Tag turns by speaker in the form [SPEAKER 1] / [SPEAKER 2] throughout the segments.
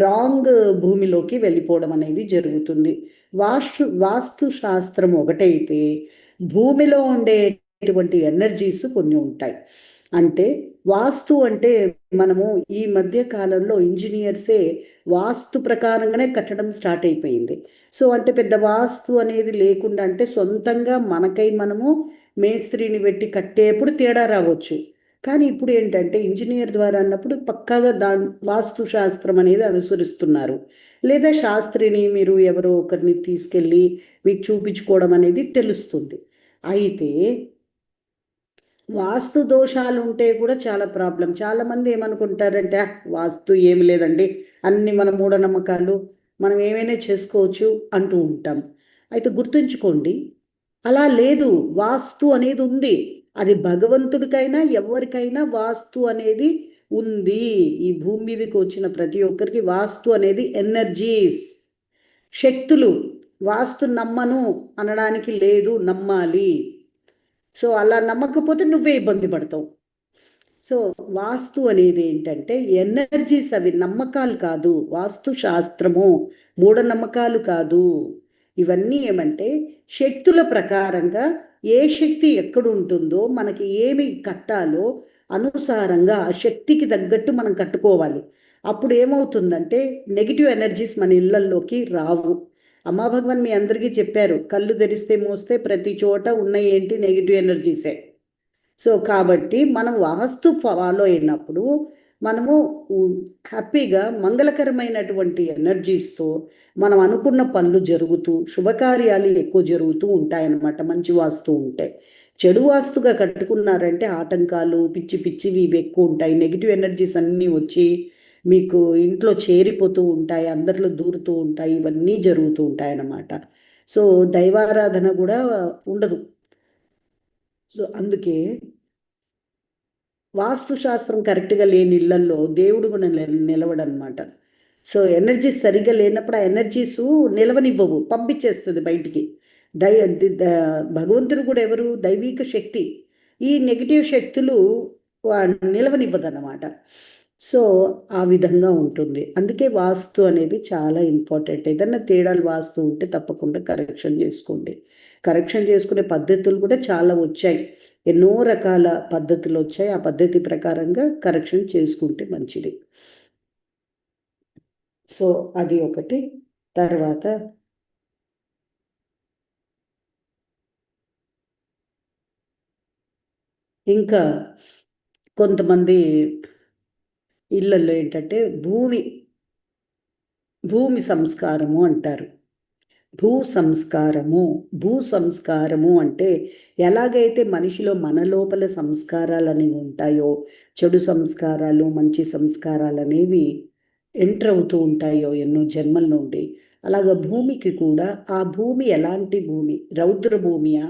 [SPEAKER 1] Wrong భూమిలోకి వెళ్ళిపోవడం అనేది జరుగుతుంది. వాస్తు శాస్త్రం ఒకటైతే భూమిలో ఉండేటువంటి ఎనర్జీస్ కొన్ని ఉంటాయి. అంటే వాస్తు అంటే మనము ఈ మధ్య కాలంలో ఇంజనీర్సే వాస్తు ప్రకారంగానే కట్టడం స్టార్ట్ అయిపోయింది. సో అంటే పెద్ద వాస్తు అనేది లేకుండా అంటే సొంతంగా మనకై మనము మేస్త్రిని పెట్టి కట్టేప్పుడు తేడా రావచ్చు. కానీ ఇప్పుడు ఏంటంటే ఇంజనీర్ ద్వారా అన్నప్పుడు పక్కాగా వాస్తు శాస్త్రం అనేది అనుసరిస్తున్నారు. లేదా శాస్త్రిని మీరు ఎవరో ఒకరిని తీసుకెళ్ళి మీకు చూపించుకోవడం అనేది తెలుస్తుంది. అయితే వాస్తు దోషాలు ఉంటే కూడా చాలా ప్రాబ్లం. చాలామంది ఏమనుకుంటారంటే వాస్తు ఏమి లేదండి, అన్ని మన మూఢనమ్మకాలు, మనం ఏమైనా చేసుకోవచ్చు అంటూ ఉంటాం. అయితే గుర్తుంచుకోండి, అలా లేదు. వాస్తు అనేది ఉంది. అది భగవంతుడికైనా ఎవరికైనా వాస్తు అనేది ఉంది. ఈ భూమి మీదకి వచ్చిన ప్రతి ఒక్కరికి వాస్తు అనేది ఎనర్జీస్, శక్తులు. వాస్తు నమ్మను అనడానికి లేదు, నమ్మాలి. సో అలా నమ్మకపోతే నువ్వే ఇబ్బంది పడతావు. సో వాస్తు అనేది ఏంటంటే ఎనర్జీస్, అవి నమ్మకాలు కాదు. వాస్తు శాస్త్రము మూఢనమ్మకాలు కాదు. ఇవన్నీ ఏమంటే శక్తుల ప్రకారంగా ఏ శక్తి ఎక్కడ ఉంటుందో మనకి ఏమి కట్టాలో అనుసారంగా ఆ శక్తికి తగ్గట్టు మనం కట్టుకోవాలి. అప్పుడు ఏమవుతుందంటే నెగిటివ్ ఎనర్జీస్ మన ఇళ్లల్లోకి రావు. అమ్మా భగవాన్ మీ అందరికీ చెప్పారు, కళ్ళు తెరిస్తే మోస్తే ప్రతి చోట ఉన్న ఏంటి నెగిటివ్ ఎనర్జీసే. సో కాబట్టి మనం వాస్తు ఫాలో అయినప్పుడు మనము హ్యాపీగా మంగళకరమైనటువంటి ఎనర్జీస్తో మనం అనుకున్న పనులు జరుగుతూ శుభకార్యాలు ఎక్కువ జరుగుతూ ఉంటాయన్నమాట. మంచి వాస్తు ఉంటే. చెడు వాస్తుగా కట్టుకున్నారంటే ఆటంకాలు పిచ్చి పిచ్చివి ఇవి ఎక్కువ ఉంటాయి. నెగిటివ్ ఎనర్జీస్ అన్నీ వచ్చి మీకు ఇంట్లో చేరిపోతూ ఉంటాయి, అందరిలో దూరుతూ ఉంటాయి, ఇవన్నీ జరుగుతూ ఉంటాయి అన్నమాట. సో దైవారాధన కూడా ఉండదు. సో అందుకే వాస్తుశాస్త్రం కరెక్ట్గా లేని ఇళ్లల్లో దేవుడు కూడా నిలవడనమాట. సో ఎనర్జీస్ సరిగ్గా లేనప్పుడు ఆ ఎనర్జీస్ నిలవనివ్వవు, పంపించేస్తుంది బయటికి. భగవంతుడు కూడా ఎవరు? దైవిక శక్తి. ఈ నెగిటివ్ శక్తులు నిలవనివ్వదన్నమాట. సో ఆ విధంగా ఉంటుంది. అందుకే వాస్తు అనేది చాలా ఇంపార్టెంట్. ఏదన్నా తేడాలు వాస్తు ఉంటే తప్పకుండా కరెక్షన్ చేసుకోండి. కరెక్షన్ చేసుకునే పద్ధతులు కూడా చాలా వచ్చాయి. ఎన్నో రకాల పద్ధతులు వచ్చాయి. ఆ పద్ధతి ప్రకారంగా కరెక్షన్ చేసుకుంటే మంచిది. సో అది ఒకటి. తర్వాత ఇంకా కొంతమంది ఇళ్ళల్లో ఏంటంటే భూమి భూమి సంస్కారము అంటారు. భూ సంస్కారము. భూ సంస్కారము అంటే ఎలాగైతే మనిషిలో మన లోపల సంస్కారాలు అనేవి ఉంటాయో, చెడు సంస్కారాలు మంచి సంస్కారాలు అనేవి ఎంటర్ అవుతూ ఉంటాయో ఎన్నో జన్మల నుండి, అలాగ భూమికి కూడా ఆ భూమి ఎలాంటి భూమి, రౌద్ర భూమియా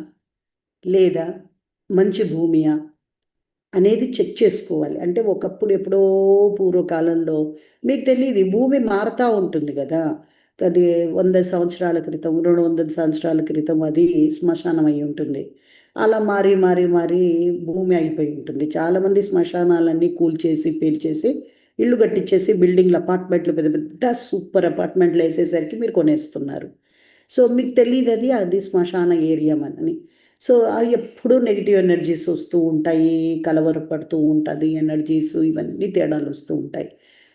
[SPEAKER 1] లేదా మంచి భూమియా అనేది చెక్ చేసుకోవాలి. అంటే ఒకప్పుడు ఎప్పుడో పూర్వకాలంలో మీకు తెలియదు, భూమి మారుతూ ఉంటుంది కదా. అది 100 సంవత్సరాల క్రితం 200 సంవత్సరాల క్రితం అది శ్మశానం అయి ఉంటుంది. అలా మారి మారి మారి భూమి అయిపోయి ఉంటుంది. చాలామంది శ్మశానాలన్నీ కూల్చేసి పేల్చేసి ఇల్లు కట్టించేసి బిల్డింగ్లు అపార్ట్మెంట్లు పెద్ద పెద్ద సూపర్ అపార్ట్మెంట్లు వేసేసరికి మీరు కొనేస్తున్నారు. సో మీకు తెలియదు అది అది శ్మశాన ఏరియా అని. సో అవి ఎప్పుడూ నెగిటివ్ ఎనర్జీస్ వస్తూ ఉంటాయి, కలవరపడుతూ ఉంటుంది ఎనర్జీస్, ఇవన్నీ తేడాలు వస్తూ ఉంటాయి.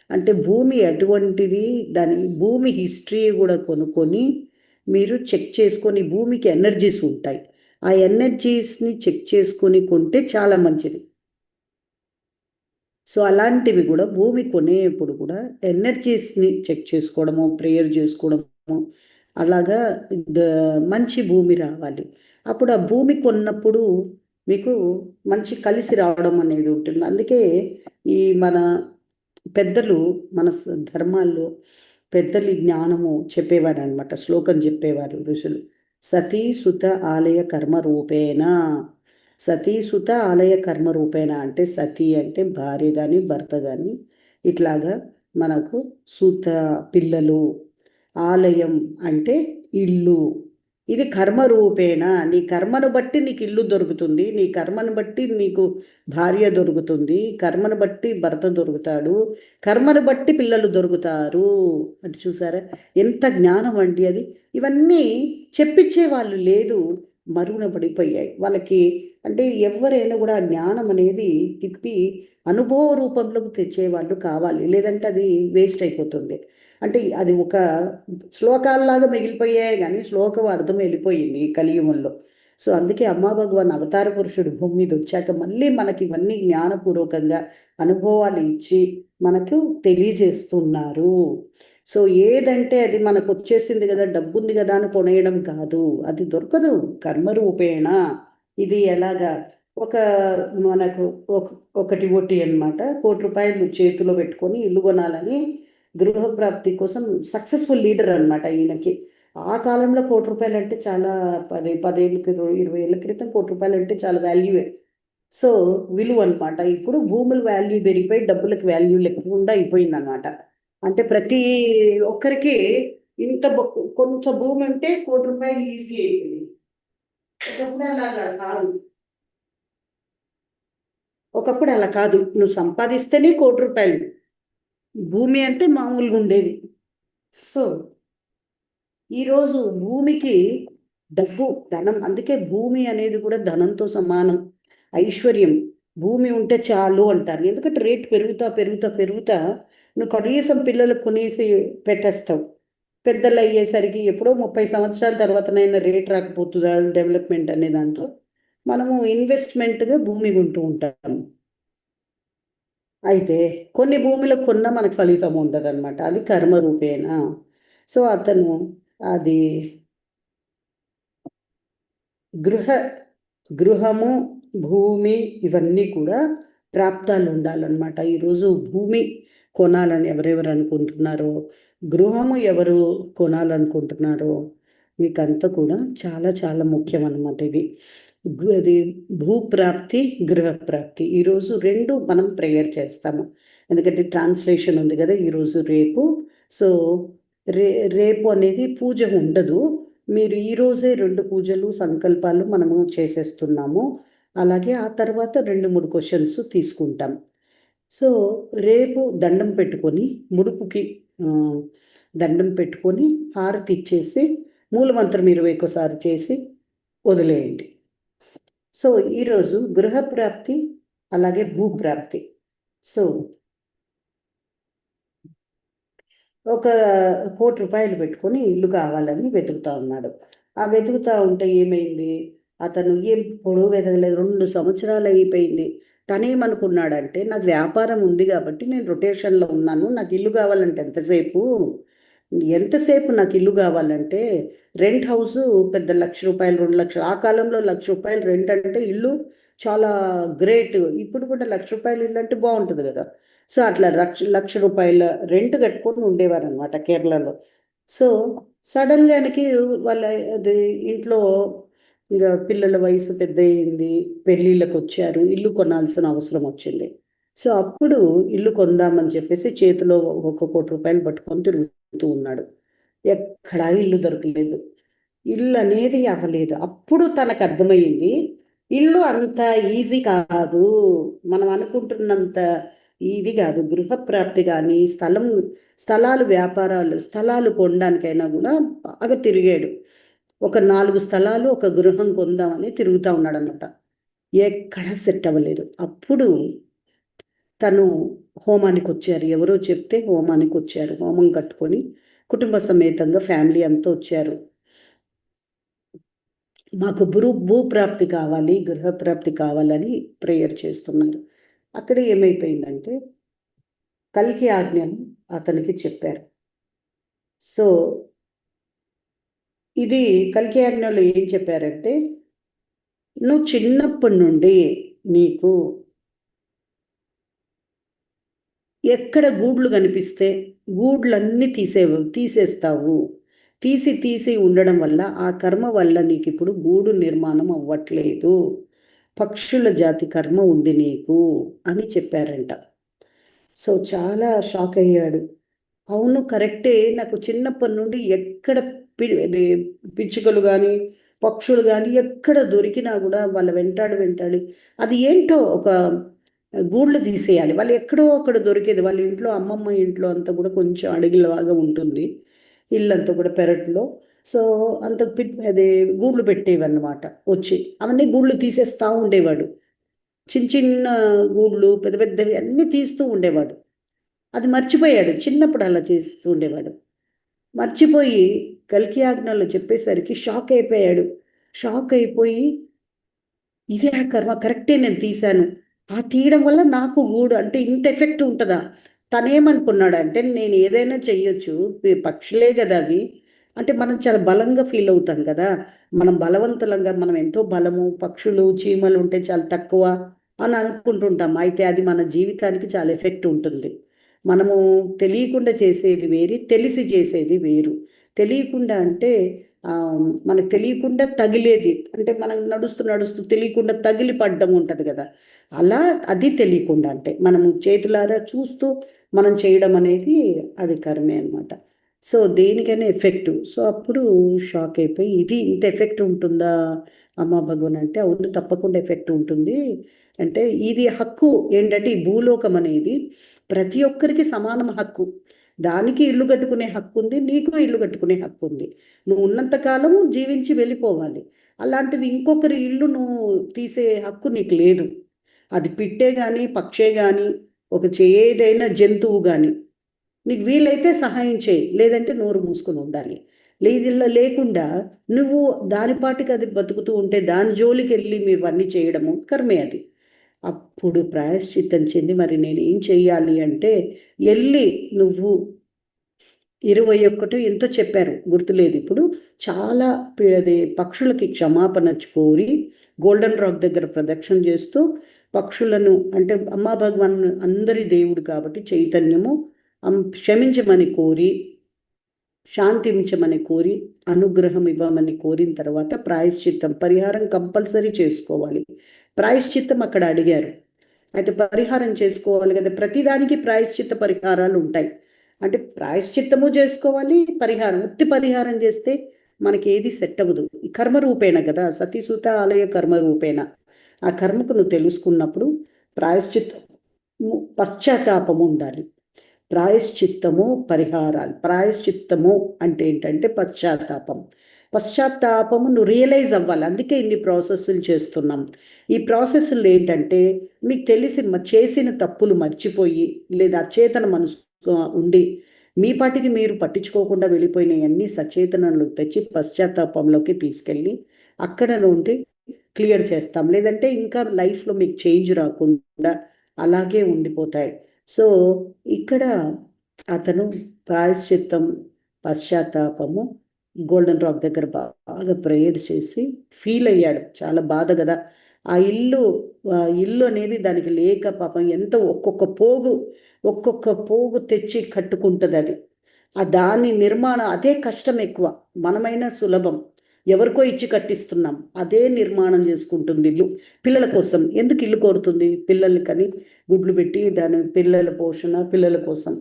[SPEAKER 1] అంటే భూమి ఎటువంటిది, దాని భూమి హిస్టరీ కూడా కొనుక్కొని మీరు చెక్ చేసుకొని, భూమికి ఎనర్జీస్ ఉంటాయి, ఆ ఎనర్జీస్ని చెక్ చేసుకొని కొంటే చాలా మంచిది. సో అలాంటివి కూడా భూమి కొనేప్పుడు కూడా ఎనర్జీస్ని చెక్ చేసుకోవడము, ప్రేయర్ చేసుకోవడము, అలాగా మంచి భూమి రావాలి. అప్పుడు ఆ భూమి కొన్నప్పుడు మీకు మంచి కలిసి రావడం అనేది ఉంటుంది. అందుకే ఈ మన పెద్దలు మన ధర్మాల్లో పెద్దలు ఈ జ్ఞానము చెప్పేవారు అనమాట. శ్లోకం చెప్పేవారు ఋషులు. సతీ సుత ఆలయ కర్మ రూపేణ. సతీసుత ఆలయ కర్మ రూపేణ అంటే సతీ అంటే భార్య కానీ భర్త కానీ, ఇట్లాగా మనకు సుత పిల్లలు, ఆలయం అంటే ఇల్లు, ఇది కర్మ రూపేణ. నీ కర్మను బట్టి నీకు ఇల్లు దొరుకుతుంది, నీ కర్మను బట్టి నీకు భార్య దొరుకుతుంది, కర్మను బట్టి భర్త దొరుకుతాడు, కర్మను బట్టి పిల్లలు దొరుకుతారు. అంటే చూసారా ఎంత జ్ఞానం అండి అది. ఇవన్నీ చెప్పించే వాళ్ళు లేదు, మరుగున పడిపోయాయి వాళ్ళకి. అంటే ఎవరైనా కూడా ఆ జ్ఞానం అనేది తిప్పి అనుభవ రూపంలోకి తెచ్చేవాళ్ళు కావాలి, లేదంటే అది వేస్ట్ అయిపోతుంది. అంటే అది ఒక శ్లోకాల్లాగా మిగిలిపోయాయి కానీ శ్లోకం అర్థం వెళ్ళిపోయింది ఈ కలియుగంలో. సో అందుకే అమ్మా భగవాన్ అవతార పురుషుడు భూమి మీద వచ్చాక మళ్ళీ మనకి ఇవన్నీ జ్ఞానపూర్వకంగా అనుభవాలు ఇచ్చి మనకు తెలియజేస్తున్నారు. సో ఏదంటే అది మనకు వచ్చేసింది కదా, డబ్బు ఉంది కదా అని కొనేయడం కాదు, అది దొరకదు కర్మరూపేణ. ఇది ఎలాగా ఒక మనకు ఒక ఒకటి ఒకటి అనమాట, ₹1,00,00,000 చేతిలో పెట్టుకొని ఇల్లు కొనాలని గృహప్రాప్తి కోసం సక్సెస్ఫుల్ లీడర్ అనమాట ఈయనకి. ఆ కాలంలో ₹1,00,00,000 అంటే చాలా 10 ఏళ్ళ క్రితం 20 ఏళ్ళ క్రితం ₹1,00,00,000 అంటే చాలా వాల్యూవే. సో విలువ అనమాట. ఇప్పుడు భూముల వాల్యూ పెరిగిపోయి డబ్బులకు వాల్యూ లేకుండా అయిపోయిందనమాట. అంటే ప్రతి ఒక్కరికి ఇంత కొంత భూమి ఉంటే ₹1,00,00,000 ఈజీ అయిపోయింది. ఒకప్పుడు అలాగా కాదు. ఒకప్పుడు అలా కాదు. నువ్వు సంపాదిస్తేనే ₹1,00,00,000. భూమి అంటే మామూలుగా ఉండేది. సో ఈరోజు భూమికి డబ్బు, ధనం, అందుకే భూమి అనేది కూడా ధనంతో సమానం, ఐశ్వర్యం. భూమి ఉంటే చాలు అంటారు. ఎందుకంటే రేట్ పెరుగుతా పెరుగుతా పెరుగుతా నువ్వు కనీసం పిల్లలకు కొనేసి పెట్టేస్తావు. పెద్దలు అయ్యేసరికి ఎప్పుడో 30 సంవత్సరాల తర్వాతనైనా రేట్ రాకపోతుందా డెవలప్మెంట్ అనే దాంట్లో మనము ఇన్వెస్ట్మెంట్గా భూమి కొంటూ ఉంటాము. అయితే కొన్ని భూములకు కొన్నా మనకు ఫలితం ఉండదన్నమాట, అది కర్మ రూపేణ. సో అతను అది గృహ గృహము, భూమి ఇవన్నీ కూడా ప్రాప్తాలు ఉండాలన్నమాట. ఈరోజు భూమి కొనాలని ఎవరెవరు అనుకుంటున్నారో, గృహము ఎవరు కొనాలనుకుంటున్నారో, మీకంతా కూడా చాలా చాలా ముఖ్యం అన్నమాట ఇది. అది భూప్రాప్తి, గృహప్రాప్తి ఈరోజు రెండు మనం ప్రేయర్ చేస్తాము. ఎందుకంటే ట్రాన్స్లేషన్ ఉంది కదా ఈరోజు రేపు. సో రే రేపు అనేది పూజ ఉండదు. మీరు ఈరోజే 2 పూజలు సంకల్పాలు మనము చేసేస్తున్నాము. అలాగే ఆ తర్వాత 2, 3 క్వశ్చన్స్ తీసుకుంటాం. సో రేపు దండం పెట్టుకొని ముడుపుకి దండం పెట్టుకొని హారతి ఇచ్చేసి మూలమంత్రం 21 సారి చేసి వదిలేయండి. సో ఈరోజు గృహప్రాప్తి అలాగే భూప్రాప్తి. సో ఒక ₹1,00,00,000 పెట్టుకొని ఇల్లు కావాలని వెతుకుతా ఉన్నాడు. ఆ వెతుకుతా ఉంటే ఏమైంది, అతను ఎప్పుడూ వెతకలేదు. 2 సంవత్సరాలు అయిపోయింది. తనేమనుకున్నాడంటే నాకు వ్యాపారం ఉంది కాబట్టి నేను రొటేషన్లో ఉన్నాను, నాకు ఇల్లు కావాలంటే ఎంతసేపు, ఎంతసేపు నాకు ఇల్లు కావాలంటే రెంట్ హౌసు పెద్ద ₹1,00,000 2,00,000 ఆ కాలంలో ₹1,00,000 రెంట్ అంటే ఇల్లు చాలా గ్రేట్. ఇప్పుడు కూడా ₹1,00,000 ఇల్లు అంటే బాగుంటుంది కదా. సో అట్లా ₹1,00,000 రెంట్ కట్టుకొని ఉండేవారనమాట కేరళలో. సో సడన్గా ఆయనకి వాళ్ళ అది ఇంట్లో ఇక పిల్లల వయసు పెద్ద అయింది, పెళ్ళిళ్ళకి వచ్చారు, ఇల్లు కొనాల్సిన అవసరం వచ్చింది. సో అప్పుడు ఇల్లు కొందామని చెప్పేసి చేతిలో ఒక ₹1,00,00,000 పట్టుకొని తిరుగుతూ ఉన్నాడు. ఎక్కడా ఇల్లు దొరకలేదు, ఇల్లు అనేది అవ్వలేదు. అప్పుడు తనకు అర్థమయ్యింది ఇల్లు అంత ఈజీ కాదు, మనం అనుకుంటున్నంత ఇది కాదు. గృహప్రాప్తి కానీ స్థలాలు వ్యాపారాలు స్థలాలు కొనడానికైనా కూడా బాగా తిరిగాడు. ఒక 4 స్థలాలు ఒక గృహం కొందామని తిరుగుతూ ఉన్నాడు అనమాట. ఎక్కడా సెట్ అవ్వలేదు. అప్పుడు తను హోమానికి వచ్చారు, ఎవరో చెప్తే హోమానికి వచ్చారు. హోమం కట్టుకొని కుటుంబ సమేతంగా ఫ్యామిలీ అంతా వచ్చారు. మాకు భూప్రాప్తి కావాలి, గృహప్రాప్తి కావాలని ప్రేయర్ చేస్తున్నారు. అక్కడ ఏమైపోయిందంటే కల్కి ఆజ్ఞను అతనికి చెప్పారు. సో ఇది కల్కి ఆజ్ఞలో ఏం చెప్పారంటే, నువ్వు చిన్నప్పటి నుండి నీకు ఎక్కడ గూడ్లు కనిపిస్తే గూడ్లన్నీ తీసేస్తావు. తీసి తీసి ఉండడం వల్ల ఆ కర్మ వల్ల నీకు ఇప్పుడు గూడు నిర్మాణం అవ్వట్లేదు, పక్షుల జాతి కర్మ ఉంది నీకు అని చెప్పారంట. సో చాలా షాక్ అయ్యాడు. అవును కరెక్టే, నాకు చిన్నప్పటి నుండి ఎక్కడ ఇది పిచ్చుకలు కానీ పక్షులు కానీ ఎక్కడ దొరికినా కూడా వాళ్ళ వెంటాడి అది ఏంటో ఒక గూళ్ళు తీసేయాలి. వాళ్ళు ఎక్కడో అక్కడ దొరికేది. వాళ్ళ ఇంట్లో అమ్మమ్మ ఇంట్లో అంతా కూడా కొంచెం అడవిలాగా ఉంటుంది, ఇల్లంతా కూడా పెరట్లో. సో అంత అది గూళ్ళు పెట్టేవన్నమాట. వచ్చి అవన్నీ గూళ్ళు తీసేస్తూ ఉండేవాడు. చిన్న చిన్న గూళ్ళు పెద్ద పెద్దవి అన్నీ తీస్తూ ఉండేవాడు. అది మర్చిపోయాడు. చిన్నప్పుడు అలా చేస్తూ ఉండేవాడు. మర్చిపోయి కల్కి ఆజ్ఞలో చెప్పేసరికి షాక్ అయిపోయాడు. షాక్ అయిపోయి ఇదే ఆ కర్మ, కరెక్టే నేను తీశాను. ఆ తీయడం వల్ల నాకు గూడు అంటే ఇంత ఎఫెక్ట్ ఉంటుందా? తనేమనుకున్నాడు అంటే నేను ఏదైనా చెయ్యొచ్చు, పక్షులే కదా అవి. అంటే మనం చాలా బలంగా ఫీల్ అవుతాం కదా, మనం బలవంతులంగా, మనం ఎంతో బలము, పక్షులు చీమలు ఉంటే చాలా తక్కువ అని అనుకుంటుంటాం. అయితే అది మన జీవితానికి చాలా ఎఫెక్ట్ ఉంటుంది. మనము తెలియకుండా చేసేది వేరు, తెలిసి చేసేది వేరు. తెలియకుండా అంటే మనకు తెలియకుండా తగిలేది అంటే మనం నడుస్తూ నడుస్తూ తెలియకుండా తగిలి పడ్డం ఉంటుంది కదా, అలా అది తెలియకుండా అంటే మనము చేతులారా చూస్తూ మనం చేయడం అనేది అది కర్మే అనమాట. సో దేనికైనా ఎఫెక్ట్. సో అప్పుడు షాక్ అయిపోయి ఇది ఇంత ఎఫెక్ట్ ఉంటుందా అమ్మ భగవన్ అంటే, అవును తప్పకుండా ఎఫెక్ట్ ఉంటుంది. అంటే ఇది హక్కు ఏంటంటే ఈ భూలోకం అనేది ప్రతి ఒక్కరికి సమానం హక్కు. దానికి ఇల్లు కట్టుకునే హక్కు ఉంది, నీకు ఇల్లు కట్టుకునే హక్కు ఉంది. నువ్వు ఉన్నంతకాలం జీవించి వెళ్ళిపోవాలి. అలాంటిది ఇంకొకరి ఇల్లు నువ్వు తీసే హక్కు నీకు లేదు. అది పిట్టే కానీ పక్షే కానీ ఒక ఏదైనా జంతువు కానీ నీకు వీలైతే సహాయం చేయి, లేదంటే నోరు మూసుకొని ఉండాలి. లేదిల్లా లేకుండా నువ్వు దానిపాటికి అది బతుకుతూ ఉంటే దాని జోలికి వెళ్ళి మీరు అన్నీ చేయడము కర్మే అది. అప్పుడు ప్రాయశ్చిత్తం చెంది మరి నేను ఏం చెయ్యాలి అంటే, వెళ్ళి నువ్వు 21 ఎంతో చెప్పారు గుర్తులేదు ఇప్పుడు. చాలా అది పక్షులకి క్షమాపణ కోరి గోల్డెన్ రాక్ దగ్గర ప్రదక్షిణ చేస్తూ పక్షులను అంటే అమ్మా భగవాన్ అందరి దేవుడు కాబట్టి చైతన్యము క్షమించమని కోరి, శాంతించమని కోరి, అనుగ్రహం ఇవ్వమని కోరిన తర్వాత ప్రాయశ్చిత్తం పరిహారం కంపల్సరీ చేసుకోవాలి. ప్రాయశ్చిత్తం అక్కడ అడిగారు. అయితే పరిహారం చేసుకోవాలి కదా, ప్రతిదానికి ప్రాయశ్చిత్త పరిహారాలు ఉంటాయి. అంటే ప్రాయశ్చిత్తము చేసుకోవాలి, పరిహారం ఉత్తి పరిహారం చేస్తే మనకి ఏది సెట్ అవ్వదు. ఈ కర్మరూపేణ కదా, సతీసూత ఆలయ కర్మరూపేణ. ఆ కర్మకు నువ్వు తెలుసుకున్నప్పుడు ప్రాయశ్చిత్తము పశ్చాత్తాపము ఉండాలి. ప్రాయశ్చిత్తము పరిహారాలు. ప్రాయశ్చిత్తము అంటే ఏంటంటే పశ్చాత్తాపం. పశ్చాత్తాపము నువ్వు రియలైజ్ అవ్వాలి. అందుకే ఇన్ని ప్రాసెస్లు చేస్తున్నాం. ఈ ప్రాసెస్లు ఏంటంటే మీకు తెలిసి చేసిన తప్పులు మర్చిపోయి లేదా అచేతన మనసు ఉండి మీ పాటికి మీరు పట్టించుకోకుండా వెళ్ళిపోయినవన్నీ సచేతనంలో తెచ్చి పశ్చాత్తాపంలోకి తీసుకెళ్ళి అక్కడ నుండి క్లియర్ చేస్తాం. లేదంటే ఇంకా లైఫ్లో మీకు చేంజ్ రాకుండా అలాగే ఉండిపోతాయి. సో ఇక్కడ అతను ప్రాయశ్చిత్తం పశ్చాత్తాపము గోల్డెన్ రాక్ దగ్గర బాగా ప్రేయర్ చేసి ఫీల్ అయ్యాడు. చాలా బాధ కదా, ఆ ఇల్లు అనేది దానికి లేక పాపం ఎంత ఒక్కొక్క పోగు తెచ్చి కట్టుకుంటుంది అది. ఆ దాని నిర్మాణం అదే కష్టం ఎక్కువ. మనమైనా సులభం, ఎవరికో ఇచ్చి కట్టిస్తున్నాం. అదే నిర్మాణం చేసుకుంటుంది ఇల్లు పిల్లల కోసం. ఎందుకు ఇల్లు కోరుతుంది? పిల్లల్ని కని గుడ్లు పెట్టి దాని పిల్లల పోషణ పిల్లల కోసం.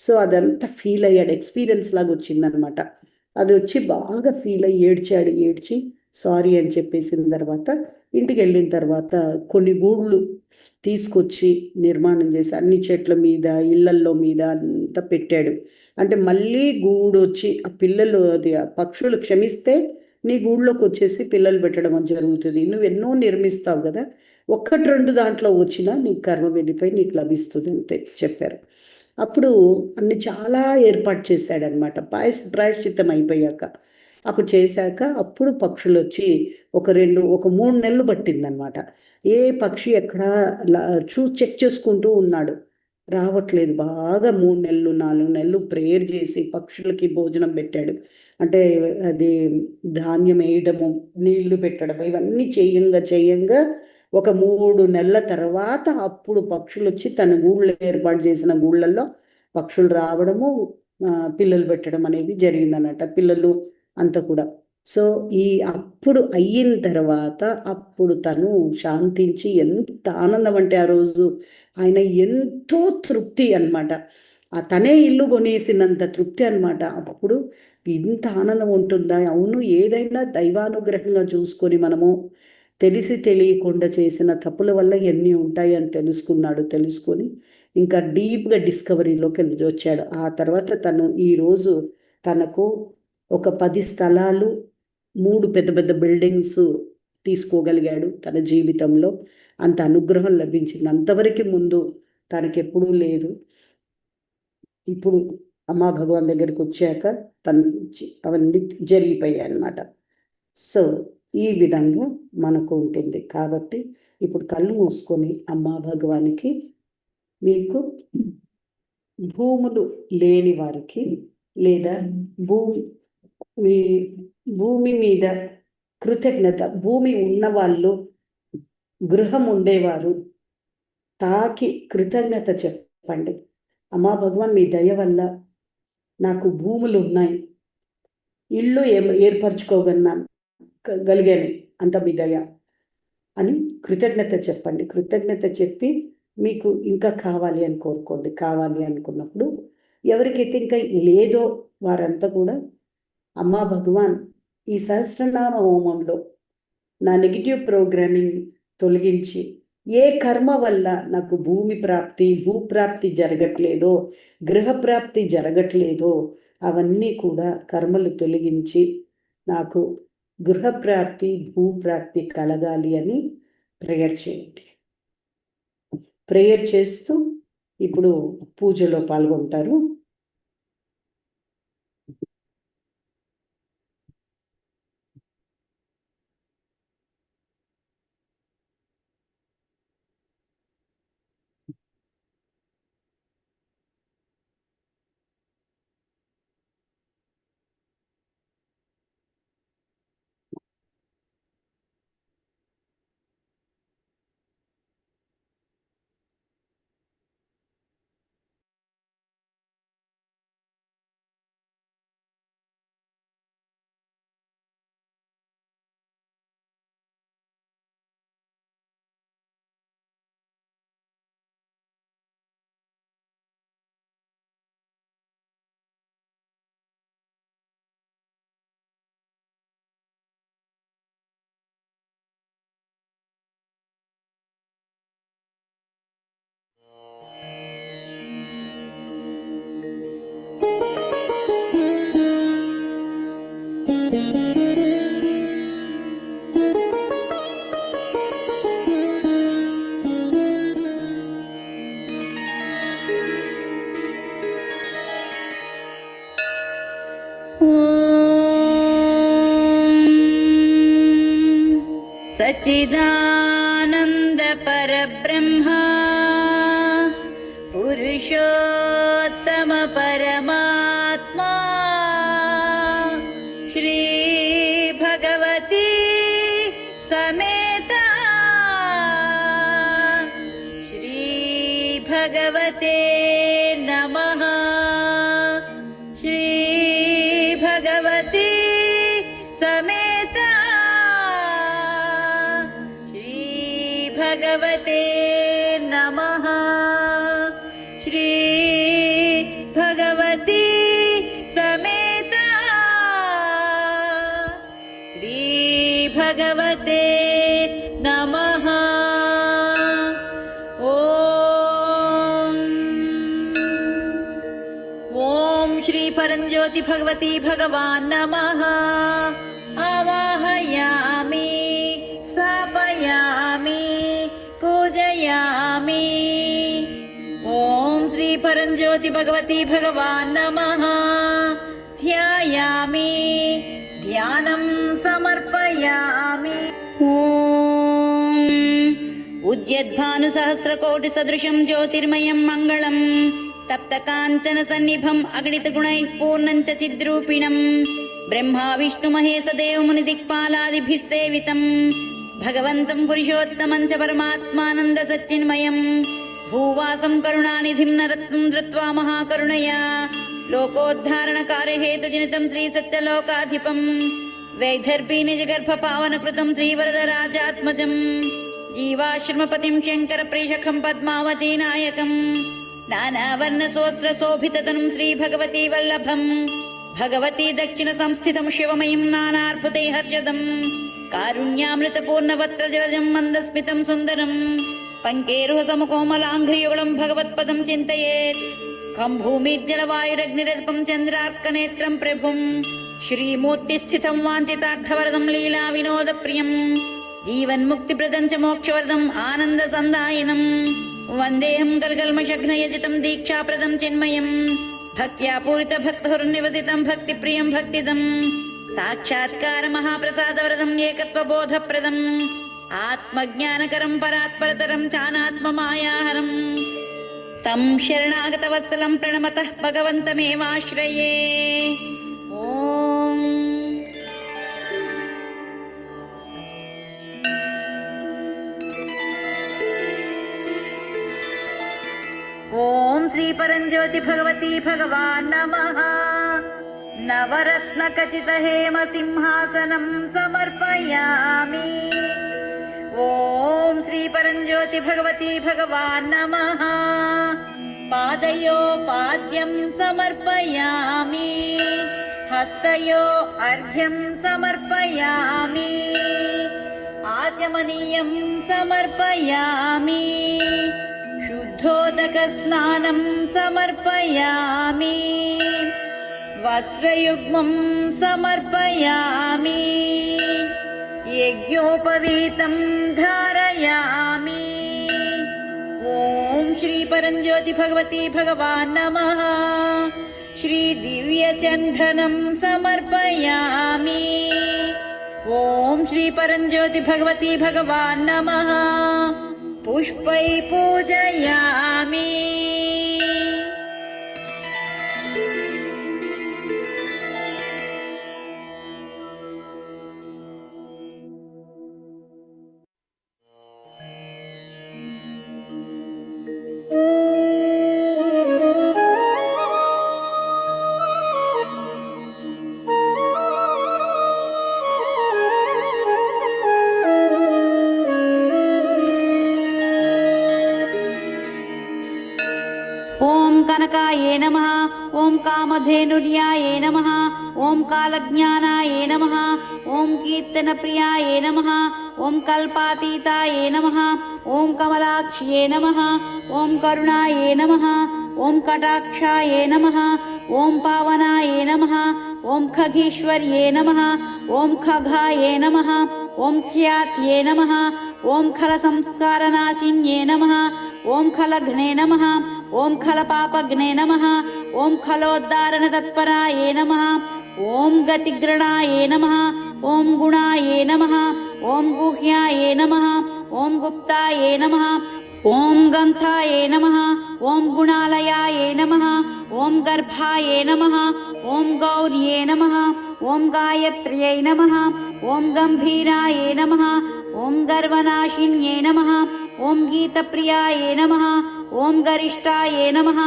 [SPEAKER 1] సో అదంతా ఫీల్ అయ్యాడు, ఎక్స్పీరియన్స్ లాగా వచ్చిందనమాట. అది వచ్చి బాగా ఫీల్ అయ్యి ఏడ్చి సారీ అని చెప్పేసిన తర్వాత ఇంటికి వెళ్ళిన తర్వాత కొన్ని గూళ్ళు తీసుకొచ్చి నిర్మాణం చేసి అన్ని చెట్ల మీద ఇళ్లల్లో మీద అంతా పెట్టాడు. అంటే మళ్ళీ గూడు వచ్చి ఆ పిల్లలు అది ఆ పక్షులు క్షమిస్తే నీ గూళ్ళోకి వచ్చేసి పిల్లలు పెట్టడం అని జరుగుతుంది. నువ్వు ఎన్నో నిర్మిస్తావు కదా, ఒక్కటి రెండు దాంట్లో వచ్చినా నీకు కర్మ వెళ్ళిపోయి నీకు లభిస్తుంది అంతే చెప్పారు. అప్పుడు అన్ని చాలా ఏర్పాటు చేశాడనమాట. ప్రాయశ్చిత్తం అయిపోయాక అప్పుడు చేశాక అప్పుడు పక్షులు వచ్చి ఒక 3 నెలలు పట్టిందనమాట. ఏ పక్షి ఎక్కడా చెక్ చేసుకుంటూ ఉన్నాడు, రావట్లేదు. బాగా 3 నెలలు 4 నెలలు ప్రేయర్ చేసి పక్షులకి భోజనం పెట్టాడు. అంటే అది ధాన్యం వేయడము, నీళ్లు పెట్టడం ఇవన్నీ చేయంగా ఒక 3 నెలల తర్వాత అప్పుడు పక్షులు వచ్చి తన గూళ్ళు ఏర్పాటు చేసిన గూళ్ళల్లో పక్షులు రావడము, పిల్లలు పెట్టడం అనేది జరిగిందన్నమాట. పిల్లలు అంతా కూడా. సో అప్పుడు అయిన తర్వాత అప్పుడు తను శాంతించి ఎంత ఆనందం అంటే ఆ రోజు ఆయన ఎంతో తృప్తి అనమాట. తనే ఇల్లు కొనేసినంత తృప్తి అనమాట. అప్పుడు ఇంత ఆనందం ఉంటుందా? అవును, ఏదైనా దైవానుగ్రహంగా చూసుకొని మనము తెలిసి తెలియకుండా చేసిన తప్పుల వల్ల ఎన్ని ఉంటాయి అని తెలుసుకొని ఇంకా డీప్గా డిస్కవరీలోకి వెళ్ళి వచ్చాడు. ఆ తర్వాత తను ఈరోజు తనకు ఒక 10 స్థలాలు, 3 పెద్ద పెద్ద బిల్డింగ్స్ తీసుకోగలిగాడు. తన జీవితంలో అంత అనుగ్రహం లభించింది. అంతవరకు ముందు తనకెప్పుడూ లేదు. ఇప్పుడు అమ్మా భగవాన్ దగ్గరికి వచ్చాక తన అవన్నీ జరిగిపోయాయి అన్నమాట. సో ఈ విధంగా మనకు ఉంటుంది. కాబట్టి ఇప్పుడు కళ్ళు మూసుకొని అమ్మా భగవానికి, మీకు భూములు లేని వారికి లేదా భూమి మీద కృతజ్ఞత, భూమి ఉన్నవాళ్ళు, గృహం ఉండేవారు తాకి కృతజ్ఞత చెప్పండి. అమ్మా భగవాన్, మీ దయ వల్ల నాకు భూములు ఉన్నాయి, ఇల్లు గలిగాను, అంత మీ దయ అని కృతజ్ఞత చెప్పండి. కృతజ్ఞత చెప్పి మీకు ఇంకా కావాలి అని కోరుకోండి. కావాలి అనుకున్నప్పుడు ఎవరికైతే ఇంకా లేదో వారంతా కూడా అమ్మా భగవాన్, ఈ సహస్రనామ హోమంలో నా నెగిటివ్ ప్రోగ్రామింగ్ తొలగించి, ఏ కర్మ వల్ల నాకు భూప్రాప్తి జరగట్లేదో, గృహప్రాప్తి జరగట్లేదో అవన్నీ కూడా కర్మలు తొలగించి నాకు గృహప్రాప్తి, భూప్రాప్తి కలగాలి అని ప్రేయర్ చేయండి. ప్రేయర్ చేస్తూ ఇప్పుడు పూజలో పాల్గొంటారు.
[SPEAKER 2] सच्चिदानंद परब्रह्मा पुरुषोत्तम परमात्मा श्री भगवती समेता श्री भगवते नमः। श्री भगवती समेता भगवते नमः। श्री भगवती समेता श्री भगवते नमः। ओम श्री परंज्योति भगवती भगवान् नमः। आवाहयामि, स्थापयामि, पूजयामि। ओम श्री परंज्योति भगवती भगवान् नमः। ध्यायामि, ध्यानं समर्पयामि। ओम उद्यद्भानु सहस्रकोटि सदृशं ज्योतिर्मयं मंगलम् तप्त कांचन सन्निभम् अगणित गुणैः पूर्णं च चिद्रूपिणम् ब्रह्मा विष्णु महेश देव मुनि दिक्पालादिभिः सेवितम् भगवन्तं पुरुषोत्तमं च परमात्मानन्द सच्चिन्मयम् भूवासं करुणानिधिं नरत्नं धृत्वा महाकरुणया लोकोद्धारणकार्य हेतुजनितं श्री सत्यलोकाधिपं वैदर्भी निजगर्भ पावनकृतं श्रीवरदराजात्मजं जीवाश्रमपतिं शङ्कर प्रेषकं पद्मावती नायकं नानावर्णसोऽस्त्रशोभिततनुं श्रीभगवती वल्लभम् भगवती दक्षिण संस्थितं शिवमयीं नानार्भुते हर्षदम् कारुण्यामृतपूर्णवक्त्रजलजं मन्दस्मितं सुन्दरम् पङ्केरुहसमकोमलाङ्घ्रियुगलं भगवत्पदं चिन्तयेत् खं भूमिज्जलवायुरग्निरल्पं चन्द्रार्कनेत्रं प्रभुं श्रीमूर्तिस्थितं वाञ्छितार्थवरदं लीला विनोदप्रियं जीवन्मुक्तिप्रदं च मोक्षवरदम् आनन्दसन्दायनं वन्देऽहं गलगल्मषघ्नयजितं दीक्षाप्रदं चिन्मयं भक्त्या पूरितभक्तहुर्निवसितं भक्तिप्रियं भक्तिदं साक्षात्कार महाप्रसादवरदं एकत्वबोधप्रदम् आत्मज्ञानकरं परात्परतरं चानात्ममायाहरं तं शरणागतवत्सलं प्रणमतः भगवन्तमेवाश्रये। ॐ श्री परञ्ज्योति भगवती भगवान् नमः। नवरत्नखचितहेम सिंहासनं समर्पयामि। ॐ श्री परञ्ज्योति भगवती भगवान् नमः। पादयो पाद्यं समर्पयामि, हस्तयो अर्घ्यं समर्पयामि, आचमनीयं समर्पयामि, शुद्धोदकस्नानं समर्पयामि, वस्त्रयुग्मं समर्पयामि, यज्ञोपवीतं धारयामि। ॐ श्री परञ्ज्योति भगवती भगवान् नमः। श्री दिव्यचन्दनं समर्पयामि। ॐ श्री परञ्ज्योति भगवती भगवान् नमः। पुष्पै पूजयामि। ॐ कनकाये नमः। ॐ कामधेनुर्याये नमः। ॐ कालज्ञानाये नमः। ॐ कीर्तनप्रियाये नमः। ॐ कल्पातीताये नमः। ॐ कमलाक्ष्ये नमः। ॐ करुणाये नमः। ॐ कटाक्षाये नमः। ॐ पावनाये नमः। ॐ खगीश्वर्ये नमः। ॐ खगाये नमः। ॐ ख्यात्ये नमः। ॐ खलसंस्कारनाशिन्ये नमः। ॐ खलघ्ने नमः। ॐ खलपापघ्ने नमः। ॐ खलोद्धारणतत्पराये नमः। ॐ गतिग्रणाये नमः। ॐ गुणाये नमः। ॐ गुह्याये नमः। ॐ गुप्ताये नमः। ॐ गन्थाये नमः। ॐ गुणालयाये नमः। ॐ गर्भाये नमः। ॐ गौर्ये नमः। ॐ गायत्र्यै नमः। ॐ गम्भीराये नमः। ॐ गर्वनाशिन्ये नमः। ॐ गीतप्रियाये नमः। ॐ गरिष्ठाये नमः।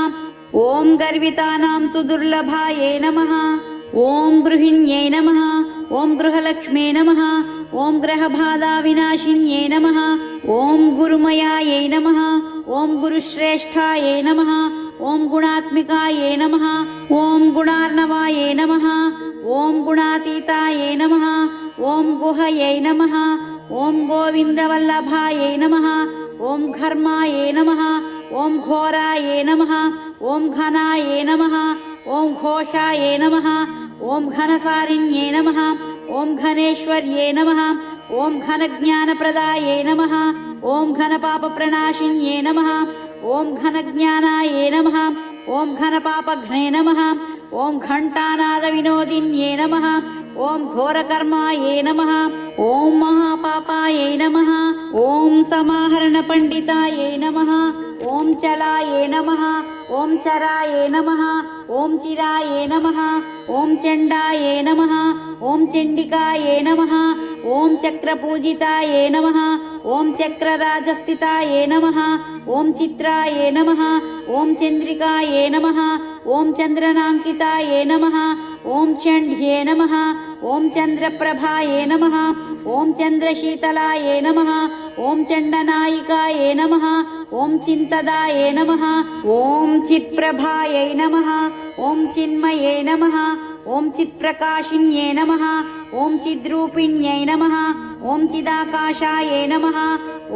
[SPEAKER 2] ॐ गर्वितानां सुदुर्लभाये नमः। ॐ गृहिण्यै नमः। ॐ गृहलक्ष्मे नमः। ॐ ग्रहबाधाविनाशिन्ये नमः। ॐ गुरुमयायै नमः। ॐ गुरुश्रेष्ठाये नमः। ॐ गुणात्मिकाये नमः। ॐ गुणार्णवाये नमः। ॐ गुणातीताये नमः। ॐ गुहयै नमः। ॐ गोविन्दवल्लभायै नमः। ॐ घर्माये नमः। ॐ घोराये नमः। ॐ घनाये नमः। ॐ घोषाये नमः। ॐ घनसारिण्ये नमः। ॐ घनेश्वर्ये नमः। ॐ घनज्ञानप्रदाये नमः। ॐ घनपापप्रणाशिन्ये नमः। ॐ घनज्ञानाये नमः। ॐ घनपापघ्ने नमः। ॐ घण्टानादविनोदिन्ये नमः। ॐ घोरकर्माये नमः। ॐ महापापायै नमः। ॐ समाहरणपण्डितायै नमः। ॐ चलाये नमः। ॐ चराये नमः।
[SPEAKER 3] ఓం చిరాయే నమః ఓం చండాయే నమః ఓం చండికాయే నమః ఓం చక్రపూజితాయే నమః ఓం చక్రరాజస్థితాయే నమః ఓం చిత్రాయే నమః ఓం చంద్రికాయే నమః ఓం చంద్రనాంకితాయే నమః ఓం చండ్యే నమః ఓం చంద్రప్రభాయే నమః ఓం చంద్రశీతలాయే నమః ఓం చండనాయికాయే నమః ఓం చింతదాయే నమః ఓం చిత్ప్రభాయై నమః ఓం చిన్మయే నమః ఓం చిత్ప్రకాశిన్యే నమః ఓం చిద్రూపిణ్యై నమః ఓం చిదాకాశాయే నమః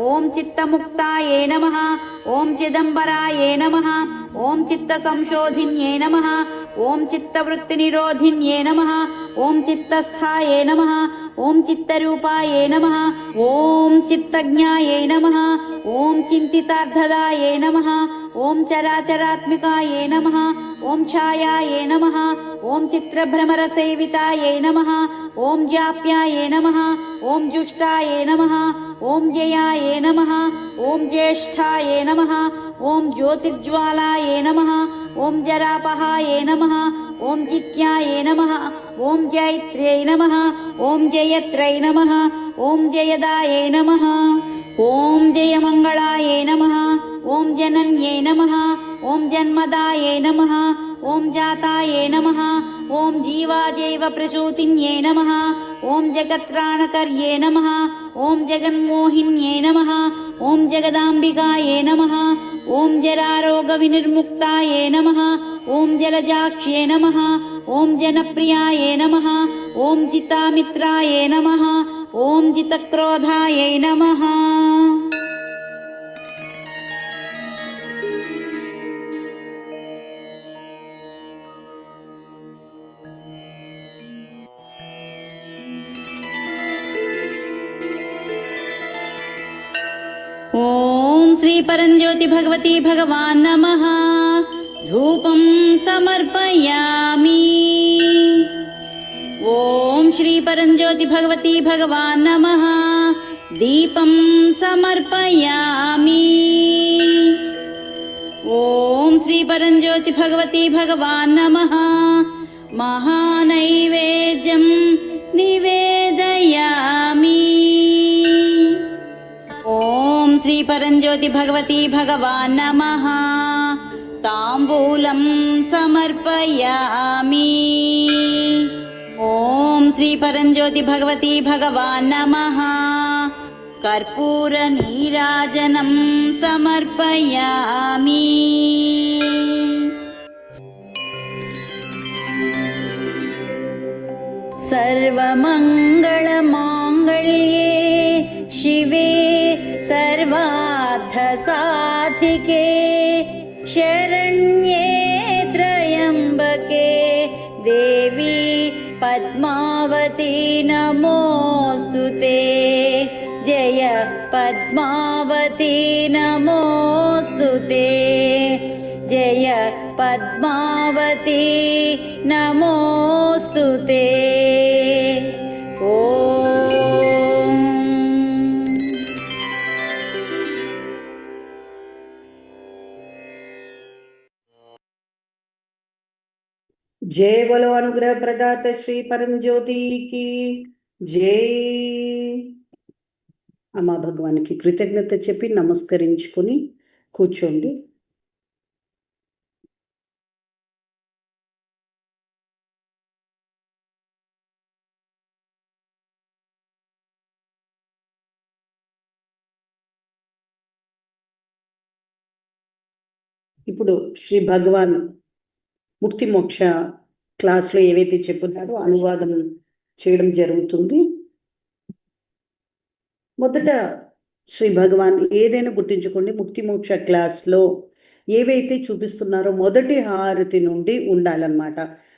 [SPEAKER 3] ఓం చిత్తముక్తాయే నమః ఓం చిదంబరాయే నమః ఓం చిత్తసంశోధిన్యే నమః ఓం చిత్తవృత్తినిరోధిన్యే నమః ఓం చిత్తస్థాయే నమః ఓం చిత్తరూపాయే నమః ఓం చిత్తజ్ఞాయే నమః ఓం చింతితార్థదాయే నమః ఓం చరాచరాత్మికాయే నమః ఓం ఛాయాయే నమః ఓం చిత్రభ్రమరసేవితాయే నమః ఓం జాప్యాయే నమః ఓం జుష్టాయే నమః ఓం జయాయే నమః ఓం జ్యేష్ఠాయే నమః ఓం జ్యోతిర్జ్వాలాయే నమః ఓం జరాపహాయే నమః ఓం జిత్యాయే నమః ఓం జైత్ర్యై నమః ఓం జయత్రై నమః ఓం జయదాయే నమః ఓం జయమంగళాయే నమః ఓం జనన్యై నమః ఓం జన్మదాయే నమః ఓం జాతాయే నమః ఓం జీవాజైవ ప్రసూతిన్యై నమః ఓం జగత్రాణకర్యే నమః ఓం జగన్మోహిన్యై నమః ఓం జగదాంబికాయే నమః ఓం జరారోగ వినిర్ముక్తాయే నమః ఓం జలజాక్ష్యే నమః ఓం జనప్రియాయే నమః ఓం జితామిత్రాయే నమః ఓం జితక్రోధాయై నమః ఓం శ్రీ పరంజ్యోతి భగవతి భగవాన్ నమః ధూపం సమర్పయామి ఓం శ్రీ పరంజ్యోతి భగవతి భగవాన్ నమః దీపం సమర్పయామి ఓం శ్రీ పరంజ్యోతి భగవతి భగవాన్ నమః మహానైవేద్యం నివేదయామి ఓం శ్రీ పరంజ్యోతి భగవతి భగవాన్ నమః తాంబూలం సమర్పయామి ఓం శ్రీ పరంజ్యోతి భగవతి భగవాన్ నమః కర్పూర నీరాజనం సమర్పయామి సర్వమంగళమాంగళ్యే శివే सर्वार्थसाधिके शरण्ये त्र्यम्बके देवी पद्मावती नमोऽस्तुते जय पद्मावती नमोऽस्तुते जय पद्मावती नमोऽस्तुते
[SPEAKER 1] जय बोलो अनुग्रह प्रदाता श्री परम ज्योति की जय అమ్మా భగవానికి కృతజ్ఞత చెప్పి నమస్కరించుకొని కూర్చోండి. ఇప్పుడు శ్రీ భగవాన్ ముక్తి మోక్ష క్లాస్లో ఏవైతే చెప్పున్నారో అనువాదం చేయడం జరుగుతుంది. మొదట శ్రీ భగవాన్ ఏదైనా గుర్తించుకోండి, ముక్తి మోక్ష క్లాస్లో ఏవైతే చూపిస్తున్నారో మొదటి హారతి నుండి ఉండాలన్నమాట.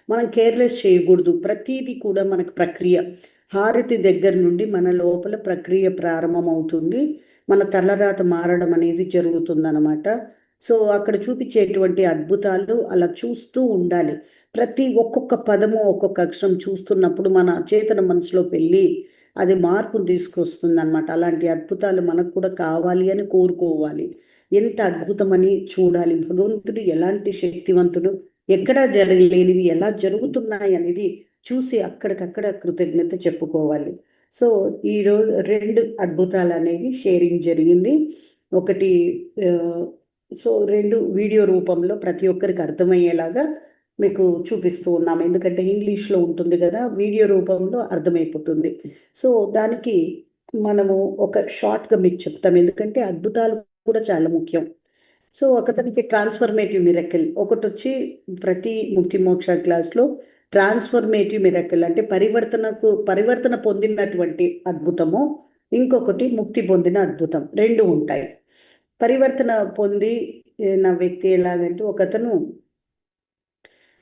[SPEAKER 1] మనం కేర్లెస్ చేయకూడదు. ప్రతిదీ కూడా మనకు ప్రక్రియ, హారతి దగ్గర నుండి మన లోపల ప్రక్రియ ప్రారంభమవుతుంది. మన తలరాత మారడం అనేది జరుగుతుందన్నమాట. సో అక్కడ చూపించేటువంటి అద్భుతాలు అలా చూస్తూ ఉండాలి. ప్రతి ఒక్కొక్క పదము ఒక్కొక్క అక్షరం చూస్తున్నప్పుడు మన చేతన మనసులోకి వెళ్ళి అది మార్పును తీసుకొస్తుంది అన్నమాట. అలాంటి అద్భుతాలు మనకు కూడా కావాలి అని కోరుకోవాలి. ఎంత అద్భుతమని చూడాలి. భగవంతుడు ఎలాంటి శక్తివంతుడు, ఎక్కడా జరగలేనివి ఎలా జరుగుతున్నాయి అనేది చూసి అక్కడికక్కడ కృతజ్ఞత చెప్పుకోవాలి. సో ఈరోజు 2 అద్భుతాలు అనేవి షేరింగ్ జరిగింది. ఒకటి సో 2 వీడియో రూపంలో ప్రతి ఒక్కరికి అర్థమయ్యేలాగా మీకు చూపిస్తూ ఉన్నాము. ఎందుకంటే ఇంగ్లీష్లో ఉంటుంది కదా, వీడియో రూపంలో అర్థమైపోతుంది. సో దానికి మనము ఒక షార్ట్గా మీకు చెప్తాం, ఎందుకంటే అద్భుతాలు కూడా చాలా ముఖ్యం. సో ఒకతనికి ట్రాన్స్ఫర్మేటివ్ మిరకిల్ ఒకటి వచ్చి, ప్రతి ముక్తి మోక్ష క్లాస్లో ట్రాన్స్ఫర్మేటివ్ మిరకిల్ అంటే పరివర్తన పొందినటువంటి అద్భుతము, ఇంకొకటి ముక్తి పొందిన అద్భుతం, 2 ఉంటాయి. పరివర్తన పొంది నా వ్యక్తి ఎలాగంటే, ఒకతను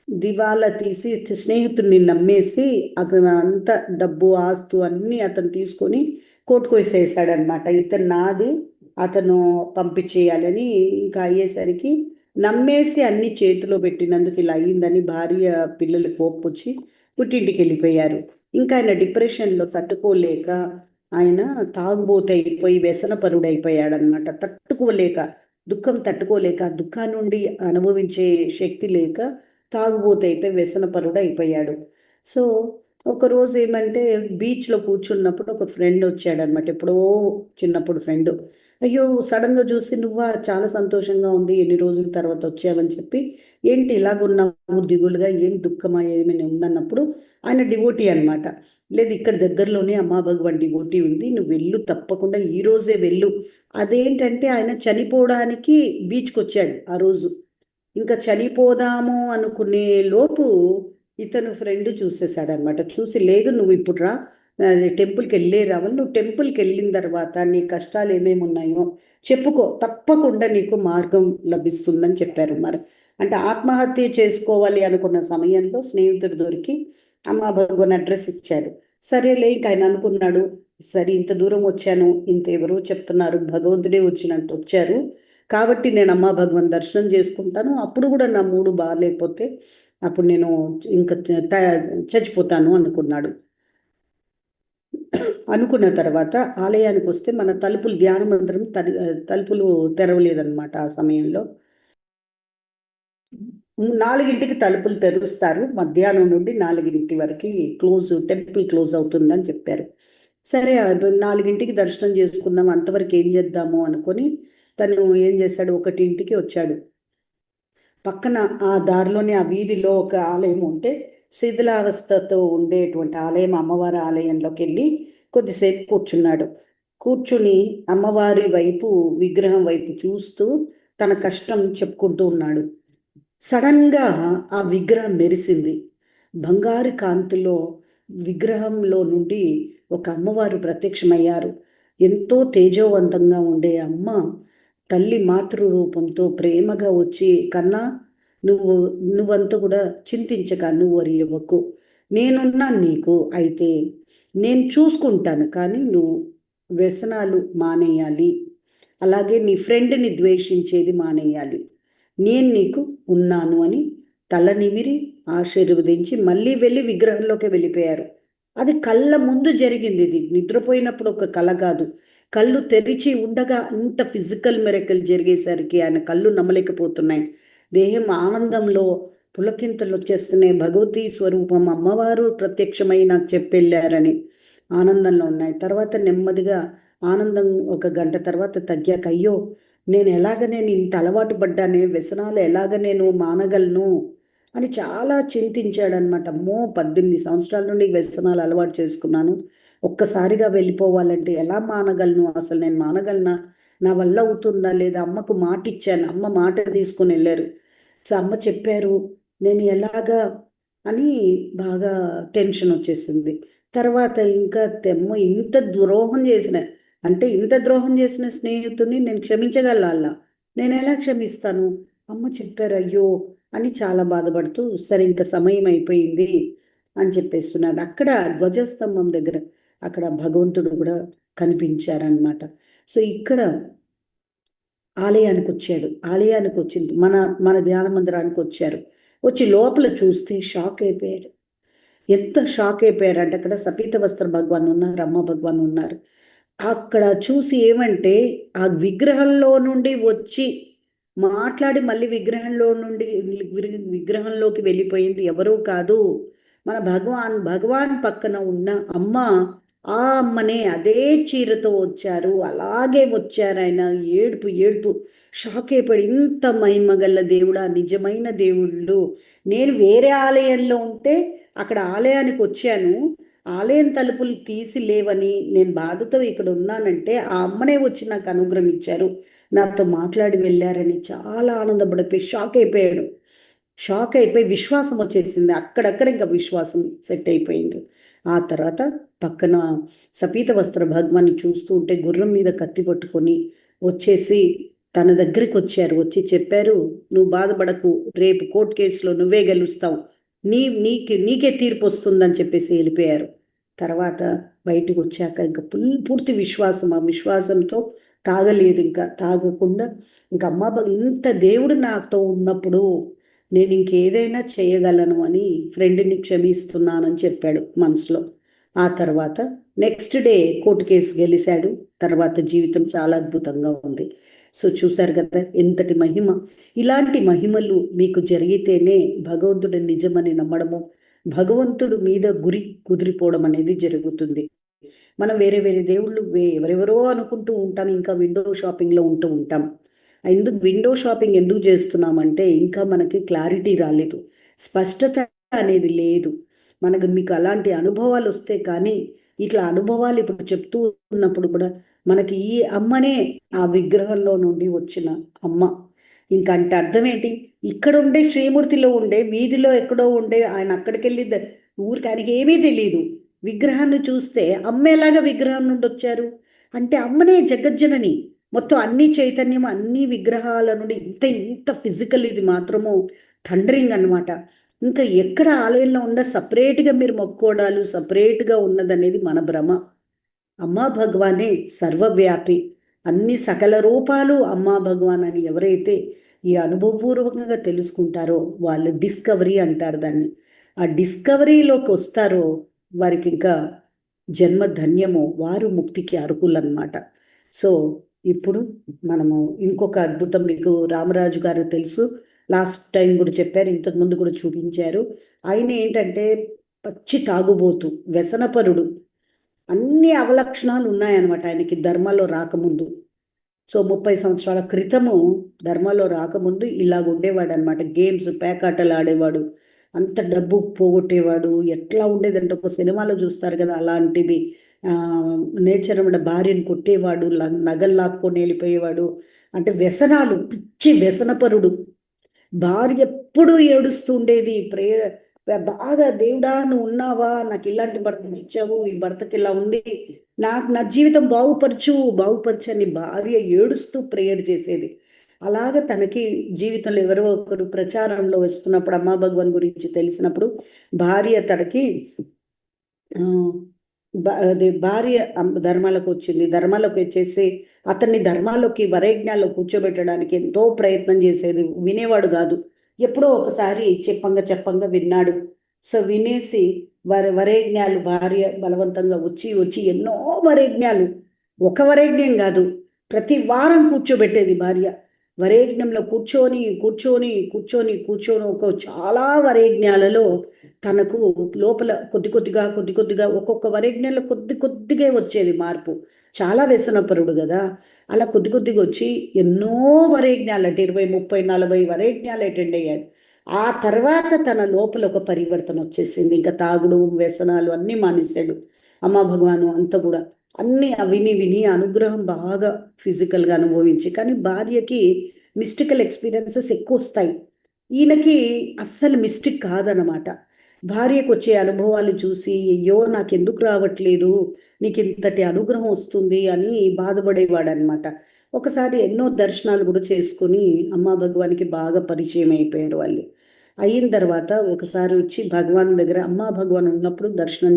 [SPEAKER 1] దివాలా తీసి స్నేహితుడిని నమ్మేసి అతను అంత డబ్బు ఆస్తు అన్నీ అతను తీసుకొని కోర్టుకు వేసేసాడనమాట. ఇతను నాది, అతను పంపించేయాలని. ఇంకా అయ్యేసరికి నమ్మేసి అన్ని చేతిలో పెట్టినందుకు ఇలా అయ్యిందని భార్య పిల్లలు కోపం వచ్చి పుట్టింటికి వెళ్ళిపోయారు. ఇంకా ఆయన డిప్రెషన్లో తట్టుకోలేక ఆయన తాగుబోతు అయిపోయి వ్యసనపరుడు అయిపోయాడనమాట. దుఃఖం తట్టుకోలేక, దుఃఖం నుండి అనుభవించే శక్తి లేక తాగుబోతు అయిపోయి వ్యసనపరుడు అయిపోయాడు. సో ఒకరోజు ఏమంటే బీచ్లో కూర్చున్నప్పుడు ఒక ఫ్రెండ్ వచ్చాడనమాట, ఎప్పుడో చిన్నప్పుడు ఫ్రెండ్. అయ్యో సడన్గా చూసి, నువ్వా, చాలా సంతోషంగా ఉంది, ఎన్ని రోజుల తర్వాత వచ్చావని చెప్పి, ఏంటి ఇలాగున్నావు దిగులుగా, ఏం దుఃఖమా ఏమైనా ఉందన్నప్పుడు, ఆయన డివోటీ అనమాట. లేదు, ఇక్కడ దగ్గరలోనే అమ్మా భగవాన్ డివోటీ ఉంది, నువ్వు వెళ్ళు, తప్పకుండా ఈరోజే వెళ్ళు. అదేంటంటే ఆయన చనిపోవడానికి బీచ్కి వచ్చాడు ఆ రోజు. ఇంకా చనిపోదాము అనుకునే లోపు ఇతను ఫ్రెండ్ చూసేసాడనమాట. చూసి, లేదు నువ్వు ఇప్పుడు రా, టెంపుల్కి వెళ్ళే రావాలి, నువ్వు టెంపుల్కి వెళ్ళిన తర్వాత నీ కష్టాలు ఏమేమి ఉన్నాయో చెప్పుకో, తప్పకుండా నీకు మార్గం లభిస్తుందని చెప్పారు. మరి అంటే ఆత్మహత్య చేసుకోవాలి అనుకున్న సమయంలో స్నేహితుడు దొరికి అమ్మ భగవాన్ అడ్రస్ ఇచ్చాడు. సరేలే, ఇంక ఆయన అనుకున్నాడు, సరే ఇంత దూరం వచ్చాను, ఇంత ఎవరో చెప్తున్నారు, భగవంతుడే వచ్చినట్టు వచ్చారు కాబట్టి నేను అమ్మ భగవాన్ దర్శనం చేసుకుంటాను, అప్పుడు కూడా నా మూడు బాగాలేకపోతే అప్పుడు నేను ఇంకా చచ్చిపోతాను అనుకున్నాడు. అనుకున్న తర్వాత ఆలయానికి వస్తే మన తలుపులు, ధ్యాన మందిరం తలుపులు తెరవలేదన్నమాట. ఆ సమయంలో 4ంటికి తలుపులు తెరుస్తారు, మధ్యాహ్నం నుండి 4 వరకు టెంపుల్ క్లోజ్ అవుతుందని చెప్పారు. సరే 4ంటికి దర్శనం చేసుకుందాం, అంతవరకు ఏం చేద్దాము అనుకొని తను ఏం చేశాడు, 1ంటికి వచ్చాడు. పక్కన ఆ దారిలోనే ఆ వీధిలో ఒక ఆలయం ఉంటే, శిథిలావస్థతో ఉండేటువంటి ఆలయం, అమ్మవారి ఆలయంలోకి వెళ్ళి కొద్దిసేపు కూర్చున్నాడు. కూర్చుని అమ్మవారి వైపు, విగ్రహం వైపు చూస్తూ తన కష్టం చెప్పుకుంటూ ఉన్నాడు. సడన్గా ఆ విగ్రహం మెరిసింది. బంగారు కాంతిలో విగ్రహంలో నుండి ఒక అమ్మవారు ప్రత్యక్షమయ్యారు. ఎంతో తేజోవంతంగా ఉండే అమ్మ తల్లి మాతృ రూపంతో ప్రేమగా వచ్చి, కన్నా నువ్వంతా కూడా చింతించక, నువ్వు వరి ఇవ్వకు, నేనున్నాను నీకు, అయితే నేను చూసుకుంటాను, కానీ నువ్వు వ్యసనాలు మానేయాలి, అలాగే నీ ఫ్రెండ్ని ద్వేషించేది మానేయాలి, నేను నీకు ఉన్నాను అని తల నిమిరి ఆశీర్వదించి మళ్ళీ వెళ్ళి విగ్రహంలోకి వెళ్ళిపోయారు. అది కళ్ళ ముందు జరిగింది. ఇది నిద్రపోయినప్పుడు ఒక కళ కాదు, కళ్ళు తెరిచి ఉండగా ఇంత ఫిజికల్ మిరకల్ జరిగేసరికి ఆయన కళ్ళు నమ్మలేకపోతున్నాయి. దేహం ఆనందంలో పులకింతలు వచ్చేస్తున్నాయి. భగవతీ స్వరూపం అమ్మవారు ప్రత్యక్షమై నాకు చెప్పెళ్ళారని ఆనందంలో ఉన్నాయి. తర్వాత నెమ్మదిగా ఆనందం 1 గంట తర్వాత తగ్గాక, అయ్యో నేను ఇంత అలవాటు పడ్డానే, వ్యసనాలు నేను మానగలను అని చాలా చింతించాడనమాట. అమ్మో 18 సంవత్సరాల నుండి వ్యసనాలు అలవాటు చేసుకున్నాను, ఒక్కసారిగా వెళ్ళిపోవాలంటే ఎలా మానగలను, అసలు నేను మానగలనా, నా వల్ల అవుతుందా లేదా, అమ్మకు మాట ఇచ్చాను, అమ్మ మాట తీసుకుని వెళ్ళారు. సో అమ్మ చెప్పారు, నేను ఎలాగా అని బాగా టెన్షన్ వచ్చేసింది. తర్వాత ఇంకా ఇంత ద్రోహం చేసిన స్నేహితుడిని నేను క్షమించగల, నేను ఎలా క్షమిస్తాను, అమ్మ చెప్పారు అయ్యో అని చాలా బాధపడుతూ, సరే ఇంకా సమయం అయిపోయింది అని చెప్పేస్తున్నాడు. అక్కడ ధ్వజస్తంభం దగ్గర అక్కడ భగవంతుడు కూడా కనిపించారనమాట. సో ఇక్కడ ఆలయానికి వచ్చింది, మన ధ్యాన మందిరానికి వచ్చారు. వచ్చి లోపల చూస్తే షాక్ అయిపోయాడు. ఎంత షాక్ అయిపోయారంటే, అక్కడ సపీత వస్త్ర భగవాన్ ఉన్నారు, అమ్మ భగవాన్ ఉన్నారు. అక్కడ చూసి ఏమంటే, ఆ విగ్రహంలో నుండి వచ్చి మాట్లాడి మళ్ళీ విగ్రహంలో నుండి విగ్రహంలోకి వెళ్ళిపోయింది ఎవరూ కాదు, మన భగవాన్ పక్కన ఉన్న అమ్మ. ఆ అమ్మనే అదే చీరతో వచ్చారు, అలాగే వచ్చారు ఆయన. ఏడుపు ఏడుపు, షాక్ అయిపోయి, ఇంత మహిమగల్ల దేవుడా, నిజమైన దేవుళ్ళు. నేను వేరే ఆలయంలో ఉంటే అక్కడ ఆలయానికి వచ్చాను, ఆలయం తలుపులు తీసి లేవని నేను బాధతో ఇక్కడ ఉన్నానంటే ఆ అమ్మనే వచ్చి నాకు అనుగ్రహం ఇచ్చారు, నాతో మాట్లాడి వెళ్ళారని చాలా ఆనందపడిపోయి షాక్ అయిపోయి విశ్వాసం వచ్చేసింది. అక్కడక్కడ ఇంకా విశ్వాసం సెట్ అయిపోయింది. ఆ తర్వాత పక్కన సపీత వస్త్ర భగవాన్ని చూస్తూ ఉంటే గుర్రం మీద కత్తి పట్టుకొని వచ్చేసి తన దగ్గరికి వచ్చారు. వచ్చి చెప్పారు, నువ్వు బాధపడకు, రేపు కోర్టు కేసులో నువ్వే గెలుస్తావు, నీకే తీర్పు వస్తుందని చెప్పేసి వెళ్ళిపోయారు. తర్వాత బయటకు వచ్చాక ఇంకా పూర్తి విశ్వాసం, ఆ విశ్వాసంతో తాగలేదు, ఇంకా తాగకుండా ఇంకా ఇంత దేవుడు నాతో ఉన్నప్పుడు నేను ఇంకేదైనా చేయగలను అని ఫ్రెండ్ని క్షమిస్తున్నానని చెప్పాడు మనసులో. ఆ తర్వాత నెక్స్ట్ డే కోర్టు కేసు గెలిచాడు. తర్వాత జీవితం చాలా అద్భుతంగా ఉంది. సో చూశారు కదా ఎంతటి మహిమ. ఇలాంటి మహిమలు మీకు జరిగితేనే భగవంతుడు నిజమని నమ్మడము, భగవంతుడు మీద గురి కుదిరిపోవడం అనేది జరుగుతుంది. మనం వేరే వేరే దేవుళ్ళు ఎవరెవరో అనుకుంటూ ఉంటాం, ఇంకా విండో షాపింగ్లో ఉంటూ ఉంటాం. విండో షాపింగ్ ఎందుకు చేస్తున్నామంటే ఇంకా మనకి క్లారిటీ రాలేదు, స్పష్టత అనేది లేదు. మీకు అలాంటి అనుభవాలు వస్తే కానీ, ఇట్లా అనుభవాలు ఇప్పుడు చెప్తూ ఉన్నప్పుడు కూడా మనకి ఈ అమ్మనే ఆ విగ్రహంలో నుండి వచ్చిన అమ్మ. ఇంకంటే అర్థం ఏంటి, ఇక్కడ ఉండే శ్రీమూర్తిలో ఉండే వీధిలో ఎక్కడో ఉండే ఆయన అక్కడికి వెళ్ళి ఊరికి ఆయనకి ఏమీ తెలియదు. విగ్రహాన్ని చూస్తే అమ్మ ఎలాగా విగ్రహం నుండి వచ్చారు అంటే అమ్మనే జగజ్జనని. మొత్తం అన్ని చైతన్యం, అన్ని విగ్రహాల నుండి ఇంత ఫిజికల్, ఇది మాత్రము థండరింగ్ అనమాట. ఇంకా ఎక్కడ ఆలయంలో ఉండ సపరేట్గా మీరు మొక్కోడాలు సపరేట్గా ఉన్నదనేది మన భ్రమ. అమ్మా భగవానే సర్వవ్యాపి, అన్ని సకల రూపాలు అమ్మా భగవాన్ అని ఎవరైతే ఈ అనుభవపూర్వకంగా తెలుసుకుంటారో వాళ్ళు డిస్కవరీ అంటారు దాన్ని. ఆ డిస్కవరీలోకి వస్తారో వారికి ఇంకా జన్మ ధన్యము, వారు ముక్తికి అర్హులన్నమాట. సో ఇప్పుడు మనము ఇంకొక అద్భుతం, మీకు రామరాజు గారు తెలుసు, లాస్ట్ టైం కూడా చెప్పారు, ఇంతకుముందు కూడా చూపించారు. ఆయన ఏంటంటే పచ్చి తాగుబోతు, వ్యసనపరుడు, అన్ని అవలక్షణాలు ఉన్నాయన్నమాట ఆయనకి ధర్మాలో రాకముందు. సో 30 సంవత్సరాల క్రితము ధర్మాలో రాకముందు ఇలాగ ఉండేవాడు అనమాట. గేమ్స్, పేకాటలు ఆడేవాడు, అంత డబ్బు పోగొట్టేవాడు. ఎట్లా ఉండేదంటే ఒక సినిమాలో చూస్తారు కదా అలాంటిది. నేచర్ భార్యను కొట్టేవాడు, నగలు లాక్కొని వెళ్ళిపోయేవాడు. అంటే వ్యసనాలు, పిచ్చి వ్యసనపరుడు. భార్య ఎప్పుడూ ఏడుస్తూ ఉండేది, బాగా దేవుడా నువ్వు ఉన్నావా, నాకు ఇలాంటి భర్తను ఇచ్చావు, ఈ భర్తకి ఇలా ఉంది, నా జీవితం బాగుపరచు అని భార్య ఏడుస్తూ ప్రేయర్ చేసేది. అలాగ తనకి జీవితంలో ఎవరో ఒకరు ప్రచారంలో వస్తున్నప్పుడు అమ్మా భగవాన్ గురించి తెలిసినప్పుడు భార్య తనకి భార్య ధర్మాలకు వచ్చింది. ధర్మాలకు వచ్చేసి అతన్ని ధర్మాలోకి వరైజ్ఞాల్లో కూర్చోబెట్టడానికి ఎంతో ప్రయత్నం చేసేది. వినేవాడు కాదు. ఎప్పుడో ఒకసారి చెప్పంగా విన్నాడు. సో వినేసి వరైజ్ఞాలు భార్య బలవంతంగా వచ్చి ఎన్నో వరైజ్ఞాలు, ఒక వరైజ్ఞం కాదు, ప్రతి వారం కూర్చోబెట్టేది భార్య. వరైజ్ఞంలో కూర్చొని ఒక చాలా వరైజ్ఞాలలో తనకు లోపల కొద్దిగా ఒక్కొక్క వరైజ్ఞంలో కొద్దిగా వచ్చేది మార్పు. చాలా వ్యసనపరుడు కదా, అలా కొద్దిగా వచ్చి ఎన్నో వరైజ్ఞాలు అంటే 20, 30, 40 వరైజ్ఞాలు అటెండ్ అయ్యాడు. ఆ తర్వాత తన లోపల ఒక పరివర్తన వచ్చేసింది. ఇంకా తాగుడు, వ్యసనాలు అన్నీ మానేశాడు. అమ్మా భగవాను అంతా కూడా అన్నీ విని అనుగ్రహం బాగా ఫిజికల్గా అనుభవించి. కానీ భార్యకి మిస్టికల్ ఎక్స్పీరియన్సెస్ ఎక్కువ వస్తాయి, ఈయనకి అస్సలు మిస్టిక్ కాదనమాట. భార్యకు వచ్చే అనుభవాలు చూసి అయ్యో నాకెందుకు రావట్లేదు, నీకు ఇంతటి అనుగ్రహం వస్తుంది అని బాధపడేవాడు అనమాట. ఒకసారి ఎన్నో దర్శనాలు కూడా చేసుకుని అమ్మా భగవానికి బాగా పరిచయం అయిపోయారు వాళ్ళు. అయిన తర్వాత ఒకసారి వచ్చి భగవాన్ దగ్గర అమ్మా భగవాన్ ఉన్నప్పుడు దర్శనం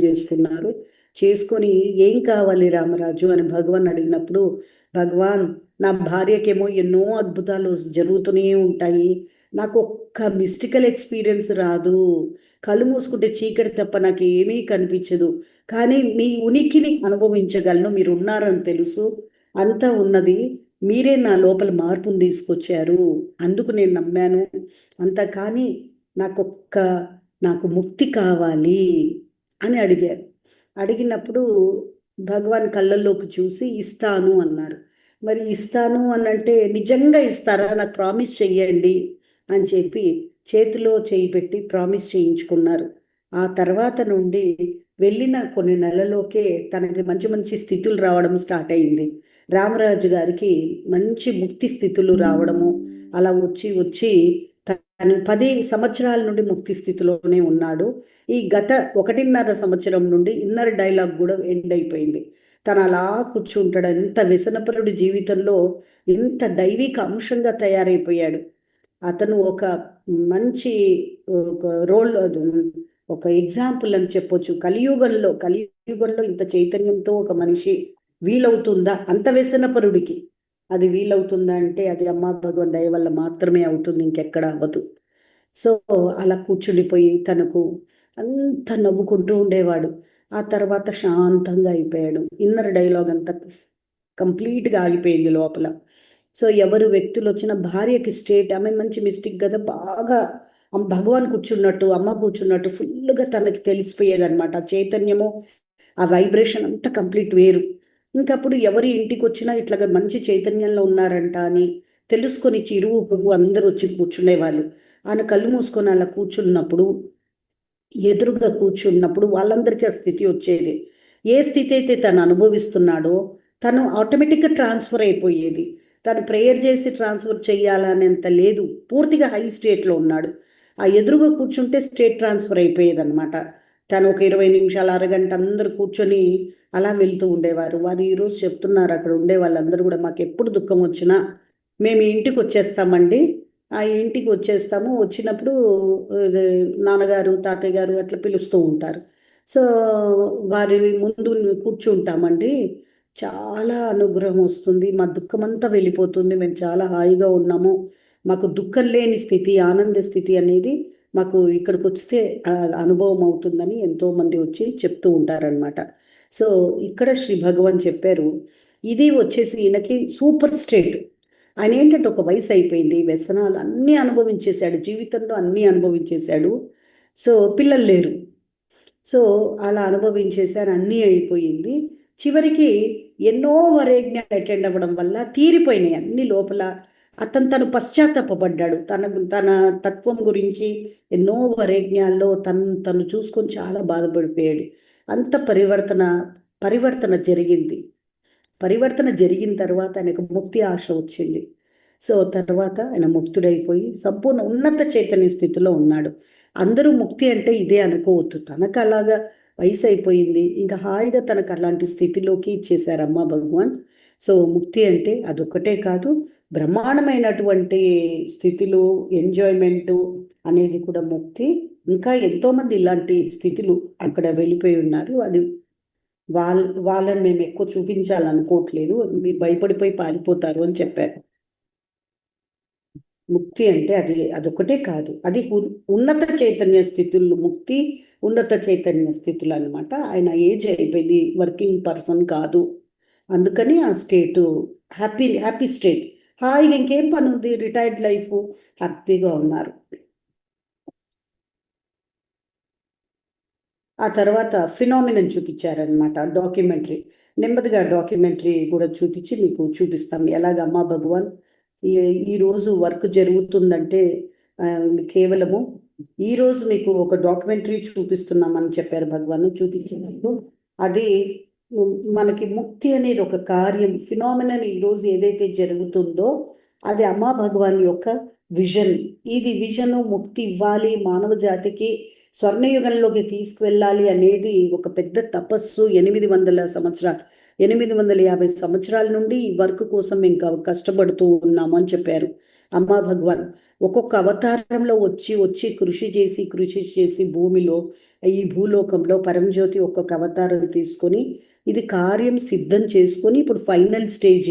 [SPEAKER 1] చేసుకొని ఏం కావాలి రామరాజు అని భగవాన్ అడిగినప్పుడు, భగవాన్ నా భార్యకేమో ఎన్నో అద్భుతాలు జరుగుతూనే ఉంటాయి, నాకు ఒక్క మిస్టికల్ ఎక్స్పీరియన్స్ రాదు, కళ్ళు మూసుకుంటే చీకటి తప్ప నాకు ఏమీ కనిపించదు, కానీ మీ ఉనికిని అనుభవించగలను, మీరు ఉన్నారని తెలుసు, అంతా ఉన్నది, మీరే నా లోపల మార్పుని తీసుకొచ్చారు, అందుకు నేను నమ్మాను. అంత కానీ నాకొక్క నాకు ముక్తి కావాలి అని అడిగారు. అడిగినప్పుడు భగవాన్ కళ్ళల్లోకి చూసి ఇస్తాను అన్నారు. మరి ఇస్తాను అని అంటే నిజంగా ఇస్తారా, నాకు ప్రామిస్ చెయ్యండి అని చెప్పి చేతిలో చేయి పెట్టి ప్రామిస్ చేయించుకున్నారు. ఆ తర్వాత నుండి వెళ్ళిన కొన్ని నెలలోకే తనకి మంచి మంచి స్థితులు రావడం స్టార్ట్ అయింది. రామరాజు గారికి మంచి ముక్తి స్థితులు రావడము అలా వచ్చి వచ్చి తను 10 సంవత్సరాల నుండి ముక్తి స్థితిలోనే ఉన్నాడు. ఈ గత 1.5 సంవత్సరం నుండి ఇన్నర్ డైలాగ్ కూడా ఎండ్ అయిపోయింది. తను అలా కూర్చుంటాడు. ఎంత వ్యసనపరుడి జీవితంలో ఇంత దైవిక అంశంగా తయారైపోయాడు. అతను ఒక మంచి ఒక రోల్, ఒక ఎగ్జాంపుల్ అని చెప్పొచ్చు. కలియుగంలో ఇంత చైతన్యంతో ఒక మనిషి వీలవుతుందా, అంత వ్యసనపరుడికి అది వీలవుతుందా అంటే అది అమ్మా భగవన్ దయ వల్ల మాత్రమే అవుతుంది, ఇంకెక్కడ అవ్వదు. సో అలా కూర్చుండిపోయి తనకు అంత నవ్వుకుంటూ ఉండేవాడు. ఆ తర్వాత శాంతంగా అయిపోయాడు. ఇన్నర్ డైలాగ్ అంతా కంప్లీట్గా ఆగిపోయింది లోపల. సో ఎవరు వ్యక్తులు వచ్చిన భార్యకి స్టేట్, ఆమె మంచి మిస్టేక్ కదా, బాగా భగవాన్ కూర్చున్నట్టు అమ్మ కూర్చున్నట్టు ఫుల్గా తనకి తెలిసిపోయేది అనమాట. చైతన్యము ఆ వైబ్రేషన్ అంతా కంప్లీట్ వేరు. ఇంకప్పుడు ఎవరి ఇంటికి వచ్చినా ఇట్లాగా మంచి చైతన్యంలో ఉన్నారంట అని తెలుసుకొని చిరువు పువ్వు అందరూ వచ్చి కూర్చునేవాళ్ళు. ఆయన కళ్ళు మూసుకొని అలా కూర్చున్నప్పుడు, ఎదురుగా కూర్చున్నప్పుడు వాళ్ళందరికీ ఆ స్థితి వచ్చేది. ఏ స్థితి అయితే తను అనుభవిస్తున్నాడో తను ఆటోమేటిక్గా ట్రాన్స్ఫర్ అయిపోయేది. తను ప్రేయర్ చేసి ట్రాన్స్ఫర్ చేయాలనేంత లేదు, పూర్తిగా హై స్టేట్లో ఉన్నాడు. ఆ ఎదురుగా కూర్చుంటే స్టేట్ ట్రాన్స్ఫర్ అయిపోయేది అనమాట. తను ఒక 20 నిమిషాలు అరగంట అందరూ కూర్చొని అలా వెళ్తూ ఉండేవారు. వారు ఈరోజు చెప్తున్నారు అక్కడ ఉండే వాళ్ళందరూ కూడా, మాకు ఎప్పుడు దుఃఖం వచ్చినా మేము ఇంటికి వచ్చేస్తామండి, ఆ ఇంటికి వచ్చేస్తాము, వచ్చినప్పుడు నాన్నగారు తాతయ్య గారు అట్లా పిలుస్తూ ఉంటారు. సో వారి ముందు కూర్చుంటామండి, చాలా అనుగ్రహం వస్తుంది, మా దుఃఖం అంతా వెళ్ళిపోతుంది, మేము చాలా హాయిగా ఉన్నాము, మాకు దుఃఖం లేని స్థితి, ఆనంద స్థితి అనేది మాకు ఇక్కడికి వస్తే అనుభవం అవుతుందని ఎంతోమంది వచ్చి చెప్తూ ఉంటారనమాట. సో ఇక్కడ శ్రీ భగవాన్ చెప్పారు, ఇది వచ్చేసి ఈయనకి సూపర్ స్టేట్. ఆయన ఏంటంటే ఒక వయసు అయిపోయింది, వ్యసనాలు అన్నీ అనుభవించేశాడు, జీవితంలో అన్నీ అనుభవించేశాడు. సో పిల్లలు లేరు. సో అలా అనుభవించేశారు, అన్నీ అయిపోయింది. చివరికి ఎన్నో వరేజ్ఞాలు అటెండ్ అవ్వడం వల్ల తీరిపోయినాయి అన్ని లోపల. తను పశ్చాత్తాపడ్డాడు. తన తత్వం గురించి ఎన్నో వరేజ్ఞాల్లో తను చూసుకొని చాలా బాధపడిపోయాడు. అంత పరివర్తన జరిగింది. పరివర్తన జరిగిన తర్వాత ఆయనకు ముక్తి ఆశ వచ్చింది. సో తర్వాత ఆయన ముక్తుడైపోయి సంపూర్ణ ఉన్నత చైతన్య స్థితిలో ఉన్నాడు. అందరూ ముక్తి అంటే ఇదే అనుకోవద్దు. తనకు అలాగా వయసు అయిపోయింది, ఇంకా హాయిగా తనకు అలాంటి స్థితిలోకి ఇచ్చేశారమ్మా భగవాన్. సో ముక్తి అంటే అదొక్కటే కాదు, బ్రహ్మాండమైనటువంటి స్థితిలో ఎంజాయ్మెంటు అనేది కూడా ముక్తి. ఇంకా ఎంతోమంది ఇలాంటి స్థితులు అక్కడ వెళ్ళిపోయి ఉన్నారు. అది వాళ్ళని మేము ఎక్కువ చూపించాలనుకోవట్లేదు, మీరు భయపడిపోయి పారిపోతారు అని చెప్పారు. ముక్తి అంటే అదొకటే కాదు, అది ఉన్నత చైతన్య స్థితులు ముక్తి, ఉన్నత చైతన్య స్థితులు అనమాట. ఆయన ఏజ్ అయిపోయింది, వర్కింగ్ పర్సన్ కాదు, అందుకని ఆ స్టేటు హ్యాపీ స్టేట్. హాయిగా ఇంకేం పని ఉంది, రిటైర్డ్ లైఫ్, హ్యాపీగా ఉన్నారు. ఆ తర్వాత ఫినామినన్ చూపించారనమాట, డాక్యుమెంటరీ. నెమ్మదిగా డాక్యుమెంటరీ కూడా చూపించి మీకు చూపిస్తాం ఎలాగ అమ్మా భగవాన్ ఈరోజు వర్క్ జరుగుతుందంటే కేవలము ఈరోజు మీకు ఒక డాక్యుమెంటరీ చూపిస్తున్నామని చెప్పారు భగవాన్. చూపించినప్పుడు అది మనకి ముక్తి అనేది ఒక కార్యం, ఫినామినన్ ఈరోజు ఏదైతే జరుగుతుందో అది అమ్మా భగవాన్ యొక్క విజన్. ఇది విజను, ముక్తి ఇవ్వాలి మానవ జాతికి, స్వర్ణయుగంలోకి తీసుకువెళ్ళాలి అనేది ఒక పెద్ద తపస్సు. 850 సంవత్సరాల నుండి ఈ వర్క్ కోసం ఇంకా కష్టపడుతూ ఉన్నాము అని చెప్పారు అమ్మా భగవాన్. ఒక్కొక్క అవతారంలో వచ్చి కృషి చేసి భూమిలో, ఈ భూలోకంలో పరంజ్యోతి ఒక్కొక్క అవతారం తీసుకొని ఇది కార్యం సిద్ధం చేసుకొని ఇప్పుడు ఫైనల్ స్టేజ్,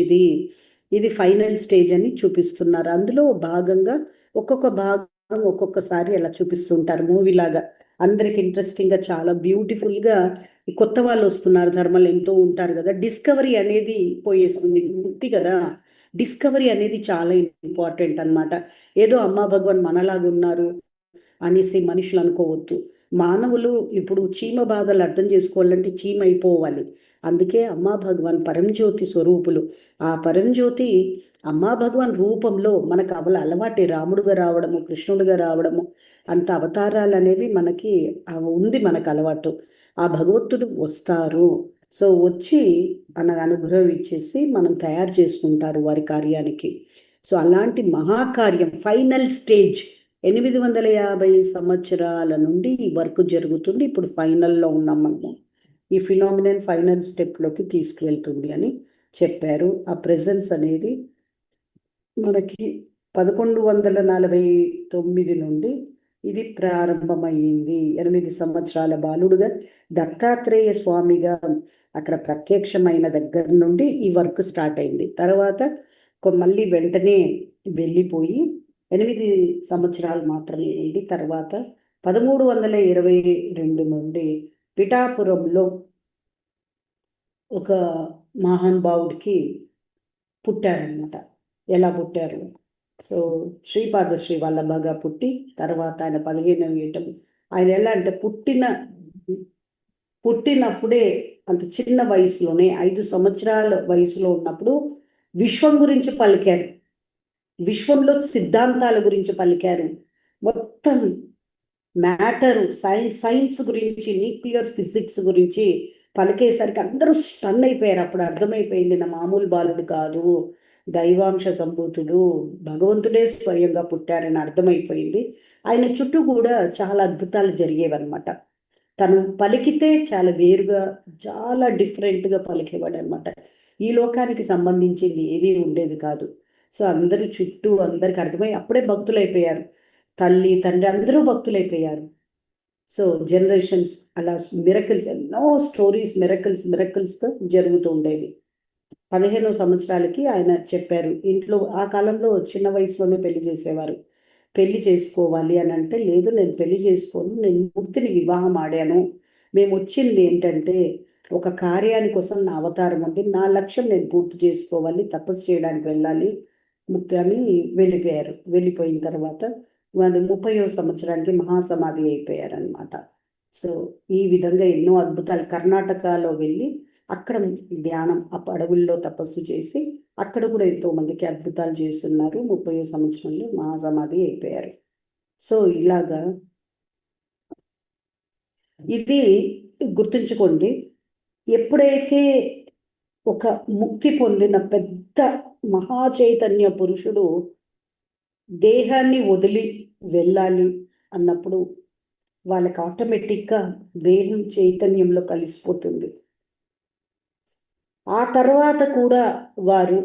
[SPEAKER 1] ఇది ఫైనల్ స్టేజ్ అని చూపిస్తున్నారు. అందులో భాగంగా ఒక్కొక్క భాగం ఒక్కొక్కసారి అలా చూపిస్తుంటారు మూవీలాగా. అందరికి ఇంట్రెస్టింగ్గా, చాలా బ్యూటిఫుల్గా. కొత్త వాళ్ళు వస్తున్నారు, ధర్మాలు ఎంతో ఉంటారు కదా, డిస్కవరీ అనేది పోయేస్తుంది. ముక్తి కదా, డిస్కవరీ అనేది చాలా ఇంపార్టెంట్ అన్నమాట. ఏదో అమ్మా భగవాన్ మనలాగా ఉన్నారు అనేసి మనుషులు అనుకోవద్దు. మానవులు ఇప్పుడు చీమ బాధలు అర్థం చేసుకోవాలంటే చీమ అయిపోవాలి. అందుకే అమ్మా భగవాన్ పరంజ్యోతి స్వరూపులు. ఆ పరంజ్యోతి అమ్మా భగవాన్ రూపంలో మనకు అలవాటే, రాముడుగా రావడము, కృష్ణుడిగా రావడము, అంత అవతారాలు అనేవి మనకి ఉంది, మనకు అలవాటు. ఆ భగవంతుడు వస్తారు. సో వచ్చి మన అనుగ్రహం ఇచ్చేసి మనం తయారు చేసుకుంటారు వారి కార్యానికి. సో అలాంటి మహాకార్యం ఫైనల్ స్టేజ్ 850 సంవత్సరాల నుండి ఈ వర్క్ జరుగుతుంది. ఇప్పుడు ఫైనల్లో ఉన్నాం మనము. ఈ ఫినామినన్ ఫైనల్ స్టెప్లోకి తీసుకువెళ్తుంది అని చెప్పారు. ఆ ప్రెజెన్స్ అనేది మనకి 1149 నుండి ఇది ప్రారంభమైంది. 8 సంవత్సరాల బాలుడుగా దత్తాత్రేయ స్వామిగా అక్కడ ప్రత్యక్షమైన దగ్గర నుండి ఈ వర్క్ స్టార్ట్ అయింది. తర్వాత మళ్ళీ వెంటనే వెళ్ళిపోయి 8 సంవత్సరాలు మాత్రమే ఉండి తర్వాత 1322 నుండి పిఠాపురంలో ఒక మహానుభావుడికి పుట్టారనమాట. ఎలా పుట్టారు? సో శ్రీపాద శ్రీ వల్లభగా పుట్టి తర్వాత ఆయన 15వ ఏట ఆయన ఎలా అంటే పుట్టినప్పుడే అంత చిన్న వయసులోనే 5 సంవత్సరాల వయసులో ఉన్నప్పుడు విశ్వం గురించి పలికారు. విశ్వంలో సిద్ధాంతాల గురించి పలికారు. మొత్తం మ్యాటర్, సైన్స్ గురించి, న్యూక్లియర్ ఫిజిక్స్ గురించి పలికేసరికి అందరూ స్టన్ అయిపోయారు. అప్పుడు అర్థమైపోయింది నా మామూలు బాలుడు కాదు, దైవాంశ సంభూతుడు, భగవంతుడే స్వయంగా పుట్టారని అర్థమైపోయింది. ఆయన చుట్టూ కూడా చాలా అద్భుతాలు జరిగేవన్నమాట. తను పలికితే చాలా వేరుగా, చాలా డిఫరెంట్గా పలికేవాడు అనమాట. ఈ లోకానికి సంబంధించింది ఏది ఉండేది కాదు. సో అందరూ చుట్టూ అందరికి అర్థమై అప్పుడే భక్తులైపోయారు. తల్లి తండ్రి అందరూ భక్తులైపోయారు. సో జనరేషన్స్ అలా మిరకల్స్, ఎన్నో స్టోరీస్ మిరకల్స్గా జరుగుతూ ఉండేవి. 15వ సంవత్సరాలకి ఆయన చెప్పారు. ఇంట్లో ఆ కాలంలో చిన్న వయసులోనే పెళ్లి చేసేవారు. పెళ్లి చేసుకోవాలి అని అంటే, లేదు నేను పెళ్లి చేసుకోను, నేను ముక్తిని వివాహం ఆడాను, మేము వచ్చింది ఏంటంటే ఒక కార్యాని కోసం నా అవతారం ఉంది, నా లక్ష్యం నేను పూర్తి చేసుకోవాలి, తపస్సు చేయడానికి వెళ్ళాలి ముక్తి అని వెళ్ళిపోయారు. వెళ్ళిపోయిన తర్వాత వాళ్ళు 30వ సంవత్సరానికి మహాసమాధి అయిపోయారనమాట. సో ఈ విధంగా ఎన్నో అద్భుతాలు. కర్ణాటకలో వెళ్ళి అక్కడ ధ్యానం, అడవుల్లో తపస్సు చేసి అక్కడ కూడా ఎంతో మందికి అద్భుతాలు చేస్తున్నారు. 30వ సంవత్సరంలో మహాసమాధి అయిపోయారు. సో ఇలాగా ఇది గుర్తుంచుకోండి. ఎప్పుడైతే ఒక ముక్తి పొందిన పెద్ద మహాచైతన్య పురుషుడు దేహాన్ని వదిలి వెళ్ళాలి అన్నప్పుడు వాళ్ళకి ఆటోమేటిక్గా దేహం చైతన్యంలో కలిసిపోతుంది. ఆ తర్వాత కూడా వారు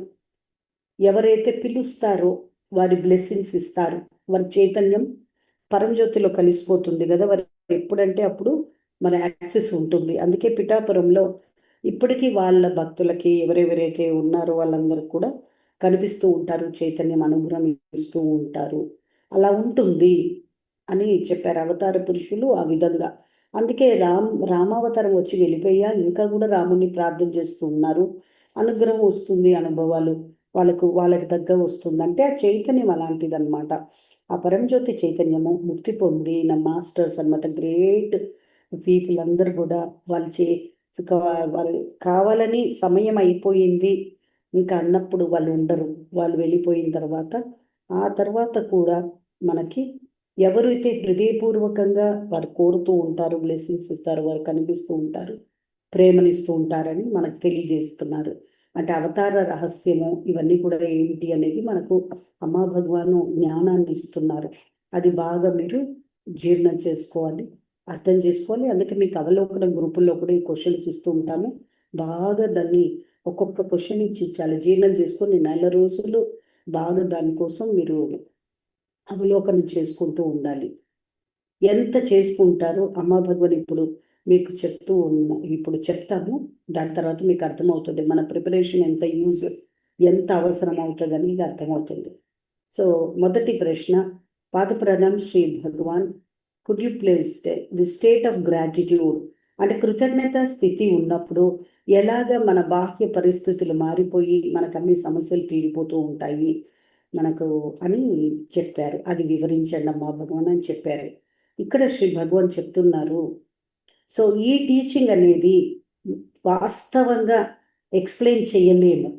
[SPEAKER 1] ఎవరైతే పిలుస్తారో వారి బ్లెస్సింగ్స్ ఇస్తారు. వారి చైతన్యం పరంజ్యోతిలో కలిసిపోతుంది కదా, వారు ఎప్పుడంటే అప్పుడు మన యాక్సెస్ ఉంటుంది. అందుకే పిఠాపురంలో ఇప్పటికీ వాళ్ళ భక్తులకి ఎవరెవరైతే ఉన్నారో వాళ్ళందరూ కూడా కనిపిస్తూ ఉంటారు, చైతన్యం అనుగ్రహం ఇస్తూ ఉంటారు. అలా ఉంటుంది అని చెప్పారు అవతార పురుషులు ఆ విధంగా. అందుకే రామావతారం వచ్చి వెళ్ళిపోయా ఇంకా కూడా రాముని ప్రార్థన చేస్తూ ఉన్నారు. అనుగ్రహం వస్తుంది, అనుభవాలు వాళ్ళకి దగ్గర వస్తుంది. అంటే ఆ చైతన్యం అలాంటిదన్నమాట. ఆ పరంజ్యోతి చైతన్యము ముక్తి పొందిన మాస్టర్స్ అన్నమాట. గ్రేట్ పీపుల్ అందరూ కూడా వాళ్ళు కావాలని సమయం అయిపోయింది ఇంకా అన్నప్పుడు వాళ్ళు ఉండరు. వాళ్ళు వెళ్ళిపోయిన తర్వాత ఆ తర్వాత కూడా మనకి ఎవరైతే హృదయపూర్వకంగా వారు కోరుతూ ఉంటారు, బ్లెస్సింగ్స్ ఇస్తారు, వారు కనిపిస్తూ ఉంటారు, ప్రేమనిస్తూ ఉంటారని మనకు తెలియజేస్తున్నారు. అంటే అవతార రహస్యము ఇవన్నీ కూడా ఏమిటి అనేది మనకు అమ్మా భగవాను జ్ఞానాన్ని ఇస్తున్నారు. అది బాగా మీరు జీర్ణం చేసుకోవాలి, అర్థం చేసుకోవాలి. అందుకే మీకు అవలోకనం గ్రూపుల్లో కూడా ఈ క్వశ్చన్స్ ఇస్తూ ఉంటాము. బాగా దాన్ని ఒక్కొక్క క్వశ్చన్ ఇచ్చి చాలా జీర్ణం చేసుకొని 4 రోజులు బాగా దానికోసం మీరు అవలోకనం చేసుకుంటూ ఉండాలి. ఎంత చేసుకుంటారో అమ్మా భగవాన్ ఇప్పుడు మీకు ఇప్పుడు చెప్తాము. దాని తర్వాత మీకు అర్థమవుతుంది మన ప్రిపరేషన్ ఎంత అవసరం అవుతుంది అనేది అర్థమవుతుంది. సో మొదటి ప్రశ్న, పాద ప్రణామ్ Shri Bhagavan, could you place the state of gratitude అంటే కృతజ్ఞత స్థితి ఉన్నప్పుడు ఎలాగ మన బాహ్య పరిస్థితులు మారిపోయి మనకు అన్ని సమస్యలు తీరిపోతూ ఉంటాయి మనకు అని చెప్పారు. అది వివరించండి అమ్మా భగవాన్ అని చెప్పారు. ఇక్కడ శ్రీ భగవాన్ చెప్తున్నారు. సో ఈ టీచింగ్ అనేది వాస్తవంగా ఎక్స్ప్లెయిన్ చేయలేము.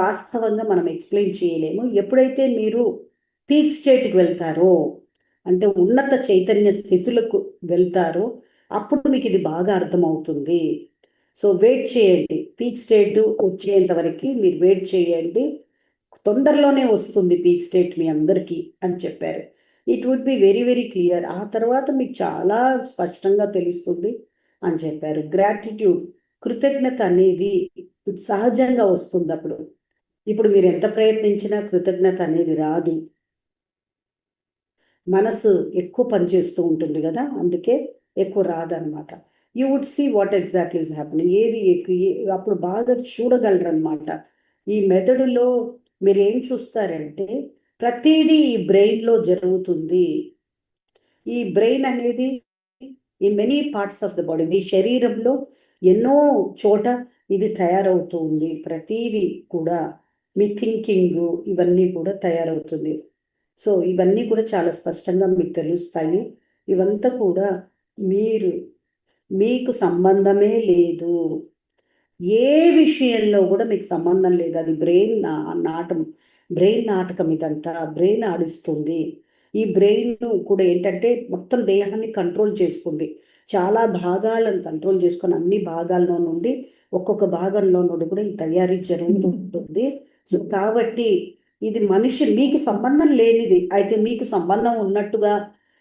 [SPEAKER 1] వాస్తవంగా మనం ఎక్స్ప్లెయిన్ చేయలేము. ఎప్పుడైతే మీరు పీక్ స్టేట్కి వెళ్తారో, అంటే ఉన్నత చైతన్య స్థితులకు వెళ్తారో, అప్పుడు మీకు ఇది బాగా అర్థమవుతుంది. సో వెయిట్ చేయండి, పీక్ స్టేట్ వచ్చేంత వరకు మీరు వెయిట్ చేయండి. తొందరలోనే వస్తుంది పీక్ స్టేట్ మీ అందరికీ అని చెప్పారు. It would be very very clear. ఆ తర్వాత మీకు చాలా స్పష్టంగా తెలుస్తుంది అని చెప్పారు. గ్రాటిట్యూడ్, కృతజ్ఞత అనేది సహజంగా వస్తుంది అప్పుడు. ఇప్పుడు మీరు ఎంత ప్రయత్నించినా కృతజ్ఞత అనేది రాదు. మనసు ఎక్కువ పనిచేస్తూ ఉంటుంది కదా, అందుకే ఎక్కువ రాదనమాట. You would see what exactly is happening. అప్పుడు బాగా చూడగలరు అనమాట. ఈ మెదడులో మీరు ఏం చూస్తారంటే ప్రతిదీ ఈ బ్రెయిన్లో జరుగుతుంది. ఈ బ్రెయిన్ అనేది ఈ many parts of the body, మీ శరీరంలో ఎన్నో చోట ఇది తయారవుతూ ఉంది. ప్రతిదీ కూడా మీ థింకింగ్ ఇవన్నీ కూడా తయారవుతుంది. సో ఇవన్నీ కూడా చాలా స్పష్టంగా మీకు తెలుస్తాయి. ఇవంతా కూడా మీకు సంబంధమే లేదు. ఏ విషయంలో కూడా మీకు సంబంధం లేదు. అది బ్రెయిన్ నాటకం. ఇదంతా బ్రెయిన్ ఆడిస్తుంది. ఈ బ్రెయిన్ కూడా ఏంటంటే మొత్తం దేహాన్ని కంట్రోల్ చేసుకుంది. చాలా భాగాలను కంట్రోల్ చేసుకొని అన్ని భాగాల్లో నుండి ఒక్కొక్క భాగంలో నుండి కూడా ఈ తయారీ జరుగుతూ ఉంటుంది. సో కాబట్టి ఇది మీకు సంబంధం లేనిది. అయితే మీకు సంబంధం ఉన్నట్టుగా,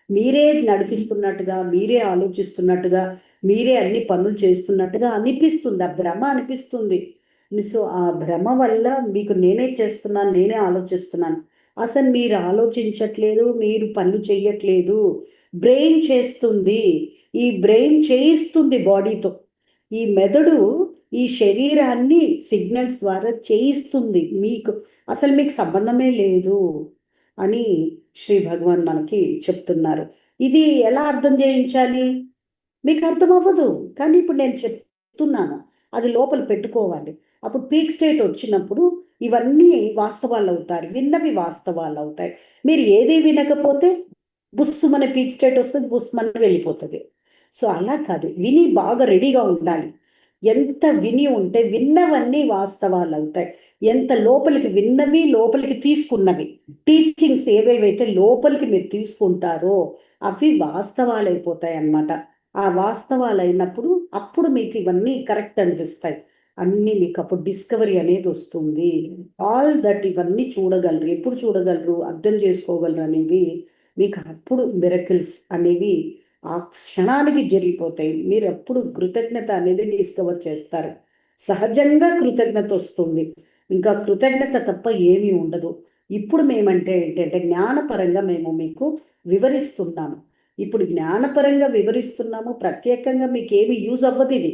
[SPEAKER 1] మీరే నడిపిస్తున్నట్టుగా, మీరే ఆలోచిస్తున్నట్టుగా, మీరే అన్ని పనులు చేస్తున్నట్టుగా అనిపిస్తుంది. ఆ భ్రమ అనిపిస్తుంది. సో ఆ భ్రమ వల్ల మీకు నేనే చేస్తున్నాను, నేనే ఆలోచిస్తున్నాను. అసలు మీరు ఆలోచించట్లేదు, మీరు పనులు చెయ్యట్లేదు. బ్రెయిన్ చేస్తుంది. ఈ బ్రెయిన్ చేయిస్తుంది బాడీతో. ఈ మెదడు ఈ శరీరాన్ని సిగ్నల్స్ ద్వారా చేయిస్తుంది. అసలు మీకు సంబంధమే లేదు అని శ్రీ భగవాన్ మనకి చెప్తున్నారు. ఇది ఎలా అర్థం చేయించాలి? మీకు అర్థం అవ్వదు, కానీ ఇప్పుడు నేను చెప్తున్నాను, అది లోపల పెట్టుకోవాలి. అప్పుడు పీక్ స్టేట్ వచ్చినప్పుడు ఇవన్నీ వాస్తవాలు అవుతారు, విన్నవి వాస్తవాలు అవుతాయి. మీరు ఏది వినకపోతే బుస్సుమనే పీక్ స్టేట్ వస్తుంది, బుస్సుమని వెళ్ళిపోతుంది. సో అలా కాదు, విని బాగా రెడీగా ఉండాలి. ఎంత విని ఉంటే విన్నవన్నీ వాస్తవాలు అవుతాయి. ఎంత లోపలికి విన్నవి, లోపలికి తీసుకున్నవి, టీచింగ్స్ ఏవేవైతే లోపలికి మీరు తీసుకుంటారో అవి వాస్తవాలు అయిపోతాయి అన్నమాట. ఆ వాస్తవాలు అయినప్పుడు అప్పుడు మీకు ఇవన్నీ కరెక్ట్ అనిపిస్తాయి. అన్నీ మీకు అప్పుడు డిస్కవరీ అనేది వస్తుంది. ఆల్ దట్ ఇవన్నీ చూడగలరు. ఎప్పుడు చూడగలరు, అర్థం చేసుకోగలరు అనేది మీకు అప్పుడు మిరకిల్స్ అనేవి ఆ క్షణానికి జరిగిపోతాయి. మీరు అప్పుడు కృతజ్ఞత అనేది డిస్కవర్ చేస్తారు. సహజంగా కృతజ్ఞత వస్తుంది. ఇంకా కృతజ్ఞత తప్ప ఏమీ ఉండదు. ఇప్పుడు ఏంటంటే జ్ఞానపరంగా మేము మీకు వివరిస్తున్నాము. ఇప్పుడు జ్ఞానపరంగా వివరిస్తున్నాము. ప్రత్యేకంగా మీకు ఏమి యూజ్ అవ్వదు ఇది.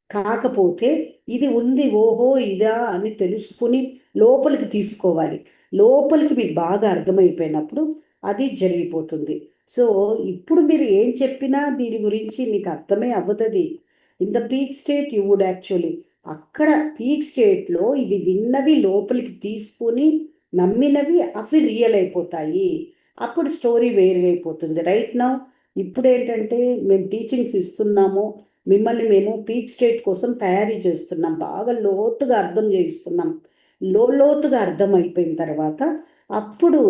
[SPEAKER 1] కాకపోతే ఇది ఉంది, ఓహో ఇదా అని తెలుసుకుని లోపలికి తీసుకోవాలి. లోపలికి మీకు బాగా అర్థమైపోయినప్పుడు అది జరిగిపోతుంది. సో ఇప్పుడు మీరు ఏం చెప్పినా దీని గురించి మీకు అర్థమే అవ్వదు. In the peak state you would actually, అక్కడ పీక్ స్టేట్లో ఇది విన్నవి లోపలికి తీసుకుని నమ్మినవి అవి రియల్ అయిపోతాయి. అప్పుడు స్టోరీ వేరుగైపోతుంది. రైట్ నౌ ఇప్పుడు ఏంటంటే మేము టీచింగ్స్ ఇస్తున్నాము, మిమ్మల్ని మేము పీక్ స్టేట్ కోసం తయారీ చేస్తున్నాం, బాగా లోతుగా అర్థం చేయిస్తున్నాం. లోతుగా అర్థం అయిపోయిన తర్వాత అప్పుడు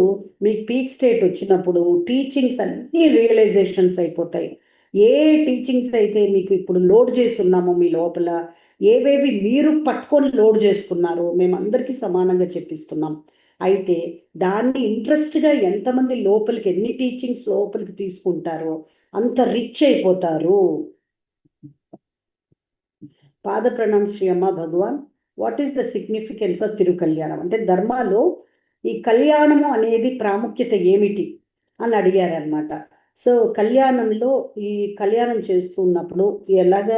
[SPEAKER 1] మీకు పీక్ స్టేట్ వచ్చినప్పుడు టీచింగ్స్ అన్నీ రియలైజేషన్స్ అయిపోతాయి. ఏ టీచింగ్స్ అయితే మీకు ఇప్పుడు లోడ్ చేస్తున్నామో మీ లోపల, ఏవేవి మీరు పట్టుకొని లోడ్ చేసుకున్నారో మేము అందరికీ సమానంగా చెప్పిస్తున్నాం. అయితే దాన్ని ఇంట్రెస్ట్గా ఎంతమంది లోపలికి, ఎన్ని టీచింగ్స్ లోపలికి తీసుకుంటారో అంత రిచ్ అయిపోతారు. పాద ప్రణామ్ Shri Amma Bhagavan. What is the significance of Thirukalyanam అంటే ధర్మాలో ఈ కళ్యాణము అనేది ప్రాముఖ్యత ఏమిటి అని అడిగారనమాట. సో కళ్యాణంలో ఈ కళ్యాణం చేస్తున్నప్పుడు ఎలాగ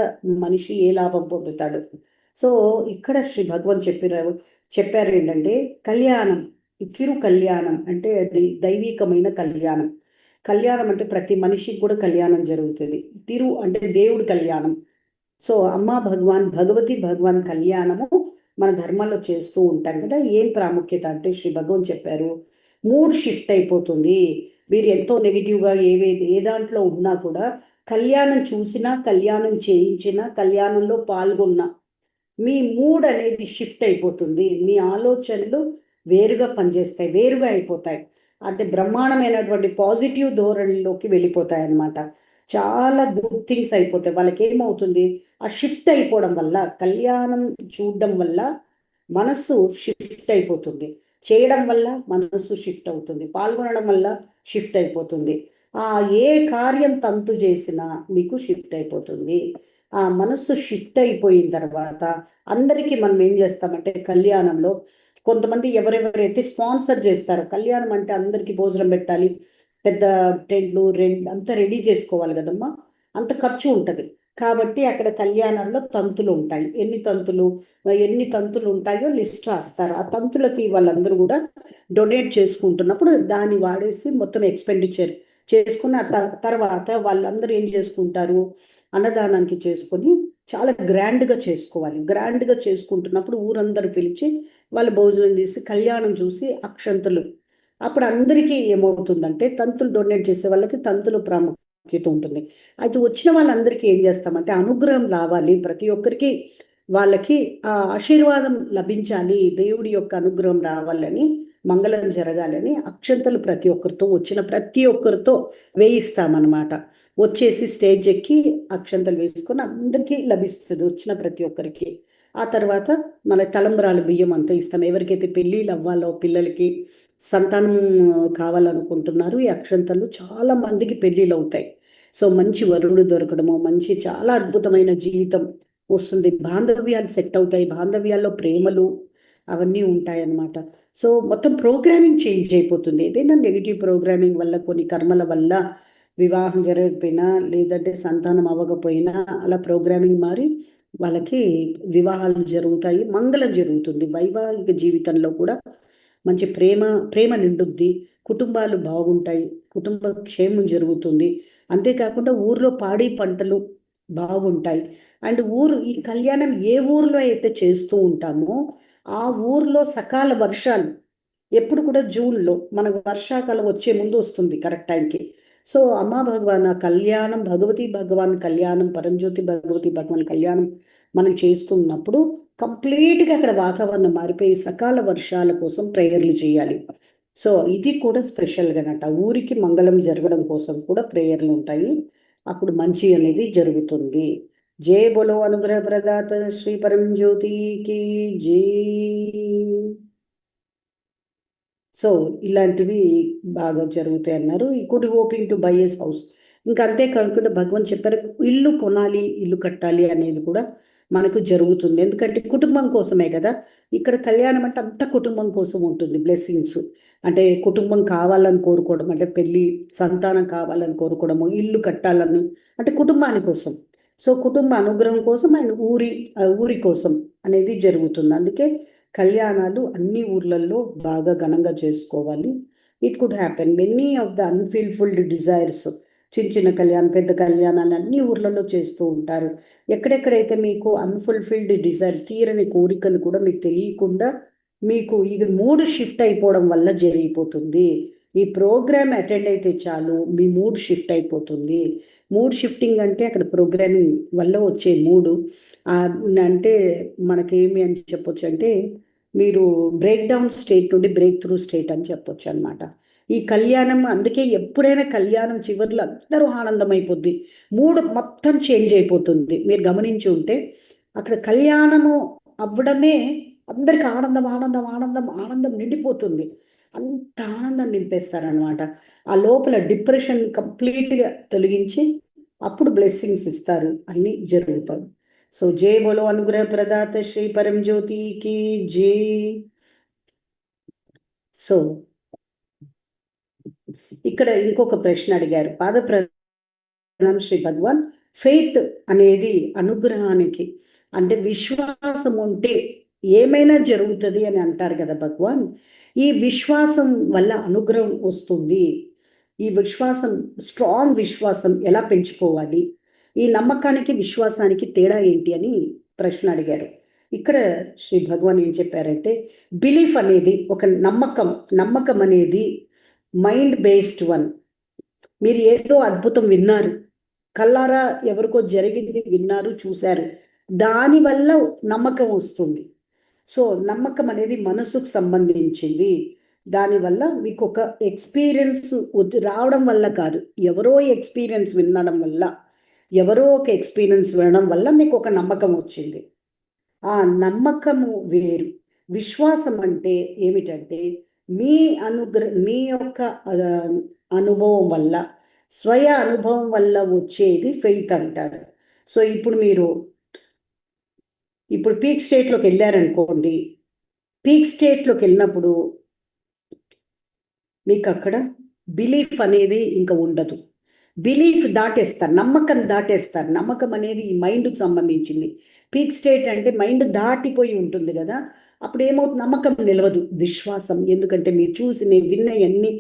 [SPEAKER 1] మనిషి ఏ లాభం పొందుతాడు? సో ఇక్కడ శ్రీ భగవాన్ చెప్పారు ఏంటంటే కళ్యాణం, ఈ తిరు కళ్యాణం అంటే అది దైవికమైన కళ్యాణం. కళ్యాణం అంటే ప్రతి మనిషికి కూడా కళ్యాణం జరుగుతుంది. అంటే దేవుడి కళ్యాణం. సో అమ్మ భగవాన్, భగవతి భగవాన్ కళ్యాణము మన ధర్మంలో చేస్తూ ఉంటాం కదా. ఏం ప్రాముఖ్యత అంటే శ్రీ భగవాన్ చెప్పారు, మూడ్ షిఫ్ట్ అయిపోతుంది. మీరు ఎంతో నెగిటివ్గా ఏ దాంట్లో ఉన్నా కూడా కళ్యాణం చూసినా, కళ్యాణం చేయించినా, కళ్యాణంలో పాల్గొన్నా మీ మూడ్ అనేది షిఫ్ట్ అయిపోతుంది. మీ ఆలోచనలు వేరుగా పనిచేస్తాయి, వేరుగా అయిపోతాయి. అంటే బ్రహ్మాండమైనటువంటి పాజిటివ్ ధోరణిలోకి వెళ్ళిపోతాయి అన్నమాట. చాలా గుడ్ థింగ్స్ అయిపోతాయి. వాళ్ళకి ఏమవుతుంది, ఆ షిఫ్ట్ అయిపోవడం వల్ల, కళ్యాణం చూడడం వల్ల మనస్సు షిఫ్ట్ అయిపోతుంది, చేయడం వల్ల మనస్సు షిఫ్ట్ అవుతుంది, పాల్గొనడం వల్ల షిఫ్ట్ అయిపోతుంది. ఏ కార్యం తంతు చేసినా మీకు షిఫ్ట్ అయిపోతుంది. ఆ మనస్సు షిఫ్ట్ అయిపోయిన తర్వాత అందరికీ మనం ఏం చేస్తామంటే కళ్యాణంలో కొంతమంది ఎవరెవరైతే స్పాన్సర్ చేస్తారో, కళ్యాణం అంటే అందరికీ భోజనం పెట్టాలి, పెద్ద టెంట్లు అంతా రెడీ చేసుకోవాలి కదమ్మా, అంత ఖర్చు ఉంటుంది. కాబట్టి అక్కడ కళ్యాణంలో తంతులు ఉంటాయి. ఎన్ని తంతులు ఉంటాయో లిస్ట్ రాస్తారు. ఆ తంతులకి వాళ్ళందరూ కూడా డొనేట్ చేసుకుంటున్నప్పుడు దాన్ని వాడేసి మొత్తం ఎక్స్పెండిచర్ చేసుకున్న తర్వాత వాళ్ళందరూ ఏం చేసుకుంటారు, అన్నదానానికి చేసుకొని చాలా గ్రాండ్గా చేసుకోవాలి. గ్రాండ్గా చేసుకుంటున్నప్పుడు ఊరందరూ పిలిచి వాళ్ళు భోజనం తీసి కళ్యాణం చూసి అక్షంతలు, అప్పుడు అందరికీ ఏమవుతుందంటే తంతులు డొనేట్ చేసే వాళ్ళకి తంతులు ప్రాముఖ్యత ఉంటుంది. అయితే వచ్చిన వాళ్ళందరికీ ఏం చేస్తామంటే అనుగ్రహం రావాలి, ప్రతి ఒక్కరికి వాళ్ళకి ఆ ఆశీర్వాదం లభించాలి, దేవుడి యొక్క అనుగ్రహం రావాలని, మంగళం జరగాలని అక్షంతలు వచ్చిన ప్రతి ఒక్కరితో వేయిస్తామన్నమాట. వచ్చేసి స్టేజ్ ఎక్కి అక్షంతలు వేసుకొని అందరికీ లభిస్తుంది వచ్చిన ప్రతి ఒక్కరికి. ఆ తర్వాత మన తలంబ్రాలు బియ్యం అంతా ఇస్తాం. ఎవరికైతే పెళ్ళిళ్ళు అవ్వాలో, పిల్లలకి సంతానం కావాలనుకుంటున్నారు, ఈ అక్షంతలు చాలా మందికి పెళ్ళిళ్ళు అవుతాయి. సో మంచి వరుడు దొరకడము, చాలా అద్భుతమైన జీవితం వస్తుంది, బాంధవ్యాలు సెట్ అవుతాయి, బాంధవ్యాల్లో ప్రేమలు అవన్నీ ఉంటాయన్నమాట. సో మొత్తం ప్రోగ్రామింగ్ చేంజ్ అయిపోతుంది. ఏదైనా నెగిటివ్ ప్రోగ్రామింగ్ వల్ల, కొన్ని కర్మల వల్ల వివాహం జరగకపోయినా, లేదంటే సంతానం అవ్వకపోయినా, అలా ప్రోగ్రామింగ్ మారి వాళ్ళకి వివాహాలు జరుగుతాయి, మంగళం జరుగుతుంది. వైవాహిక జీవితంలో కూడా మంచి ప్రేమ నిండుద్ది, కుటుంబాలు బాగుంటాయి, కుటుంబ క్షేమం జరుగుతుంది. అంతేకాకుండా ఊర్లో పాడి పంటలు బాగుంటాయి. అండ్ ఈ కళ్యాణం ఏ ఊర్లో అయితే చేస్తూ ఉంటామో ఆ ఊర్లో సకాల వర్షాలు, ఎప్పుడు కూడా జూన్లో మనకు వర్షాకాలం వచ్చే ముందు వస్తుంది కరెక్ట్ టైంకి. సో అమ్మా భగవాన్ కళ్యాణం, భగవతి భగవాన్ కళ్యాణం, పరంజ్యోతి భగవతి భగవాన్ కళ్యాణం మనం చేస్తున్నప్పుడు కంప్లీట్గా అక్కడ వాతావరణం మారిపోయి సకాల వర్షాల కోసం ప్రేయర్లు చేయాలి. సో ఇది కూడా స్పెషల్గానట, ఊరికి మంగళం జరగడం కోసం కూడా ప్రేయర్లు ఉంటాయి, అప్పుడు మంచి అనేది జరుగుతుంది. జై బోలో అనుగ్రహ ప్రదాత శ్రీ పరంజ్యోతికి జై. సో ఇలాంటివి బాగా జరుగుతాయి అన్నారు. ఈ could hoping to buy his house. ఇంకా అంతే కాకుండా భగవాన్ చెప్పారు, ఇల్లు కొనాలి, ఇల్లు కట్టాలి అనేది కూడా మనకు జరుగుతుంది. ఎందుకంటే కుటుంబం కోసమే కదా. ఇక్కడ కళ్యాణం అంటే అంత కుటుంబం కోసం ఉంటుంది. బ్లెస్సింగ్స్ అంటే కుటుంబం కావాలని కోరుకోవడం, అంటే పెళ్ళి సంతానం కావాలని కోరుకోవడము, ఇల్లు కట్టాలని అంటే కుటుంబాని కోసం. సో కుటుంబ అనుగ్రహం కోసం అండ్ ఊరి కోసం అనేది జరుగుతుంది. అందుకే కళ్యాణాలు అన్ని ఊర్లలో బాగా ఘనంగా చేసుకోవాలి. It could happen many of the unfulfilled desires, చిన్న కళ్యాణం, పెద్ద కళ్యాణాలు అన్ని ఊర్లలో చేస్తూ ఉంటారు. ఎక్కడెక్కడైతే మీకు అన్ఫుల్ఫిల్డ్ డిజైర్, తీరని కోరికలు కూడా మీకు తెలియకుండా మీకు ఇది మూడ్ షిఫ్ట్ అయిపోవడం వల్ల జరిగిపోతుంది. ఈ ప్రోగ్రామ్ అటెండ్ అయితే చాలు మీ మూడ్ షిఫ్ట్ అయిపోతుంది. మూడ్ షిఫ్టింగ్ అంటే అక్కడ ప్రోగ్రామింగ్ వల్ల వచ్చే మూడు అంటే మనకేమి అని చెప్పొచ్చు అంటే, మీరు బ్రేక్ డౌన్ స్టేట్ నుండి బ్రేక్ త్రూ స్టేట్ అని చెప్పొచ్చు అనమాట. ఈ కళ్యాణం అందుకే ఎప్పుడైనా కళ్యాణం చివరిలో అందరూ ఆనందం అయిపోద్ది, మూడ్ మొత్తం చేంజ్ అయిపోతుంది. మీరు గమనించి ఉంటే అక్కడ కళ్యాణము అవ్వడమే అందరికి ఆనందం ఆనందం ఆనందం ఆనందం నిండిపోతుంది, అంత ఆనందం నింపేస్తారనమాట. ఆ లోపల డిప్రెషన్ కంప్లీట్గా తొలగించి అప్పుడు బ్లెస్సింగ్స్ ఇస్తారు, అన్నీ జరుగుతాయి. సో జై బోలో అనుగ్రహ ప్రదాత శ్రీ పరంజ్యోతికి జై. సో ఇక్కడ ఇంకొక ప్రశ్న అడిగారు, పాద ప్రణామం శ్రీ భగవాన్. ఫెయిత్ అనేది అనుగ్రహానికి, అంటే విశ్వాసం ఉంటే ఏమైనా జరుగుతుంది అని అంటారు కదా భగవాన్. ఈ విశ్వాసం వల్ల అనుగ్రహం వస్తుంది, ఈ విశ్వాసం, స్ట్రాంగ్ విశ్వాసం ఎలా పెంచుకోవాలి, ఈ నమ్మకానికి విశ్వాసానికి తేడా ఏంటి అని ప్రశ్న అడిగారు. ఇక్కడ శ్రీ భగవాన్ ఏం చెప్పారంటే, బిలీఫ్ అనేది ఒక నమ్మకం అనేది మైండ్ బేస్డ్ వన్. మీరు ఏదో అద్భుతం విన్నారు, కల్లారా ఎవరికో జరిగింది విన్నారు, చూశారు, దానివల్ల నమ్మకం వస్తుంది. సో నమ్మకం అనేది మనసుకు సంబంధించింది. దానివల్ల మీకు ఒక ఎక్స్పీరియన్స్ రావడం వల్ల కాదు, ఎవరో ఎక్స్పీరియన్స్ వినడం వల్ల, ఎవరో ఒక ఎక్స్పీరియన్స్ వినడం వల్ల మీకు ఒక నమ్మకం వచ్చింది. ఆ నమ్మకము వేరు. విశ్వాసం అంటే ఏమిటంటే మీ యొక్క అనుభవం వల్ల, స్వయ అనుభవం వల్ల వచ్చేది ఫెయిత్ అంటారు. సో ఇప్పుడు పీక్ స్టేట్లోకి వెళ్ళారనుకోండి, పీక్ స్టేట్లోకి వెళ్ళినప్పుడు మీకు అక్కడ బిలీఫ్ అనేది ఇంకా ఉండదు. బిలీఫ్ దాటేస్తారు, నమ్మకం దాటేస్తారు. నమ్మకం అనేది ఈ మైండ్కి సంబంధించింది. పీక్ స్టేట్ అంటే మైండ్ దాటిపోయి ఉంటుంది కదా, అప్పుడు ఏమవుతుంది, నమ్మకం నిలవదు. విశ్వాసం, ఎందుకంటే మీరు చూసి విన్నవన్నీ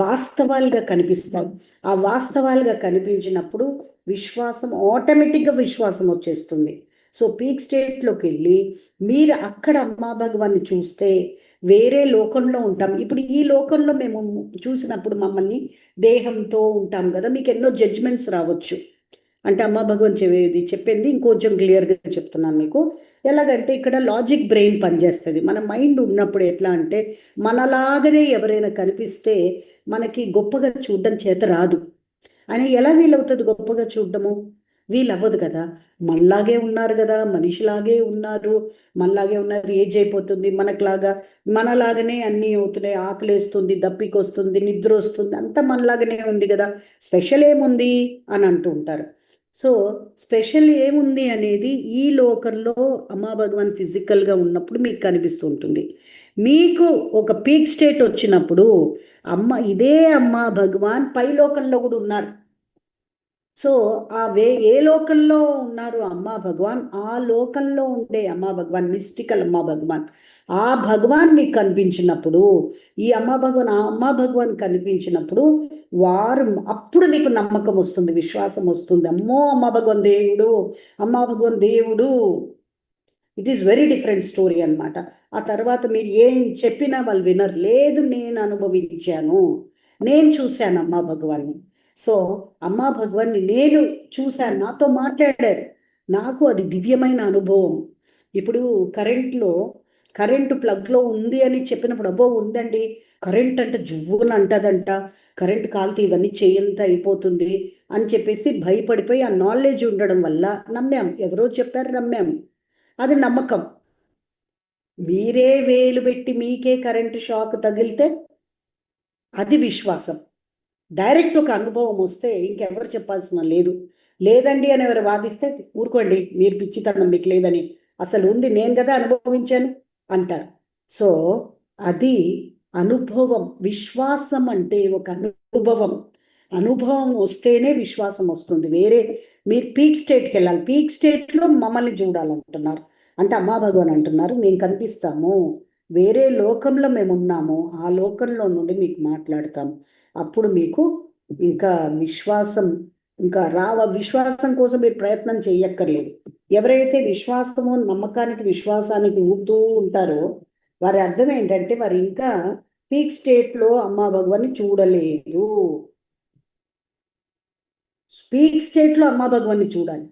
[SPEAKER 1] వాస్తవాలుగా కనిపిస్తాయి. ఆ వాస్తవాలుగా కనిపించినప్పుడు విశ్వాసం, ఆటోమేటిక్గా విశ్వాసం వచ్చేస్తుంది. సో పీక్ స్టేట్లోకి వెళ్ళి మీరు అక్కడ అమ్మా భగవాన్ని చూస్తే వేరే లోకంలో ఉంటాం. ఇప్పుడు ఈ లోకంలో మేము చూసినప్పుడు మమ్మల్ని దేహంతో ఉంటాం కదా, మీకు ఎన్నో జడ్జ్మెంట్స్ రావచ్చు. అంటే అమ్మా భగవాన్ చెప్పింది ఇంకొంచెం క్లియర్గా చెప్తున్నాను మీకు. ఎలాగంటే ఇక్కడ లాజిక్ బ్రెయిన్ పనిచేస్తుంది. మన మైండ్ ఉన్నప్పుడు ఎట్లా అంటే, మనలాగనే ఎవరైనా కనిపిస్తే మనకి గొప్పగా చూడడం చేత రాదు. అని ఎలా వీలవుతుంది గొప్పగా చూడడము? వీలవ్వదు కదా. మనలాగే ఉన్నారు కదా, మనిషిలాగే ఉన్నారు, ఏజ్ అయిపోతుంది, మనలాగనే అన్నీ అవుతున్నాయి. ఆకలేస్తుంది, దప్పికొస్తుంది, నిద్ర వస్తుంది, అంతా మనలాగనే ఉంది కదా, స్పెషల్ ఏముంది అని అంటూ ఉంటారు. సో స్పెషల్ ఏముంది అనేది ఈ లోకంలో అమ్మా భగవాన్ ఫిజికల్గా ఉన్నప్పుడు మీకు కనిపిస్తూ ఉంటుంది. మీకు ఒక పీక్ స్టేట్ వచ్చినప్పుడు ఇదే అమ్మా భగవాన్ పై లోకంలో కూడా ఉన్నారు. సో ఏ లోకంలో ఉన్నారు అమ్మా భగవాన్, ఆ లోకంలో ఉండే అమ్మా భగవాన్, మిస్టికల్ అమ్మా భగవాన్, ఆ భగవాన్ మీకు కనిపించినప్పుడు, ఈ అమ్మా భగవాన్ కనిపించినప్పుడు అప్పుడు మీకు నమ్మకం వస్తుంది, విశ్వాసం వస్తుంది. అమ్మా భగవాన్ దేవుడు. It is very different story అనమాట. ఆ తర్వాత మీరు ఏం చెప్పినా వాళ్ళు వినరు. లేదు, నేను అనుభవించాను, నేను చూశాను అమ్మా భగవాన్ని. సో అమ్మా భగవాన్ని నేను చూశాను, నాతో మాట్లాడారు, నాకు అది దివ్యమైన అనుభవం. ఇప్పుడు కరెంటు ప్లగ్లో ఉంది అని చెప్పినప్పుడు, అబ్బో ఉందండి, కరెంట్ అంటే జువ్వున అంటదంట, కరెంటు కాలితే ఇవన్నీ చేయంత అయిపోతుంది అని చెప్పేసి భయపడిపోయి, ఆ నాలెడ్జ్ ఉండడం వల్ల నమ్మాం. ఎవరో చెప్పారు, నమ్మాం. అది నమ్మకం. మీరే వేలు పెట్టి మీకే కరెంటు షాక్ తగిలితే అది విశ్వాసం. డైరెక్ట్ ఒక అనుభవం వస్తే ఇంకెవరు చెప్పాల్సిన లేదండి అని ఎవరు వాదిస్తే ఊరుకోండి, మీరు పిచ్చితనం మీకు లేదని, అసలు ఉంది, నేను కదా అనుభవించాను అంటారు. సో అది అనుభవం. విశ్వాసం అంటే ఒక అనుభవం వస్తేనే విశ్వాసం వస్తుంది. మీరు పీక్ స్టేట్కి వెళ్ళాలి. పీక్ స్టేట్లో మమ్మల్ని చూడాలంటున్నారు. అంటే అమ్మా భగవాన్ అంటున్నారు, మేము కనిపిస్తాము, వేరే లోకంలో మేము ఉన్నాము, ఆ లోకంలో నుండి మీకు మాట్లాడతాం. అప్పుడు మీకు ఇంకా విశ్వాసం కోసం మీరు ప్రయత్నం చేయక్కర్లేదు. ఎవరైతే విశ్వాసము, నమ్మకానికి, విశ్వాసానికి ఊపుతూ ఉంటారో వారి అర్థం ఏంటంటే వారు ఇంకా పీక్ స్టేట్లో అమ్మా భగవాన్ని చూడలేదు. పీక్ స్టేట్లో అమ్మా భగవాన్ని చూడాలి.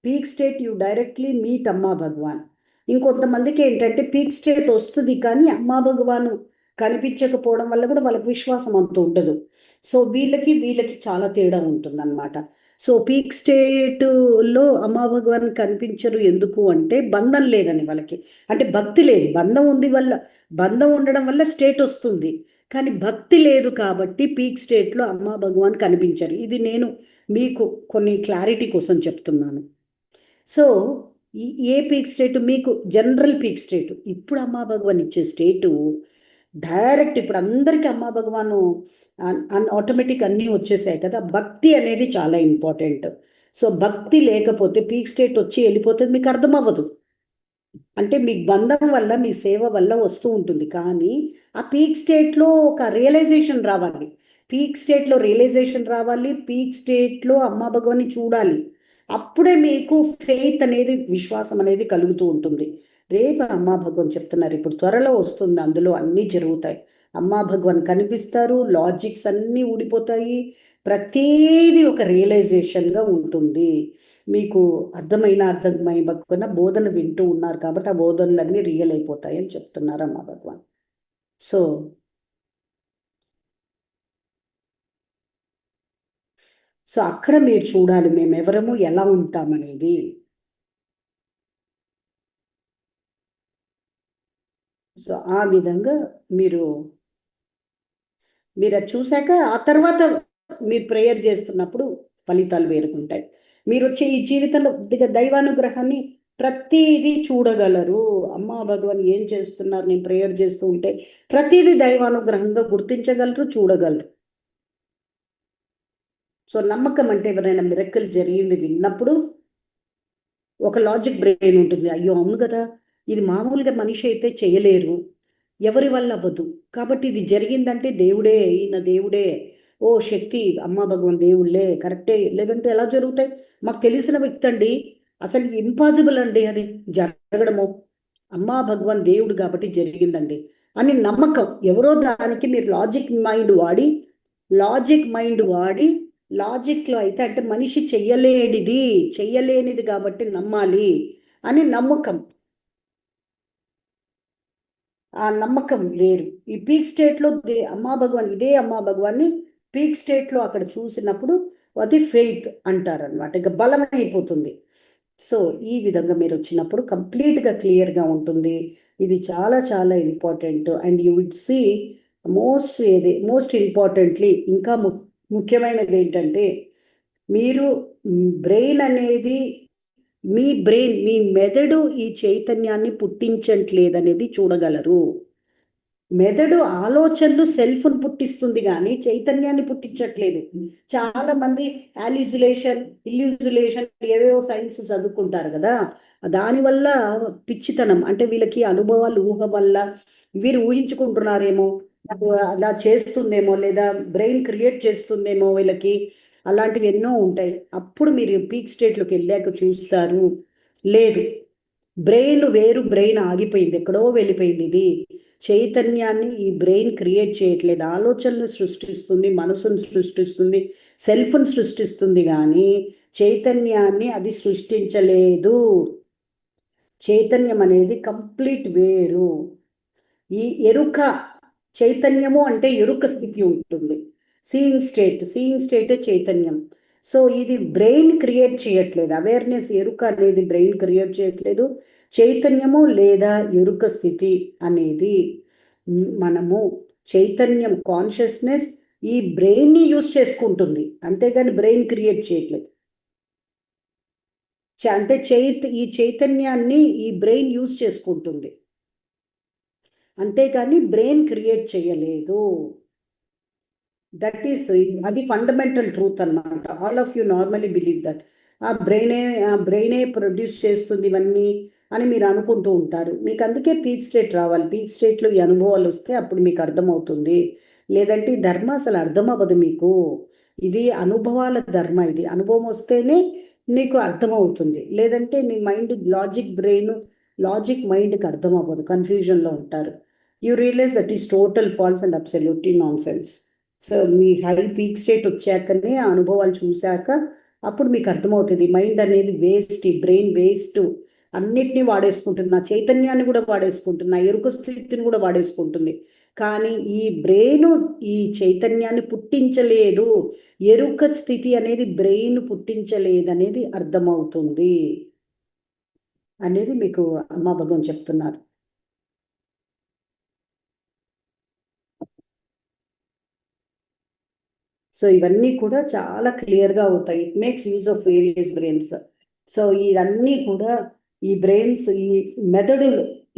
[SPEAKER 1] Peak state you directly meet అమ్మా భగవాన్. ఇంకొంతమందికి ఏంటంటే పీక్ స్టేట్ వస్తుంది కానీ అమ్మా భగవాను కనిపించకపోవడం వల్ల కూడా వాళ్ళకి విశ్వాసం అంత ఉండదు. సో వీళ్ళకి చాలా తేడా ఉంటుందన్నమాట. సో పీక్ స్టేట్లో అమ్మా భగవాన్ కనిపించరు. ఎందుకు అంటే బంధం లేదని వాళ్ళకి, అంటే భక్తి లేదు. బంధం ఉండడం వల్ల స్టేట్ వస్తుంది, కానీ భక్తి లేదు కాబట్టి పీక్ స్టేట్లో అమ్మా భగవాన్ కనిపించరు. ఇది నేను మీకు కొన్ని క్లారిటీ కోసం చెప్తున్నాను. సో ఏ పీక్ స్టేట్ మీకు జనరల్ పీక్ స్టేట్. ఇప్పుడు అమ్మా భగవాన్ ఇచ్చే స్టేటు డైరెక్ట్, ఇప్పుడు అందరికీ అమ్మా భగవాను ఆటోమేటిక్ అన్నీ వచ్చేసాయి కదా. భక్తి అనేది చాలా ఇంపార్టెంట్. సో భక్తి లేకపోతే పీక్ స్టేట్ వచ్చి వెళ్ళిపోతుంది, మీకు అర్థం అవ్వదు. అంటే మీ బంధం వల్ల, మీ సేవ వల్ల వస్తూ ఉంటుంది, కానీ ఆ పీక్ స్టేట్లో ఒక రియలైజేషన్ రావాలి. పీక్ స్టేట్లో రియలైజేషన్ రావాలి, పీక్ స్టేట్లో అమ్మా భగవాన్ని చూడాలి. అప్పుడే మీకు ఫెయిత్ అనేది, విశ్వాసం అనేది కలుగుతూ ఉంటుంది. రేపు అమ్మా భగవాన్ చెప్తున్నారు, ఇప్పుడు త్వరలో వస్తుంది, అందులో అన్నీ జరుగుతాయి. అమ్మా భగవాన్ కనిపిస్తారు, లాజిక్స్ అన్నీ ఊడిపోతాయి, ప్రతీది ఒక రియలైజేషన్గా ఉంటుంది. మీకు అర్థమైపోయిన బోధన వింటూ ఉన్నారు కాబట్టి ఆ బోధనలన్నీ రియల్ అయిపోతాయి అని చెప్తున్నారు అమ్మా భగవాన్. సో అక్కడ మీరు చూడాలి మేము ఎవరము ఎలా ఉంటామనేది. సో ఆ విధంగా మీరు అది చూశాక ఆ తర్వాత మీరు ప్రేయర్ చేస్తున్నప్పుడు ఫలితాలు వేరుకుంటాయి. మీరు వచ్చే ఈ జీవితంలో దైవానుగ్రహాన్ని ప్రతిదీ చూడగలరు. అమ్మా భగవాన్ ఏం చేస్తున్నారు, నేను ప్రేయర్ చేస్తూ ఉంటే ప్రతిదీ దైవానుగ్రహంగా గుర్తించగలరు, చూడగలరు. సో నమ్మకం అంటే ఎవరైనా మిరక్కల్ జరిగింది విన్నప్పుడు ఒక లాజిక్ బ్రెయిన్ ఉంటుంది, అయ్యో అవును కదా, ఇది మామూలుగా మనిషి అయితే చేయలేరు, ఎవరి వల్ల అవ్వదు, కాబట్టి ఇది జరిగిందంటే దేవుడే, ఈయన దేవుడే, ఓ శక్తి అమ్మా భగవాన్ దేవుళ్ళే, కరెక్టే, లేదంటే ఎలా జరుగుతాయి, మాకు తెలిసిన వ్యక్తి అండి, అసలు ఇంపాసిబుల్ అండి అది జరగడము, అమ్మా భగవాన్ దేవుడు కాబట్టి జరిగిందండి అని నమ్మకం. ఎవరో దానికి మీరు లాజిక్ మైండ్ వాడి లాజిక్లో అయితే అంటే మనిషి చెయ్యలేనిది కాబట్టి నమ్మాలి అని నమ్మకం. ఆ నమ్మకం వేరు. ఈ పీక్ స్టేట్లో అమ్మా భగవాన్, ఇదే అమ్మా భగవాన్ని పీక్ స్టేట్లో అక్కడ చూసినప్పుడు అది ఫెయిత్ అంటారనమాట, ఇక బలమైపోతుంది. సో ఈ విధంగా మీరు వచ్చినప్పుడు కంప్లీట్గా క్లియర్గా ఉంటుంది. ఇది చాలా చాలా important. And you would see most importantly ఇంకా ముఖ్యమైనది ఏంటంటే, మీరు బ్రెయిన్ అనేది, మీ మెదడు ఈ చైతన్యాన్ని పుట్టించట్లేదనేది చూడగలరు. మెదడు ఆలోచనలు సెల్ఫ్ను పుట్టిస్తుంది కానీ చైతన్యాన్ని పుట్టించట్లేదు. చాలా మంది ఇల్యూజులేషన్ ఏవేవో సైన్స్ చదువుకుంటారు కదా, దానివల్ల పిచ్చితనం, అంటే వీళ్ళకి అనుభవాలు ఊహ వల్ల వీరు ఊహించుకుంటున్నారేమో, అలా చేస్తుందేమో, లేదా బ్రెయిన్ క్రియేట్ చేస్తుందేమో వీళ్ళకి, అలాంటివి ఎన్నో ఉంటాయి. అప్పుడు మీరు పీక్ స్టేట్లోకి వెళ్ళాక చూస్తారు, లేదు, బ్రెయిన్ ఆగిపోయింది, ఎక్కడో వెళ్ళిపోయింది, ఇది చైతన్యాన్ని ఈ బ్రెయిన్ క్రియేట్ చేయట్లేదు, ఆలోచనలు సృష్టిస్తుంది, మనసును సృష్టిస్తుంది, సెల్ఫ్ను సృష్టిస్తుంది కానీ చైతన్యాన్ని అది సృష్టించలేదు. చైతన్యం అనేది కంప్లీట్ వేరు. ఈ ఎరుక, చైతన్యము అంటే ఎరుక స్థితి ఉంటుంది, సీయింగ్ స్టేటే చైతన్యం. సో ఇది బ్రెయిన్ క్రియేట్ చేయట్లేదు, అవేర్నెస్, ఎరుక అనేది బ్రెయిన్ క్రియేట్ చేయట్లేదు. చైతన్యము లేదా ఎరుక స్థితి అనేది మనము చైతన్యం, కాన్షియస్నెస్ ఈ బ్రెయిన్ని యూజ్ చేసుకుంటుంది, అంతేగాని బ్రెయిన్ క్రియేట్ చేయట్లేదు. అంటే ఈ చైతన్యాన్ని ఈ బ్రెయిన్ యూజ్ చేసుకుంటుంది, అంతేకాని బ్రెయిన్ క్రియేట్ చేయలేదు. దట్ ఈస్, అది ఫండమెంటల్ ట్రూత్ అన్నమాట. All of you normally believe that ఆ బ్రెయినే ప్రొడ్యూస్ చేస్తుంది ఇవన్నీ అని మీరు అనుకుంటూ ఉంటారు. మీకు అందుకే పీక్ స్టేట్ రావాలి. పీక్ స్టేట్లో ఈ అనుభవాలు వస్తే అప్పుడు మీకు అర్థమవుతుంది. లేదంటే ఈ ధర్మ అసలు అర్థం అవ్వదు మీకు. ఇది అనుభవాల ధర్మ, ఇది అనుభవం వస్తేనే నీకు అర్థమవుతుంది. లేదంటే నీ మైండ్, లాజిక్ మైండ్కి అర్థం అవ్వదు, కన్ఫ్యూజన్లో ఉంటారు. You realize that is total false and absolutely nonsense. So మీ హై పీక్ స్టేట్ వచ్చాకనే ఆ అనుభవాలు చూశాక అప్పుడు మీకు అర్థమవుతుంది మైండ్ అనేది వేస్ట్, ఈ బ్రెయిన్ వేస్ట్, అన్నిటినీ వాడేసుకుంటుంది, నా చైతన్యాన్ని కూడా వాడేసుకుంటుంది, నా ఎరుక స్థితిని కూడా వాడేసుకుంటుంది, కానీ ఈ బ్రెయిన్ ఈ చైతన్యాన్ని పుట్టించలేదు, ఎరుక స్థితి అనేది బ్రెయిన్ పుట్టించలేదు అనేది అర్థమవుతుంది అనేది మీకు అమ్మా భగవాన్ చెప్తున్నారు. సో ఇవన్నీ కూడా చాలా క్లియర్గా అవుతాయి. It makes use of various brains. So ఇవన్నీ కూడా ఈ బ్రెయిన్స్, ఈ మెథడ్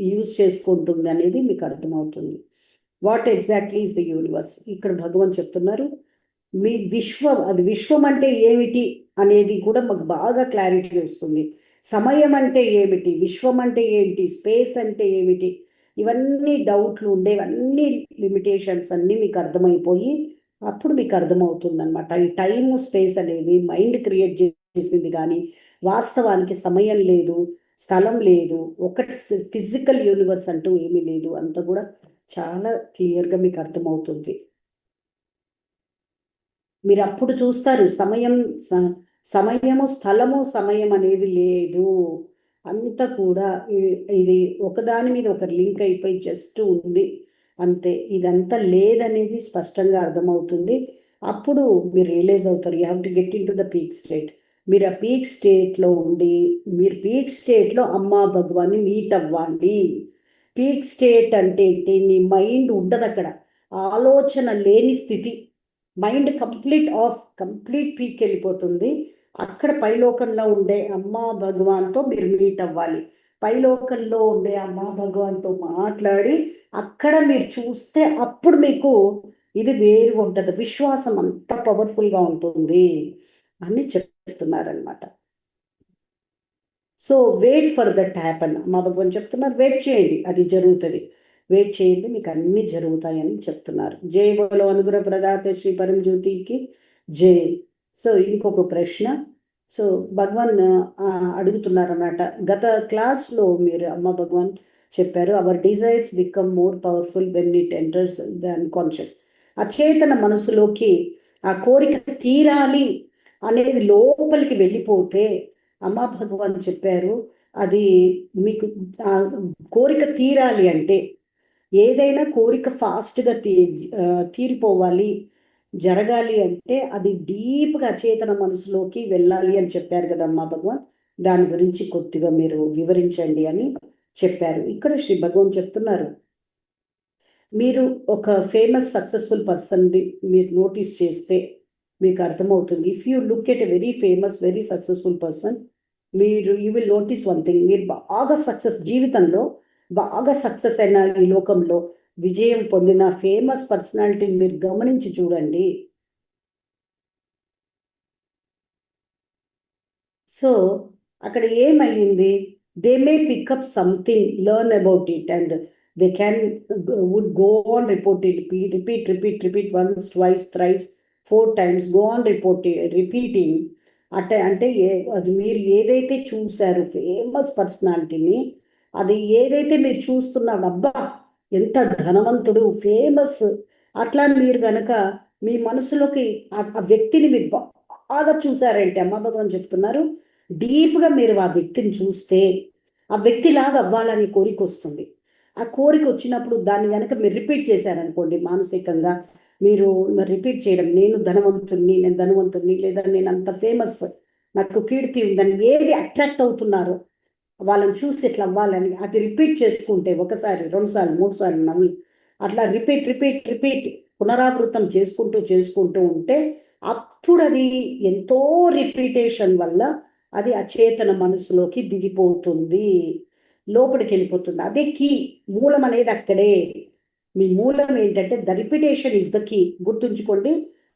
[SPEAKER 1] యూజ్ చేసుకుంటుంది అనేది మీకు అర్థమవుతుంది. What exactly is the universe? ఇక్కడ భగవాన్ చెప్తున్నారు, మీ విశ్వం అంటే ఏమిటి అనేది కూడా మాకు బాగా క్లారిటీ వస్తుంది. సమయం అంటే ఏమిటి, విశ్వం అంటే ఏంటి, స్పేస్ అంటే ఏమిటి, ఇవన్నీ డౌట్లు ఉండేవన్నీ లిమిటేషన్స్ అన్నీ మీకు అర్థమైపోయి అప్పుడు మీకు అర్థమవుతుంది అనమాట. ఈ టైము స్పేస్ అనేది మైండ్ క్రియేట్ చేసింది, కానీ వాస్తవానికి సమయం లేదు, స్థలం లేదు, ఒకటి ఫిజికల్ యూనివర్స్ అంటూ ఏమీ లేదు. అంత కూడా చాలా క్లియర్గా మీకు అర్థమవుతుంది. మీరు అప్పుడు చూస్తారు సమయము, స్థలము, సమయం అనేది లేదు. అంతా కూడా ఇది ఒకదాని మీద ఒకటి లింక్ అయిపోయి జస్ట్ ఉంది అంతే. ఇదంతా లేదనేది స్పష్టంగా అర్థమవుతుంది. అప్పుడు మీరు రియలైజ్ అవుతారు, you have to get in to the peak state. మీరు ఆ పీక్ స్టేట్లో ఉండి, మీరు పీక్ స్టేట్లో అమ్మా భగవాన్ని మీట్ అవ్వాలి. పీక్ స్టేట్ అంటే ఏంటి? నీ మైండ్ ఉండదు అక్కడ, ఆలోచన లేని స్థితి. మైండ్ కంప్లీట్ పీక్ వెళ్ళిపోతుంది. అక్కడ పైలోకంలో ఉండే అమ్మా భగవాన్తో మీరు మీట్ అవ్వాలి. పైలోకంలో ఉండే అమ్మా భగవాన్తో మాట్లాడి అక్కడ మీరు చూస్తే అప్పుడు మీకు ఇది వేరు ఉంటుంది. విశ్వాసం అంత పవర్ఫుల్గా ఉంటుంది అని చెప్తున్నారనమాట. So wait for that happen. Amma Bhagavan చెప్తున్నారు, వెయిట్ చేయండి, అది జరుగుతుంది. వెయిట్ చేయండి, మీకు అన్నీ జరుగుతాయని చెప్తున్నారు. జై బోలో అనుగ్రహ ప్రదాత శ్రీ పరంజ్యోతికి జై. సో ఇంకొక ప్రశ్న. సో భగవాన్ అడుగుతున్నారన్నమాట. గత క్లాస్లో మీరు అమ్మ భగవాన్ చెప్పారు, our desires become more powerful when it enters the unconscious. అచేతన మనసులోకి ఆ కోరిక తీరాలి అనేది లోపలికి వెళ్ళిపోతే అమ్మా భగవాన్ చెప్పారు, అది మీకు ఆ కోరిక తీరాలి అంటే, ఏదైనా కోరిక ఫాస్ట్గా తీరిపోవాలి, జరగాలి అంటే అది డీప్గా అచేతన మనసులోకి వెళ్ళాలి అని చెప్పారు కదా అమ్మా భగవాన్. దాని గురించి కొద్దిగా మీరు వివరించండి అని చెప్పారు. ఇక్కడ శ్రీ భగవాన్ చెప్తున్నారు, మీరు ఒక ఫేమస్ సక్సెస్ఫుల్ పర్సన్ని మీరు నోటీస్ చేస్తే మీకు అర్థమవుతుంది. If you look at a very famous, very successful person, you will notice one thing. మీరు బాగా జీవితంలో బాగా సక్సెస్ అయిన, ఈ లోకంలో విజయం పొందిన ఫేమస్ పర్సనాలిటీని మీరు గమనించి చూడండి. సో అక్కడ ఏమయ్యింది? They may pick up something, learn about it, and they would go on repeat once, twice, thrice, 4 times, go on repeating. అంటే అది మీరు ఏదైతే చూశారు ఫేమస్ పర్సనాలిటీని, అది ఏదైతే మీరు చూస్తున్నారు, అబ్బా ఎంత ధనవంతుడు, ఫేమస్, అట్లా మీరు గనక మీ మనసులోకి ఆ వ్యక్తిని మీరు బాగా చూసారంటే, అమ్మ భగవాన్ చెప్తున్నారు, డీప్గా మీరు ఆ వ్యక్తిని చూస్తే ఆ వ్యక్తిలాగా అవ్వాలని కోరిక వస్తుంది. ఆ కోరిక వచ్చినప్పుడు దాన్ని కనుక మీరు రిపీట్ చేశారనుకోండి, మానసికంగా మీరు రిపీట్ చేయడం, నేను ధనవంతుణ్ణి, లేదా నేను అంత ఫేమస్, నాకు కీర్తి ఉందని ఏది అట్రాక్ట్ అవుతున్నారో వాళ్ళని చూసి ఇట్లా అవ్వాలని అది రిపీట్ చేసుకుంటే, ఒకసారి, 2 సార్లు, 3 సార్లు అట్లా రిపీట్ పునరావృతం చేసుకుంటూ ఉంటే అప్పుడు అది ఎంతో రిపీటేషన్ వల్ల అది అచేతన మనసులోకి దిగిపోతుంది, లోపలికి వెళ్ళిపోతుంది. అదే కీ, మూలం అనేది అక్కడే. మీ మూలం ఏంటంటే the repetition is the key. గుర్తుంచుకోండి.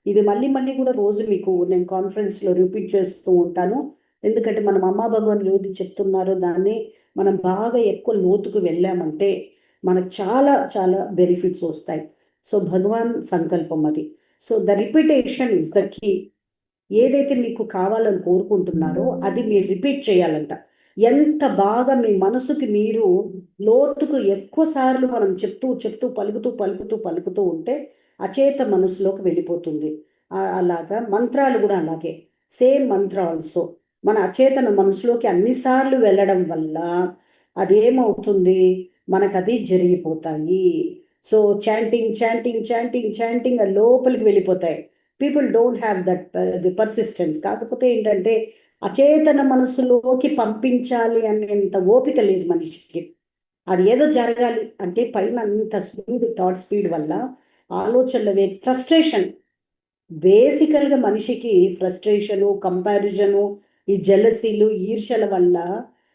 [SPEAKER 1] ఇది మళ్ళీ కూడా రోజు మీకు నేను కాన్ఫరెన్స్లో రిపీట్ చేస్తూ ఉంటాను. ఎందుకంటే మనం అమ్మా భగవాన్ ఏది చెప్తున్నారో దాన్ని మనం బాగా ఎక్కువ లోతుకు వెళ్ళామంటే మనకు చాలా చాలా బెనిఫిట్స్ వస్తాయి. సో భగవాన్ సంకల్పం అది. So the repetition is the key. ఏదైతే మీకు కావాలని కోరుకుంటున్నారో అది మీరు రిపీట్ చేయాలంట. ఎంత బాగా మీ మనసుకి మీరు లోతుకు ఎక్కువ సార్లు మనం చెప్తూ పలుకుతూ ఉంటే అచేత మనసులోకి వెళ్ళిపోతుంది. అలాగా మంత్రాలు కూడా అలాగే, సేమ్ మంత్ర ఆల్సో మన అచేతన మనసులోకి అన్నిసార్లు వెళ్ళడం వల్ల అదేమవుతుంది, మనకు అది జరిగిపోతాయి. సో చాంటింగ్ లోపలికి వెళ్ళిపోతాయి. People don't have the persistence. కాకపోతే ఏంటంటే అచేతన మనసులోకి పంపించాలి అనేంత ఓపిక లేదు మనిషికి. అది ఏదో జరగాలి అంటే పైన అంత థాట్ స్పీడ్ వల్ల ఆలోచనలు ఫ్రస్ట్రేషన్, బేసికల్గా మనిషికి ఫ్రస్ట్రేషను, కంపారిజను, ఈ జెలసీలు, ఈర్షల వల్ల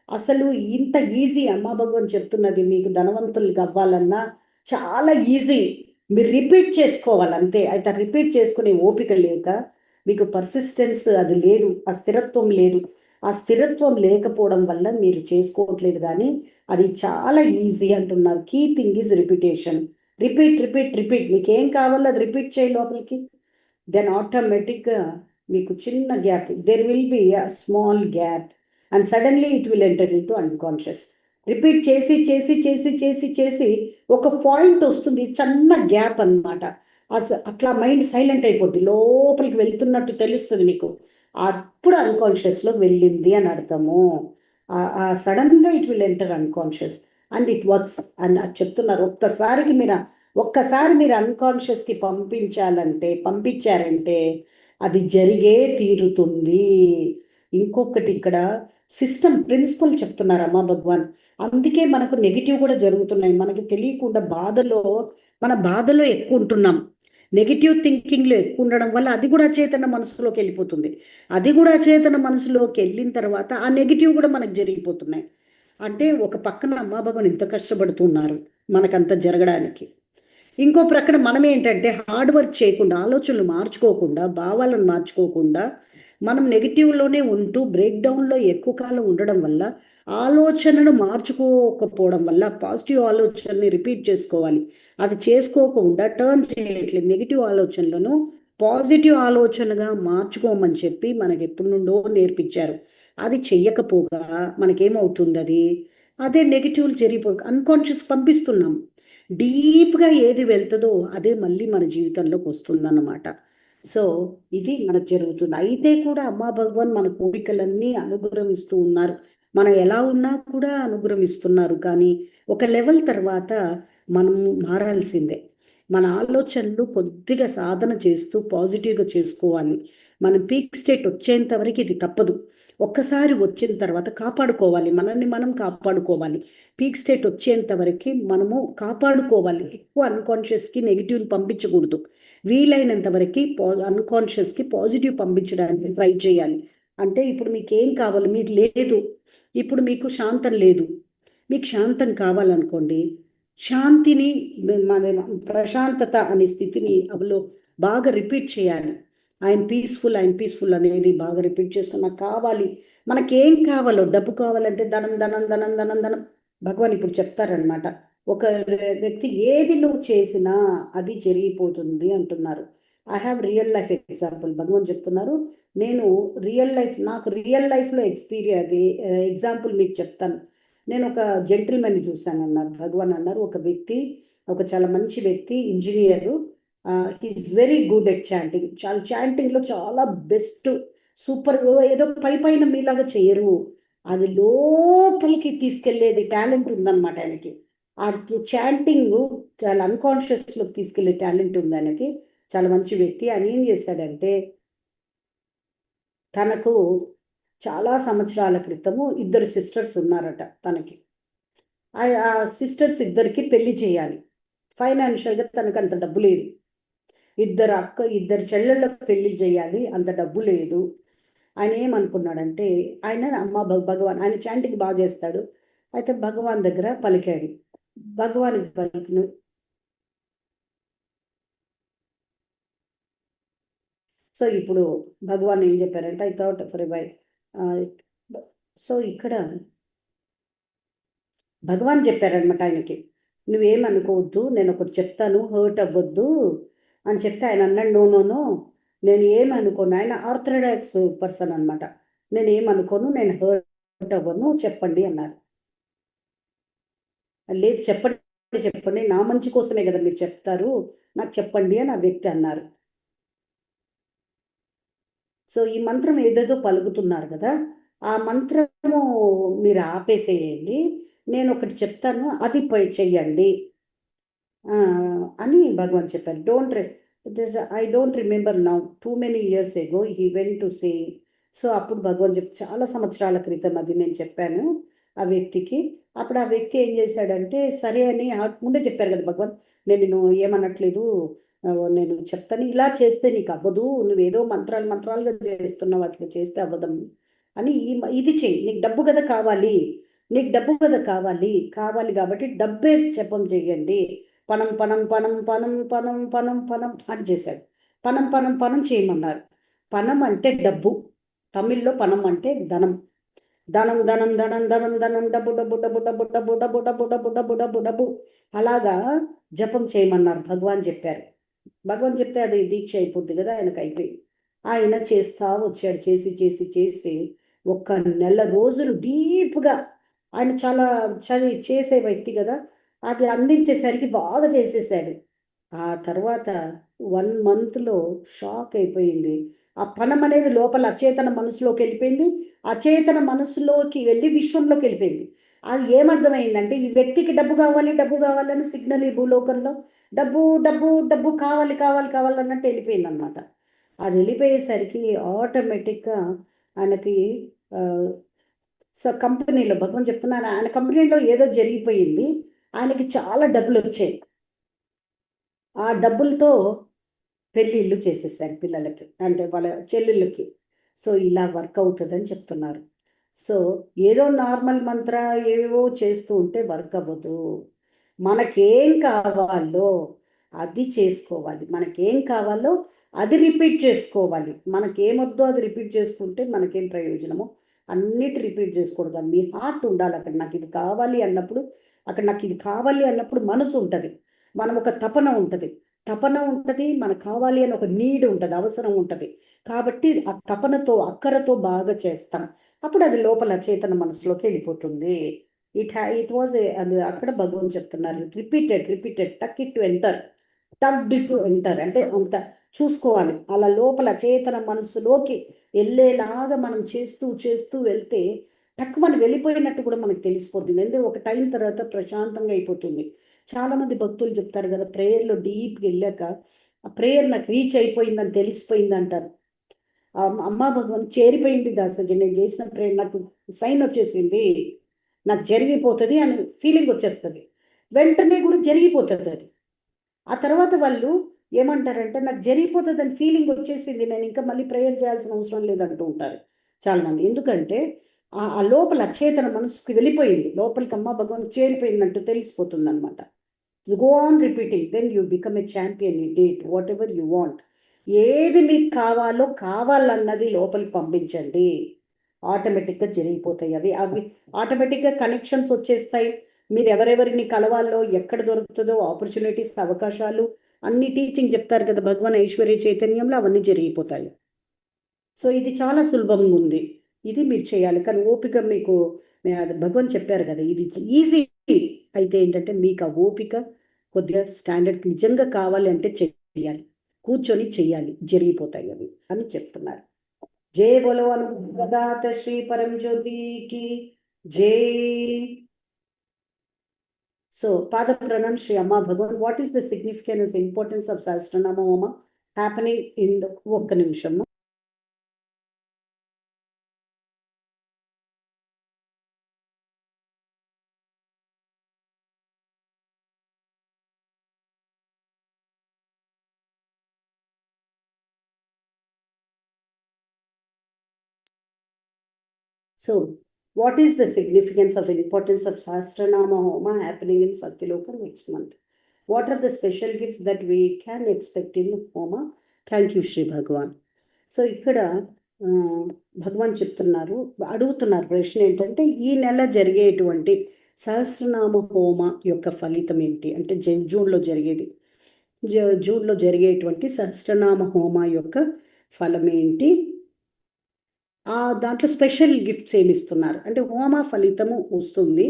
[SPEAKER 1] అసలు ఇంత ఈజీ. అమ్మా భగవాన్ చెప్తున్నది, మీకు ధనవంతులు అవ్వాలన్నా చాలా ఈజీ, మీరు రిపీట్ చేసుకోవాలి అంతే. అయితే రిపీట్ చేసుకునే ఓపిక లేక మీకు పర్సిస్టెన్స్ అది లేదు, ఆ స్థిరత్వం లేదు. ఆ స్థిరత్వం లేకపోవడం వల్ల మీరు చేసుకోవట్లేదు, కానీ అది చాలా ఈజీ అంటున్నారు. Key thing is repetition. Repeat. మీకు ఏం కావాలో అది రిపీట్ చేయి లోపలికి. దెన్ ఆటోమేటిక్గా మీకు చిన్న gap, there will be a small gap and suddenly it will enter in to unconscious. Repeat చేసి చేసి చేసి చేసి చేసి ఒక పాయింట్ వస్తుంది, చిన్న గ్యాప్ అన్నమాట. అట్లా మైండ్ సైలెంట్ అయిపోద్ది, లోపలికి వెళ్తున్నట్టు తెలుస్తుంది మీకు. అప్పుడు అన్కాన్షియస్లోకి వెళ్ళింది అని అర్థము. సడన్గా it will enter unconscious and it works అని అది చెప్తున్నారు. ఒక్కసారి మీరు అన్కాన్షియస్కి పంపించారంటే అది జరిగే తీరుతుంది. ఇంకొకటి ఇక్కడ సిస్టమ్ ప్రిన్సిపల్ చెప్తున్నారు అమ్మా భగవాన్. అందుకే మనకు నెగిటివ్ కూడా జరుగుతున్నాయి, మనకి తెలియకుండా. మన బాధలో ఎక్కువ ఉంటున్నాం, నెగిటివ్ థింకింగ్లో ఎక్కువ ఉండడం వల్ల అది కూడా అచేతన మనసులోకి వెళ్ళిపోతుంది. అది కూడా అచేతన మనసులోకి వెళ్ళిన తర్వాత ఆ నెగిటివ్ కూడా మనకు జరిగిపోతున్నాయి. అంటే ఒక పక్కన అమ్మా భగవాన్ ఇంత కష్టపడుతున్నారు మనకంత జరగడానికి, ఇంకో ప్రక్కన మనం ఏంటంటే హార్డ్ వర్క్ చేయకుండా, ఆలోచనలు మార్చుకోకుండా, భావాలను మార్చుకోకుండా, మనం నెగిటివ్లోనే ఉంటూ బ్రేక్ డౌన్లో ఎక్కువ కాలం ఉండడం వల్ల, ఆలోచనను మార్చుకోకపోవడం వల్ల, పాజిటివ్ ఆలోచనని రిపీట్ చేసుకోవాలి, అది చేసుకోకుండా టర్న్ చేయట్లేదు. నెగిటివ్ ఆలోచనలను పాజిటివ్ ఆలోచనగా మార్చుకోమని చెప్పి మనకి ఎప్పటి నుండో నేర్పించారు. అది చెయ్యకపోగా మనకేమవుతుంది, అదే నెగిటివ్లు అన్కాన్షియస్ పంపిస్తున్నాం. డీప్గా ఏది వెళ్తుందో అదే మళ్ళీ మన జీవితంలోకి వస్తుందన్నమాట. సో ఇది మనకు జరుగుతుంది. అయితే కూడా అమ్మా భగవాన్ మన కోరికలన్నీ అనుగ్రహిస్తూ ఉన్నారు, మనం ఎలా ఉన్నా కూడా అనుగ్రహిస్తున్నారు. కానీ ఒక లెవెల్ తర్వాత మనం మారాల్సిందే. మన ఆలోచనలు కొద్దిగా సాధన చేస్తూ పాజిటివ్గా చేసుకోవాలి. మనం పీక్ స్టేట్ వచ్చేంత వరకు ఇది తప్పదు. ఒక్కసారి వచ్చిన తర్వాత కాపాడుకోవాలి, మనల్ని మనం కాపాడుకోవాలి. పీక్ స్టేట్ వచ్చేంత వరకు మనము కాపాడుకోవాలి. ఎక్కువ అన్కాన్షియస్కి నెగిటివ్ని పంపించకూడదు. వీలైనంత వరకు అన్కాన్షియస్కి పాజిటివ్ పంపించడానికి ట్రై చేయాలి. అంటే ఇప్పుడు మీకు ఏం కావాలి, మీరు లేదు, ఇప్పుడు మీకు శాంతం లేదు, మీకు శాంతం కావాలనుకోండి, శాంతిని మన ప్రశాంతత అనే స్థితిని అవలో బాగా రిపీట్ చేయాలి. ఐఎమ్ పీస్ఫుల్ అనేది బాగా రిపీట్ చేస్తున్నా కావాలి. మనకేం కావాలో, డబ్బు కావాలంటే ధనం ధనం ధనం ధనం ధనం. భగవాన్ ఇప్పుడు చెప్తారనమాట, ఒక వ్యక్తి ఏది నువ్వు చేసినా అది జరిగిపోతుంది అంటున్నారు. I have real life example. Bhagavan చెప్తున్నారు, నాకు రియల్ లైఫ్లో ఎగ్జాంపుల్ మీకు చెప్తాను. నేను ఒక జెంటిల్మెన్ చూశాను అన్నారు భగవాన్. అన్నారు ఒక చాలా మంచి వ్యక్తి, engineer, he is very good at chanting. చాంటింగ్లో చాలా బెస్ట్, సూపర్. ఏదో పైన మీలాగా చేయరు, అది లోపలికి తీసుకెళ్లేది టాలెంట్ ఉందన్నమాట ఆయనకి. ఆ చాంటింగ్ చాలా అన్కాన్షియస్లోకి తీసుకెళ్లే టాలెంట్ ఉంది ఆయనకి. చాలా మంచి వ్యక్తి. ఆయన ఏం చేశాడంటే, తనకు చాలా సంవత్సరాల క్రితము 2 సిస్టర్స్ ఉన్నారట తనకి. ఆ సిస్టర్స్ ఇద్దరికి పెళ్లి చేయాలి. ఫైనాన్షియల్గా తనకు అంత డబ్బు లేదు. 2 చెల్లెళ్ళకు పెళ్లి చేయాలి, అంత డబ్బు లేదు. ఆయన ఏమనుకున్నాడంటే, భగవాన్, ఆయన చాంటింగ్ బాగా చేస్తాడు. అయితే భగవాన్ దగ్గర పలికాడు. భగవానికి పలికిన సో ఇప్పుడు భగవాన్ ఏం చెప్పారంటే, I thought for by. So ఇక్కడ భగవాన్ చెప్పారనమాట ఆయనకి, నువ్వేమనుకోవద్దు, నేను ఒకటి చెప్తాను, హర్ట్ అవ్వద్దు అని చెప్తే ఆయన అన్నాడు, నో, నేను ఏమనుకోను. ఆయన ఆర్థోడాక్స్ పర్సన్ అనమాట. నేను ఏమనుకోను, నేను హర్ట్ అవ్వను, చెప్పండి అన్నారు. లేదు, చెప్పండి, నా మంచి కోసమే కదా మీరు చెప్తారు, నాకు చెప్పండి అని ఆ వ్యక్తి అన్నారు. సో ఈ మంత్రం ఏదేదో పలుకుతున్నారు కదా, ఆ మంత్రము మీరు ఆపేసేయండి, నేను ఒకటి చెప్తాను, అది చెయ్యండి అని భగవాన్ చెప్పారు. I don't remember now, too many years ago he went to say. So అప్పుడు భగవాన్ చాలా సంవత్సరాల క్రితం అది నేను చెప్పాను ఆ వ్యక్తికి. అప్పుడు ఆ వ్యక్తి ఏం చేశాడంటే, సరే అని ముందే చెప్పారు కదా భగవాన్, నేను ఏమనట్లేదు, నేను చెప్తాను, ఇలా చేస్తే నీకు అవ్వదు, నువ్వేదో మంత్రాలుగా చేస్తున్నావు, అట్లా చేస్తే అవ్వదం అని, ఇది చెయ్యి, నీకు డబ్బు కదా కావాలి, కావాలి కాబట్టి డబ్బే జపం చెయ్యండి, పనం పనం పనం పనం పనం పనం పనం అని చేశాడు. పనం చేయమన్నారు. పనం అంటే డబ్బు, తమిళ్లో పనం అంటే ధనం. ధనం ధనం ధనం ధనం ధనం డబ్బు డబ్బు డబ్బు డబ్బు డబ్బు డబ్బు డబ్బు డబ్బు డబ్బు డబ్బు డబ్బు అలాగా జపం చేయమన్నారు భగవాన్ చెప్పారు. భగవాన్ చెప్తే అది దీక్ష అయిపోద్ది కదా, ఆయనకు అయిపోయింది. ఆయన చేస్తా వచ్చాడు, చేసి చేసి చేసి ఒక్క నెల రోజులు డీప్గా, ఆయన చాలా చదివి చేసే వ్యక్తి కదా, అది అందించేసరికి బాగా చేసేసాడు. ఆ తర్వాత 1 మంత్లో షాక్ అయిపోయింది. ఆ పణం అనేది లోపల అచేతన మనసులోకి వెళ్ళిపోయింది, అచేతన మనసులోకి వెళ్ళి విశ్వంలోకి వెళ్ళిపోయింది. అది ఏమర్థమైందంటే ఈ వ్యక్తికి డబ్బు కావాలి, డబ్బు కావాలని సిగ్నల్ ఈ భూలోకంలో డబ్బు డబ్బు డబ్బు కావాలి కావాలి కావాలన్నట్టు వెళ్ళిపోయింది అనమాట. అది వెళ్ళిపోయేసరికి ఆటోమేటిక్గా ఆయనకి కంపెనీలో, భగవాన్ చెప్తున్నాను, ఆయన కంపెనీలో ఏదో జరిగిపోయింది, ఆయనకి చాలా డబ్బులు వచ్చాయి. ఆ డబ్బులతో పెళ్ళిళ్ళు చేసేసారు పిల్లలకి, అంటే వాళ్ళ చెల్లెళ్ళకి. సో ఇలా వర్క్ అవుతుందని చెప్తున్నారు. సో ఏదో నార్మల్ మంత్ర ఏవేవో చేస్తూ ఉంటే వర్క్ అవ్వదు. మనకేం కావాలో అది చేసుకోవాలి, మనకేం కావాలో అది రిపీట్ చేసుకోవాలి. మనకేమొద్దో అది రిపీట్ చేసుకుంటే మనకేం ప్రయోజనమో అన్నిటి రిపీట్ చేసుకోకూడదు. మీ హార్ట్ ఉండాలి అక్కడ. నాకు ఇది కావాలి అన్నప్పుడు, అక్కడ నాకు ఇది కావాలి అన్నప్పుడు మనసు ఉంటుంది, మనం ఒక తపన ఉంటుంది, మనకు కావాలి అని ఒక నీడ్ ఉంటుంది, అవసరం ఉంటుంది. కాబట్టి ఆ తపనతో అక్కరతో బాగా చేస్తాం, అప్పుడు అది లోపల చేతన మనసులోకి వెళ్ళిపోతుంది. ఇట్ వాజ్ అది అక్కడ భగవాన్ చెప్తున్నారు, రిపీటెడ్ టక్ it to enter, tucked it to enter అంటే అంత చూసుకోవాలి. అలా లోపల చేతన మనసులోకి వెళ్ళేలాగా మనం చేస్తూ చేస్తూ వెళ్తే టక్ మనం వెళ్ళిపోయినట్టు కూడా మనకు తెలిసిపోతుంది. ఎందుకంటే ఒక టైం తర్వాత ప్రశాంతంగా అయిపోతుంది. చాలామంది భక్తులు చెప్తారు కదా, ప్రేయర్లో డీప్గా వెళ్ళాక ఆ ప్రేయర్ నాకు రీచ్ అయిపోయిందని తెలిసిపోయింది అంటారు. అమ్మా భగవాన్ చేరిపోయింది దాసజీ, నేను చేసిన ప్రేయర్ నాకు సైన్ వచ్చేసింది, నాకు జరిగిపోతుంది అని ఫీలింగ్ వచ్చేస్తుంది, వెంటనే కూడా జరిగిపోతుంది అది. ఆ తర్వాత వాళ్ళు ఏమంటారంటే నాకు జరిగిపోతుంది అని ఫీలింగ్ వచ్చేసింది, నేను ఇంకా మళ్ళీ ప్రేయర్ చేయాల్సిన అవసరం లేదంటూ ఉంటారు చాలామంది. ఎందుకంటే ఆ లోపల అచేతన మనసుకు వెళ్ళిపోయింది, లోపలికి అమ్మ భగవాన్ చేరిపోయిందంటూ తెలిసిపోతుంది అనమాట. Go on repeating, then you become a champion in it, whatever you want. ఏది మీకు కావాలో కావాలన్నది లోపలికి పంపించండి, ఆటోమేటిక్గా జరిగిపోతాయి. అవి అవి ఆటోమేటిక్గా కనెక్షన్స్ వచ్చేస్తాయి. మీరు ఎవరెవరిని కలవాలో, ఎక్కడ దొరుకుతుందో ఆపర్చునిటీస్, అవకాశాలు అన్ని టీచింగ్ చెప్తారు కదా భగవాన్ ఐశ్వర్య చైతన్యంలో, అవన్నీ జరిగిపోతాయి. సో ఇది చాలా సులభంగా ఉంది, ఇది మీరు చేయాలి. కానీ ఓపిక మీకు భగవాన్ చెప్పారు కదా, ఇది ఈజీ. అయితే ఏంటంటే మీకు ఆ ఓపిక కొద్దిగా స్టాండర్డ్ నిజంగా కావాలి అంటే చెయ్యాలి, కూర్చొని చెయ్యాలి, జరిగిపోతాయి అవి అని చెప్తున్నారు. జై బోలో అనుదాత శ్రీ పరంజ్యోతికి జై. సో పాద ప్రణామ్ Shri Amma Bhagavan. What is the significance, importance of సహస్రనామ హోమ హ్యాపెనింగ్ ఇన్ ఒక్క నిమిషము. So, what is the significance of importance of Sahasranama Homa happening in Satyaloka next month? What are the special gifts that we can expect in the Homa? Thank you, Shri Bhagwan. So, ఇక్కడ భగవాన్ చెప్తున్నారు, అడుగుతున్నారు ప్రశ్న ఏంటంటే, ఈ నెల జరిగేటువంటి సహస్రనామ హోమ యొక్క ఫలితం ఏంటి అంటే, జూన్లో జరిగేది, జూన్లో జరిగేటువంటి సహస్రనామ హోమ యొక్క ఫలం ఏంటి, దాంట్లో స్పెషల్ గిఫ్ట్స్ ఏమి ఇస్తున్నారు అంటే, హోమ ఫలితము వస్తుంది,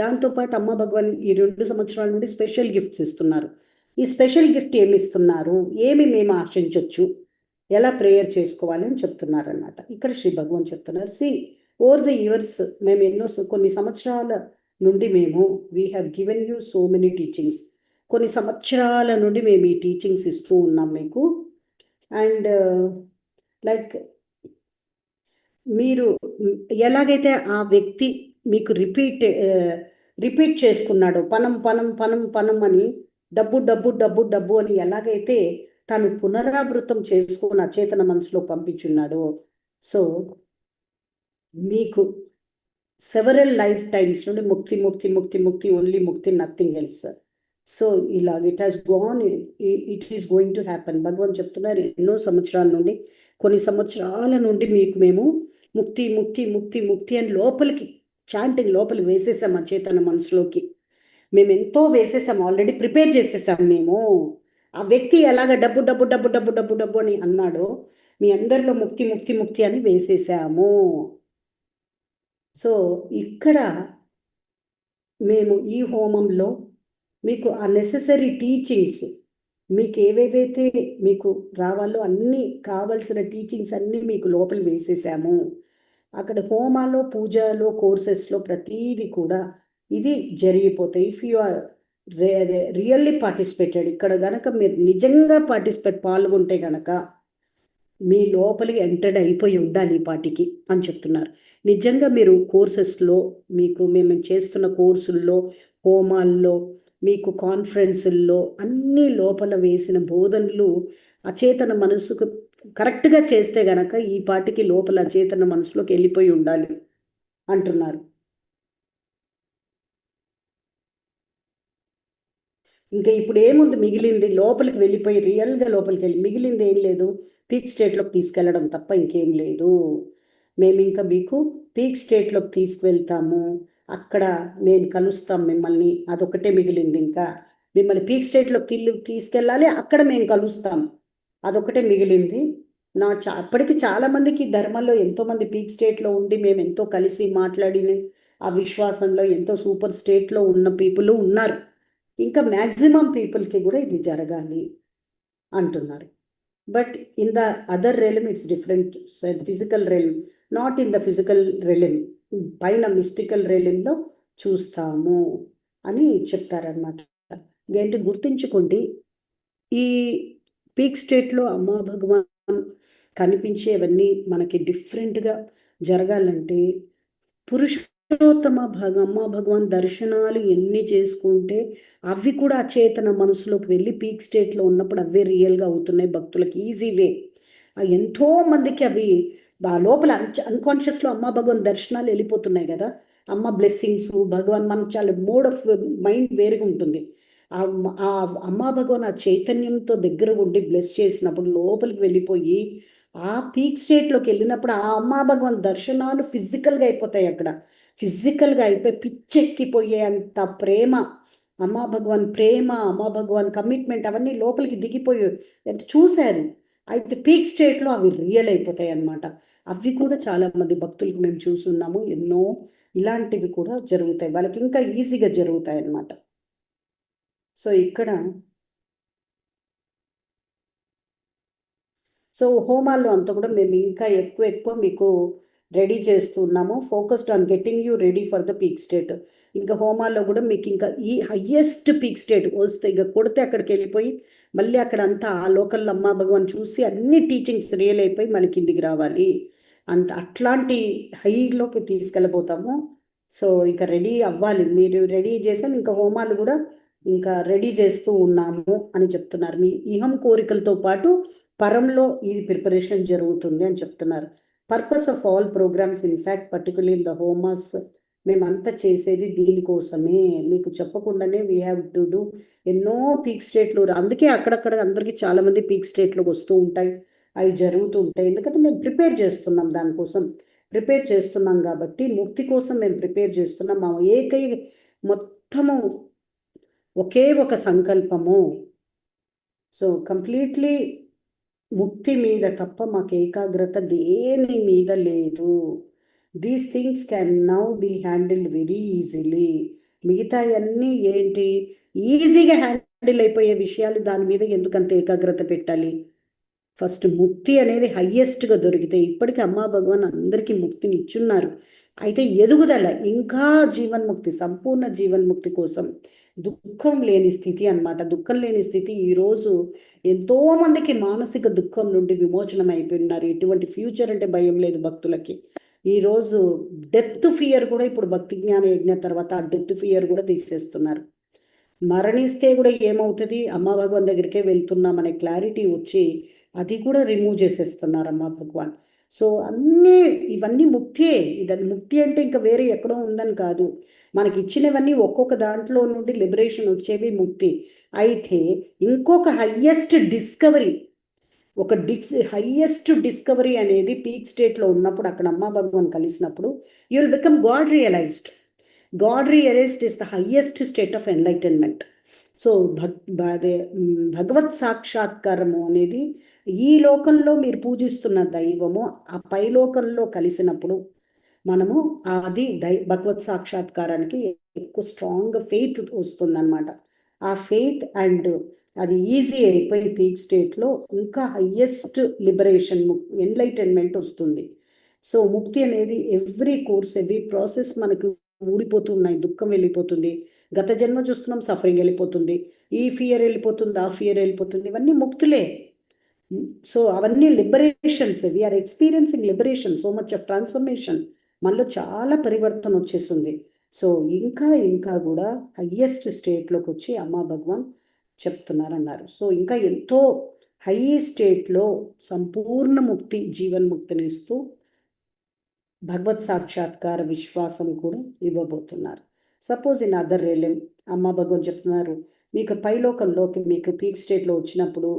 [SPEAKER 1] దాంతోపాటు అమ్మ భగవాన్ ఈ 2 సంవత్సరాల నుండి స్పెషల్ గిఫ్ట్స్ ఇస్తున్నారు. ఈ స్పెషల్ గిఫ్ట్ ఏమి ఇస్తున్నారు, ఏమి మేము ఆశించవచ్చు, ఎలా ప్రేయర్ చేసుకోవాలి అని చెప్తున్నారు అన్నమాట. ఇక్కడ శ్రీ భగవాన్ చెప్తున్నారు, ఓవర్ ద ఇయర్స్ మేము కొన్ని సంవత్సరాల నుండి మేము we have given you so many teachings, కొన్ని సంవత్సరాల నుండి మేము ఈ టీచింగ్స్ ఇస్తూ ఉన్నాం మీకు. అండ్ లైక్ మీరు ఎలాగైతే ఆ వ్యక్తి మీకు రిపీట్ చేసుకున్నాడో, పనం పనం పనం పనం అని, డబ్బు డబ్బు డబ్బు డబ్బు అని ఎలాగైతే తను పునరావృతం చేసుకుని అచేతన మనసులో పంపించున్నాడో, సో మీకు సెవరల్ లైఫ్ టైమ్స్ నుండి ముక్తి ముక్తి ముక్తి ముక్తి, ఓన్లీ ముక్తి, నథింగ్ ఎల్స్. సో ఇలా it is going to happen. Bhagavan చెప్తున్నారు, ఎన్నో సంవత్సరాల నుండి, కొన్ని సంవత్సరాల నుండి మీకు మేము ముక్తి ముక్తి ముక్తి ముక్తి అని లోపలికి చాంటింగ్ లోపలికి వేసేసాం, అచేతన మనసులోకి మేము ఎంతో వేసేసాం, ఆల్రెడీ ప్రిపేర్ చేసేసాం మేము. ఆ వ్యక్తి ఎలాగ డబ్బు డబ్బు డబ్బు డబ్బు డబ్బు డబ్బు అని అన్నాడో మీ అందరిలో ముక్తి ముక్తి ముక్తి అని వేసేసాము. సో ఇక్కడ మేము ఈ హోమంలో మీకు ఆ నెసెసరీ టీచింగ్స్ మీకు ఏవేవైతే మీకు రావాలో అన్నీ కావలసిన టీచింగ్స్ అన్నీ మీకు లోపల వేసేసాము. అక్కడ హోమాలో పూజలో కోర్సెస్లో ప్రతీది కూడా ఇది జరిగిపోతాయి. If you are really participated, ఇక్కడ గనక మీరు నిజంగా పాల్గొంటే గనక మీ లోపలికి ఎంటర్డ్ అయిపోయి ఉండాలి ఈ పాటికి అని చెప్తున్నారు. నిజంగా మీరు కోర్సెస్లో మీకు మేము చేస్తున్న కోర్సుల్లో, హోమాల్లో, మీకు కాన్ఫరెన్సుల్లో అన్నీ లోపల వేసిన బోధనలు అచేతన మనసుకు కరెక్ట్గా చేస్తే గనక ఈ పాటికి లోపల అచేతన మనసులోకి వెళ్ళిపోయి ఉండాలి అంటున్నారు. ఇంకా ఇప్పుడు ఏముంది మిగిలింది, లోపలికి వెళ్ళిపోయి రియల్గా లోపలికి వెళ్ళి మిగిలింది ఏం లేదు, పీక్ స్టేట్లోకి తీసుకెళ్ళడం తప్ప ఇంకేం లేదు. మేము ఇంకా మీకు పీక్ స్టేట్లోకి తీసుకువెళ్తాము, అక్కడ మేము కలుస్తాం మిమ్మల్ని, అదొకటే మిగిలింది. ఇంకా మిమ్మల్ని పీక్ స్టేట్లోకి తీసుకెళ్ళాలి, అక్కడ మేము కలుస్తాం, అదొకటే మిగిలింది. అప్పటికి చాలామందికి ధర్మంలో ఎంతోమంది పీక్ స్టేట్లో ఉండి మేము ఎంతో కలిసి మాట్లాడిన ఆ విశ్వాసంలో ఎంతో సూపర్ స్టేట్లో ఉన్న పీపుల్ ఉన్నారు. ఇంకా మ్యాక్సిమం పీపుల్కి కూడా ఇది జరగాలి అంటున్నారు. But in the other realm it's different. Physical realm, not in the physical realm, పైన మిస్టికల్ రెలిమ్లో చూస్తాము అని చెప్తారనమాట. ఏంటి గుర్తుంచుకోండి, ఈ పీక్ స్టేట్లో అమ్మా భగవాన్ కనిపించేవన్నీ మనకి డిఫరెంట్గా జరగాలంటే పురుషోత్తమ అమ్మ భగవాన్ దర్శనాలు ఎన్ని చేసుకుంటే అవి కూడా అచేతన మనసులోకి వెళ్ళి పీక్ స్టేట్లో ఉన్నప్పుడు అవే రియల్గా అవుతున్నాయి భక్తులకి. Easy way. ఎంతో మందికి అవి లోపల అన్కాన్షియస్లో అమ్మ భగవాన్ దర్శనాలు వెళ్ళిపోతున్నాయి కదా. అమ్మ బ్లెస్సింగ్స్, భగవాన్ మనం చాలా మోడ్ ఆఫ్ మైండ్ వేరుగా ఉంటుంది. ఆ అమ్మా భగవాన్ ఆ చైతన్యంతో దగ్గర ఉండి బ్లెస్ చేసినప్పుడు లోపలికి వెళ్ళిపోయి ఆ పీక్ స్టేట్లోకి వెళ్ళినప్పుడు ఆ అమ్మా భగవాన్ దర్శనాలు ఫిజికల్గా అయిపోతాయి. అక్కడ ఫిజికల్గా అయిపోయి పిచ్చెక్కిపోయే అంత ప్రేమ, అమ్మా భగవాన్ ప్రేమ, అమ్మా భగవాన్ కమిట్మెంట్ అవన్నీ లోపలికి దిగిపోయి చూశారు. అయితే పీక్ స్టేట్లో అవి రియల్ అయిపోతాయి అన్నమాట. అవి కూడా చాలామంది భక్తులకు మేము చూస్తున్నాము. ఎన్నో ఇలాంటివి కూడా జరుగుతాయి, వాళ్ళకి ఇంకా ఈజీగా జరుగుతాయి అన్నమాట. సో ఇక్కడ సో హోమాల్లో అంతా కూడా మేము ఇంకా ఎక్కువ మీకు రెడీ చేస్తున్నాము. Focused on getting you ready for the peak state. ఇంకా హోమాల్లో కూడా మీకు ఇంకా ఈ హయ్యెస్ట్ పీక్ స్టేట్ వస్తే ఇక కొడితే అక్కడికి వెళ్ళిపోయి మళ్ళీ అక్కడ అంతా ఆ లోకల్ అమ్మా భగవాన్ చూసి అన్ని టీచింగ్స్ రియల్ అయిపోయి మళ్ళీ కిందికి రావాలి, అట్లాంటి హైలోకి తీసుకెళ్ళబోతాము. సో ఇంకా రెడీ అవ్వాలి, మీరు రెడీ చేసాం. ఇంకా హోమాలు కూడా ఇంకా రెడీ చేస్తూ ఉన్నాము అని చెప్తున్నారు. మీ ఇహం కోరికలతో పాటు పరంలో ఇది ప్రిపరేషన్ జరుగుతుంది అని చెప్తున్నారు. Purpose of all programmes in fact particularly in the హోమాస్ మేమంతా చేసేది దీనికోసమే. మీకు చెప్పకుండానే వీ హ్యావ్ టు డూ ఎన్నో పీక్ స్టేట్లు. అందుకే అక్కడక్కడ అందరికీ చాలామంది పీక్ స్టేట్లోకి వస్తూ ఉంటాయి, అవి జరుగుతూ ఉంటాయి. ఎందుకంటే మేము ప్రిపేర్ చేస్తున్నాం, దానికోసం ప్రిపేర్ చేస్తున్నాం కాబట్టి ముక్తి కోసం మేము ప్రిపేర్ చేస్తున్నాం. మా మొత్తము ఒకే ఒక సంకల్పము. సో కంప్లీట్లీ ముక్తి మీద తప్ప మాకు ఏకాగ్రత దేని మీద లేదు. These things can now be handled very easily. మిగతా అన్నీ ఏంటి, ఈజీగా హ్యాండిల్ అయిపోయే విషయాలు, దాని మీద ఎందుకంత ఏకాగ్రత పెట్టాలి? ఫస్ట్ ముక్తి అనేది హయ్యెస్ట్గా దొరికితే, ఇప్పటికీ అమ్మా భగవాన్ అందరికీ ముక్తిని ఇచ్చున్నారు. అయితే ఎదుగుదల ఇంకా జీవన్ముక్తి, సంపూర్ణ జీవన్ముక్తి కోసం దుఃఖం లేని స్థితి అన్నమాట. దుఃఖం లేని స్థితి ఈరోజు ఎంతోమందికి మానసిక దుఃఖం నుండి విమోచనం అయిపోయినారు. ఎటువంటి ఫ్యూచర్ అంటే భయం లేదు భక్తులకి. ఈరోజు డెత్ ఫియర్ కూడా ఇప్పుడు భక్తి జ్ఞాన యజ్ఞ తర్వాత ఆ డెత్ ఫియర్ కూడా తీసేస్తున్నారు. మరణిస్తే కూడా ఏమవుతుంది, అమ్మ భగవాన్ దగ్గరికే వెళ్తున్నామనే క్లారిటీ వచ్చి అది కూడా రిమూవ్ చేసేస్తున్నారు అమ్మ భగవాన్. సో ఇవన్నీ ముక్తియే. ఇదని ముక్తి అంటే ఇంకా వేరే ఎక్కడో ఉందని కాదు, మనకి ఇచ్చినవన్నీ ఒక్కొక్క దాంట్లో నుండి లిబరేషన్ వచ్చేవి ముక్తి. అయితే ఇంకొక హయ్యెస్ట్ డిస్కవరీ, హయ్యెస్ట్ డిస్కవరీ అనేది పీక్ స్టేట్లో ఉన్నప్పుడు, అక్కడ అమ్మా భగవాన్ కలిసినప్పుడు you will become God realized. God realized is the highest state of enlightenment. So భగవత్ సాక్షాత్కారము అనేది ఈ లోకంలో మీరు పూజిస్తున్న దైవము ఆ పై లోకంలో కలిసినప్పుడు మనము అది భగవత్ సాక్షాత్కారానికి ఎక్కువ స్ట్రాంగ్ ఫెయిత్ వస్తుందన్నమాట. ఆ ఫెయిత్ అండ్ అది ఈజీ అయిపోయి పీక్ స్టేట్లో ఇంకా హయ్యెస్ట్ లిబరేషన్, ఎన్లైటన్మెంట్ వస్తుంది. సో ముక్తి అనేది ఎవ్రీ కోర్స్, ఎవ్రీ ప్రాసెస్ మనకు ఊడిపోతున్నాయి, దుఃఖం వెళ్ళిపోతుంది, గత జన్మ చూస్తున్నాం సఫరింగ్ వెళ్ళిపోతుంది, ఈ ఫియర్ వెళ్ళిపోతుంది, ఆ ఫియర్ వెళ్ళిపోతుంది, ఇవన్నీ ముక్తులే. సో అవన్నీ liberations, we are experiencing liberation, so much of transformation, మనలో చాలా పరివర్తన వచ్చేస్తుంది. సో ఇంకా ఇంకా కూడా హయ్యెస్ట్ స్టేట్లోకి వచ్చి అమ్మా భగవాన్ చెప్తున్నారన్నారు. సో ఇంకా ఎంతో హై స్టేట్లో సంపూర్ణ ముక్తి, జీవన్ముక్తిని ఇస్తూ భగవత్ సాక్షాత్కార విశ్వాసం కూడా ఇవ్వబోతున్నారు. సపోజ్ ఇన్ అదర్ రిలెమ్ అమ్మ భగవాన్ చెప్తున్నారు, మీకు పైలోకంలోకి మీకు పీక్ స్టేట్లో వచ్చినప్పుడు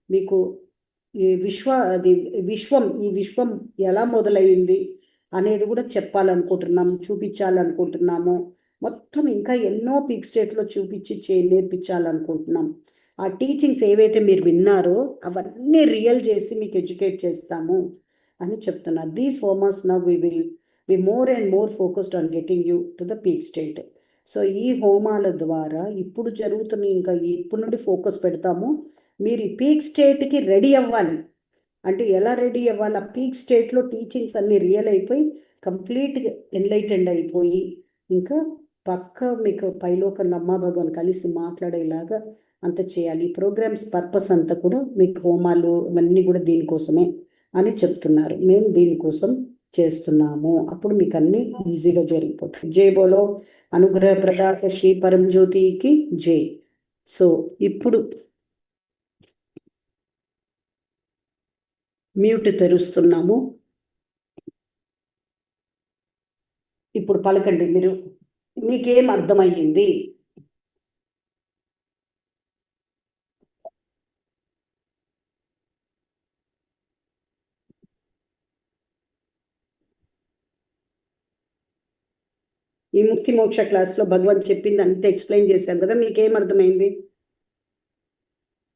[SPEAKER 1] మీకు ఈ విశ్వం ఎలా మొదలైంది అనేది కూడా చెప్పాలనుకుంటున్నాము, చూపించాలనుకుంటున్నాము. మొత్తం ఇంకా ఎన్నో పీక్ స్టేట్లో చూపించి నేర్పించాలనుకుంటున్నాం. ఆ టీచింగ్స్ ఏవైతే మీరు విన్నారో అవన్నీ రియల్ చేసి మీకు ఎడ్యుకేట్ చేస్తాము అని చెప్తున్నారు. దీస్ హోమాస్ now we will be more and more focused on getting you to the peak state. So ఈ హోమాల ద్వారా ఇప్పుడు జరుగుతున్న ఇంకా ఇప్పటి నుండి ఫోకస్ పెడతాము. మీరు ఈ పీక్ స్టేట్కి రెడీ అవ్వాలి. అంటే ఎలా రెడీ అవ్వాలి? ఆ పీక్ స్టేట్లో టీచింగ్స్ అన్నీ రియల్ అయిపోయి కంప్లీట్గా ఎన్లైటెండ్ అయిపోయి ఇంకా పక్క మీకు పైలోకం అమ్మా భగవాన్ కలిసి మాట్లాడేలాగా అంత చేయాలి. ఈ ప్రోగ్రామ్స్ పర్పస్ అంతా కూడా మీకు హోమాలు ఇవన్నీ కూడా దీనికోసమే అని చెప్తున్నారు. మేము దీనికోసం చేస్తున్నాము, అప్పుడు మీకు అన్నీ ఈజీగా జరిగిపోతాయి. జై బోలో అనుగ్రహ ప్రదాత శ్రీ పరంజ్యోతికి జై. సో ఇప్పుడు మ్యూట్ తెరుస్తున్నాము. ఇప్పుడు పలకండి, మీకేం అర్థమయ్యింది? ఈ ముక్తి మోక్ష క్లాస్లో భగవాన్ చెప్పింది అంతా ఎక్స్ప్లెయిన్ చేశాం కదా, మీకేం అర్థమైంది?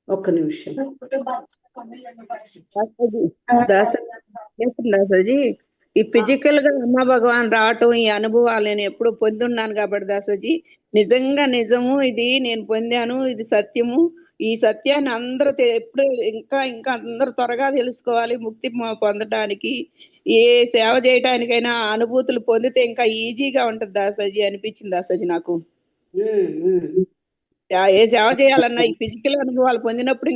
[SPEAKER 1] ఒక్క నిమిషం.
[SPEAKER 4] దాసోజీ, ఈ ఫిజికల్ గా అమ్మ భగవాన్ రావటం, ఈ అనుభవాలు నేను ఎప్పుడు పొందున్నాను కాబట్టి దాసోజీ, నిజంగా నిజము, ఇది నేను పొందాను, ఇది సత్యము. ఈ సత్యాన్ని అందరూ ఎప్పుడు ఇంకా ఇంకా అందరూ త్వరగా తెలుసుకోవాలి ముక్తి పొందడానికి. ఏ సేవ చేయడానికైనా అనుభూతులు పొందితే ఇంకా ఈజీగా ఉంటది దాసోజీ అనిపించింది దాసోజీ నాకు. ఏ సేవ చేయాలన్నా ఈ ఫిజికల్ అనుభవాలు పొందినప్పుడు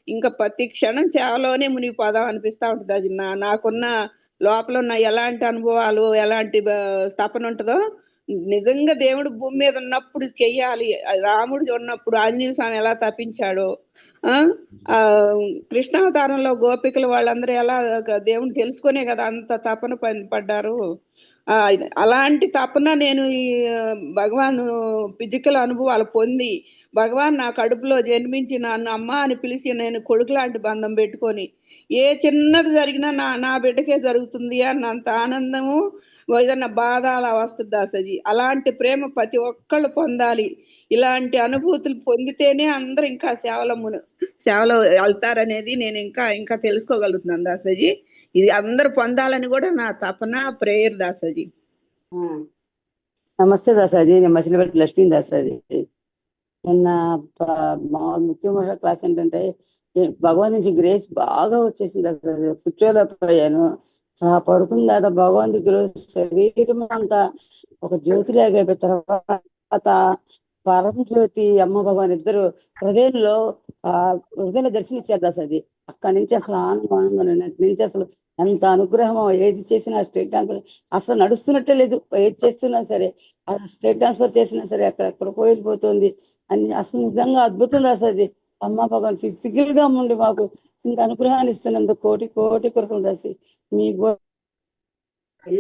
[SPEAKER 4] ఇంకా ప్రతి క్షణం సేవలోనే మునిగిపోదాం అనిపిస్తా ఉంటుంది. అది నాకున్న లోపల ఉన్న ఎలాంటి అనుభవాలు, ఎలాంటి తపన ఉంటుందో, నిజంగా దేవుడు భూమి మీద ఉన్నప్పుడు చెయ్యాలి. రాముడు ఉన్నప్పుడు ఆంజనేయ స్వామి ఎలా తప్పించాడో, ఆ కృష్ణావతారంలో గోపికలు వాళ్ళందరూ ఎలా దేవుని తెలుసుకునే కదా అంత తపన పడ్డారు. అలాంటి తపన నేను ఈ భగవాన్ ఫిజికల్ అనుభవాలు పొంది, భగవాన్ నా కడుపులో జన్మించి నన్ను అమ్మ అని పిలిచి నేను కొడుకు లాంటి బంధం పెట్టుకొని, ఏ చిన్నది జరిగినా నా బిడ్డకే జరుగుతుంది అన్నంత ఆనందము, ఏదన్నా బాధ అలా వస్తుంది దాసజీ. అలాంటి ప్రేమ ప్రతి ఒక్కళ్ళు పొందాలి. ఇలాంటి అనుభూతులు పొందితేనే అందరూ ఇంకా సేవలో వెళ్తారనేది నేను ఇంకా తెలుసుకోగలుగుతున్నాను దాసజీ. ఇది అందరు పొందాలని కూడా నా తపన, ప్రేయర్ దాసజీ.
[SPEAKER 5] నమస్తే దాసాజీ, నేను మచిలీపట్నం లక్ష్మీ దాసాజీ. నిన్న ముఖ్యమైన క్లాస్ ఏంటంటే భగవాన్ నుంచి గ్రేస్ బాగా వచ్చేసింది దాసాజీ. కూర్చోలేకపోయాను, పడుకున్న తర్వాత భగవాన్ దగ్గర శరీరం అంతా ఒక జ్యోతిలాగా అయిపోయిన తర్వాత పరం జ్యోతి అమ్మ భగవాన్ ఇద్దరు హృదయంలో దర్శనమిచ్చారు దాసాజీ. అక్కడి నుంచి అసలు ఆనందం నుంచి అసలు ఎంత అనుగ్రహం. ఏది చేసినా స్టేట్ ట్రాన్స్ఫర్ అసలు నడుస్తున్నట్టే లేదు. ఏది చేస్తున్నా సరే, స్టేట్ ట్రాన్స్ఫర్ చేసినా సరే అక్కడ పోయిపోతుంది అని అసలు నిజంగా అద్భుతం దాసాజీ. అమ్మ భగవాన్ ఫిజికల్ గా ఉండి మాకు ఇంత అనుగ్రహాన్ని ఇస్తున్నందుకు కోటి కోటి కృతం దాసి. మీకు